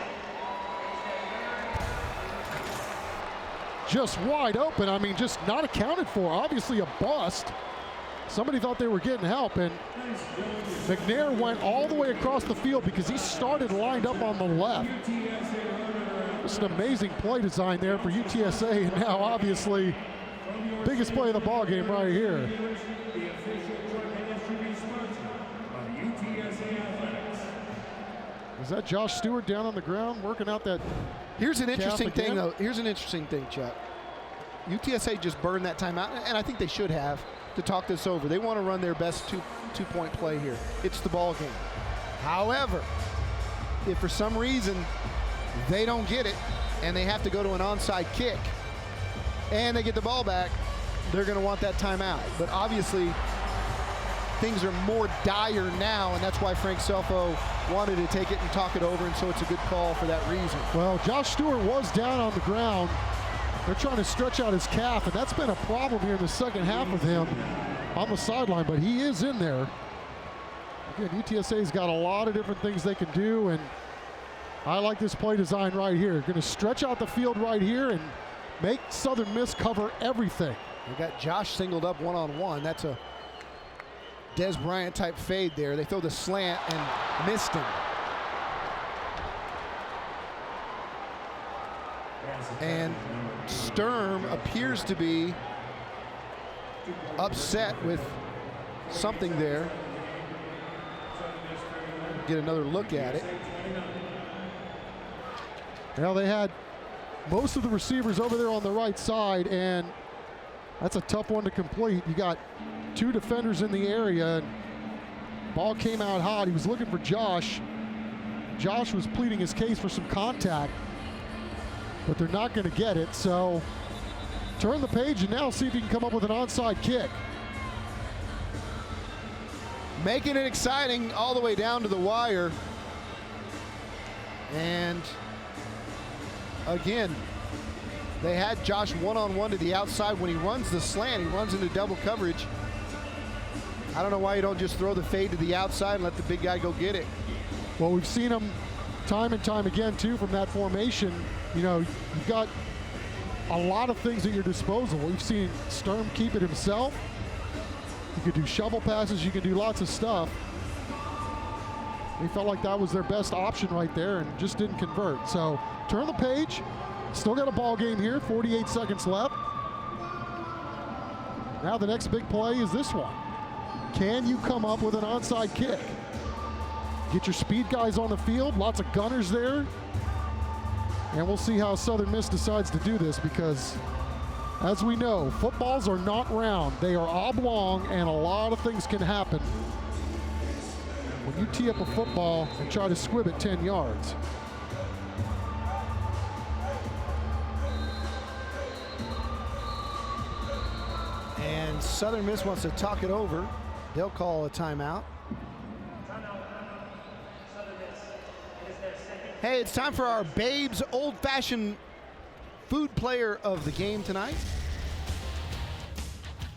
Just wide open. I mean, just not accounted for. Obviously a bust. Somebody thought they were getting help, and McNair went all the way across the field because he started lined up on the left. Just an amazing play design there for UTSA, and now obviously biggest play of the ball game right here. Is that Josh Stewart down on the ground working out that? Here's an interesting thing, though. Here's an interesting thing, Chuck. UTSA just burned that timeout, and I think they should have, to talk this over. They want to run their best two-point play here. It's the ball game. However, if for some reason they don't get it and they have to go to an onside kick and they get the ball back, they're going to want that timeout. But obviously, things are more dire now, and that's why Frank Selfo wanted to take it and talk it over, and so it's a good call for that reason. Well, Josh Stewart was down on the ground. They're trying to stretch out his calf, and that's been a problem here in the second half with him on the sideline, but he is in there. Again, UTSA's got a lot of different things they can do, and I like this play design right here. Going to stretch out the field right here and make Southern Miss cover everything. They got Josh singled up one-on-one. That's a Des Bryant type fade there. They throw the slant and missed him. And Sturm appears to be upset with something there. Get another look at it. Well, they had most of the receivers over there on the right side, and that's a tough one to complete. You got two defenders in the area, and ball came out hot. He was looking for Josh. Josh was pleading his case for some contact, but they're not going to get it. So turn the page and now see if you can come up with an onside kick. Making it exciting all the way down to the wire. And again, they had Josh one-on-one to the outside. When he runs the slant, he runs into double coverage. I don't know why you don't just throw the fade to the outside and let the big guy go get it. Well, we've seen him time and time again, too, from that formation. You know, you've got a lot of things at your disposal. We've seen Sturm keep it himself. You could do shovel passes. You can do lots of stuff. They felt like that was their best option right there and just didn't convert. So turn the page. Still got a ball game here. 48 seconds left. Now the next big play is this one. Can you come up with an onside kick? Get your speed guys on the field. Lots of gunners there. And we'll see how Southern Miss decides to do this, because as we know, footballs are not round. They are oblong, and a lot of things can happen when you tee up a football and try to squib it 10 yards. And Southern Miss wants to talk it over. They'll call a timeout. Hey, it's time for our Babes Old-Fashioned Food Player of the game tonight.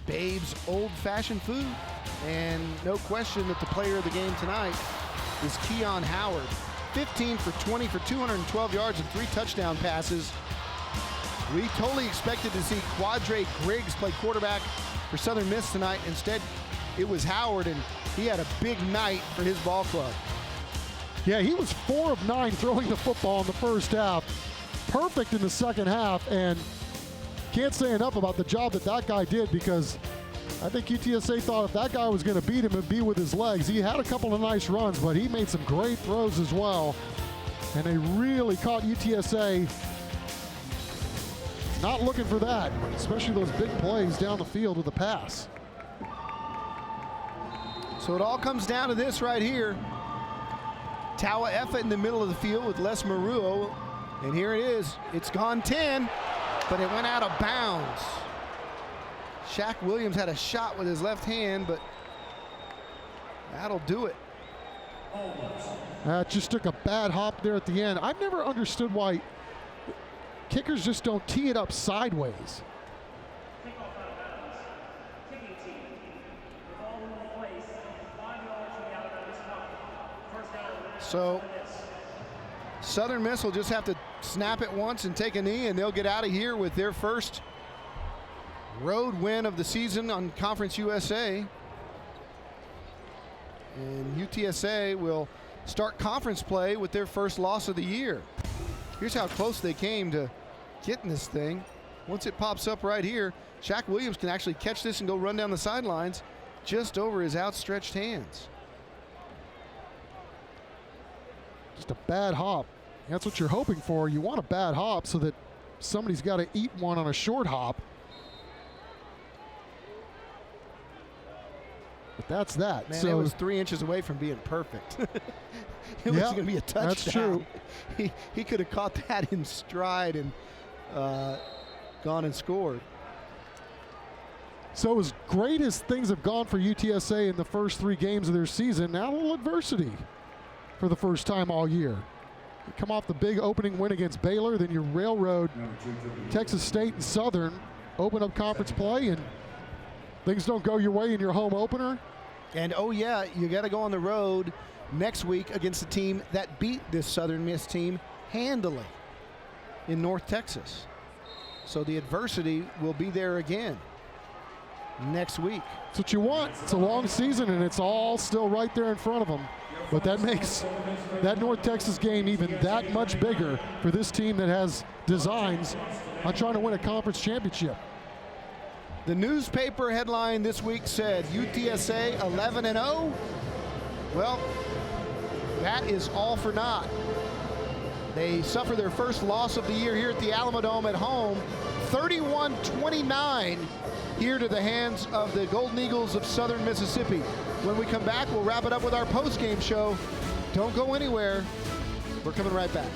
Babes Old-Fashioned Food. And no question that the player of the game tonight is Keon Howard. 15 for 20 for 212 yards and 3 touchdown passes. We totally expected to see Quadre Griggs play quarterback for Southern Miss tonight. Instead, it was Howard, and he had a big night for his ball club. Yeah, he was 4 of 9 throwing the football in the first half. Perfect in the second half, and can't say enough about the job that guy did, because I think UTSA thought if that guy was going to beat him, it'd be with his legs. He had a couple of nice runs, but he made some great throws as well, and they really caught UTSA not looking for that, especially those big plays down the field with the pass. So it all comes down to this right here. Tawa Effa in the middle of the field with Les Maruo. And here it is. It's gone 10, but it went out of bounds. Shaq Williams had a shot with his left hand, but that'll do it. Just took a bad hop there at the end. I've never understood why kickers just don't tee it up sideways. So Southern Miss will just have to snap it once and take a knee, and they'll get out of here with their first road win of the season on Conference USA. And UTSA will start conference play with their first loss of the year. Here's how close they came to getting this thing. Once it pops up right here, Shaq Williams can actually catch this and go run down the sidelines just over his outstretched hands. Just a bad hop. That's what you're hoping for. You want a bad hop so that somebody's got to eat one on a short hop. But that's that. Man, so it was 3 inches away from being perfect. It was going to be a touchdown. That's true. He could have caught that in stride and gone and scored. So as great as things have gone for UTSA in the first 3 games of their season, now a little adversity for the first time all year. You come off the big opening win against Baylor, then you railroad Texas State and Southern, open up conference play, and things don't go your way in your home opener. And oh yeah, you got to go on the road next week against a team that beat this Southern Miss team handily in North Texas. So the adversity will be there again next week. That's what you want. It's a long season, and it's all still right there in front of them. But that makes that North Texas game even that much bigger for this team that has designs on trying to win a conference championship. The newspaper headline this week said UTSA 11-0. Well, that is all for naught. They suffer their first loss of the year here at the Alamodome at home, 31-29 here to the hands of the Golden Eagles of Southern Mississippi. When we come back, we'll wrap it up with our post-game show. Don't go anywhere. We're coming right back.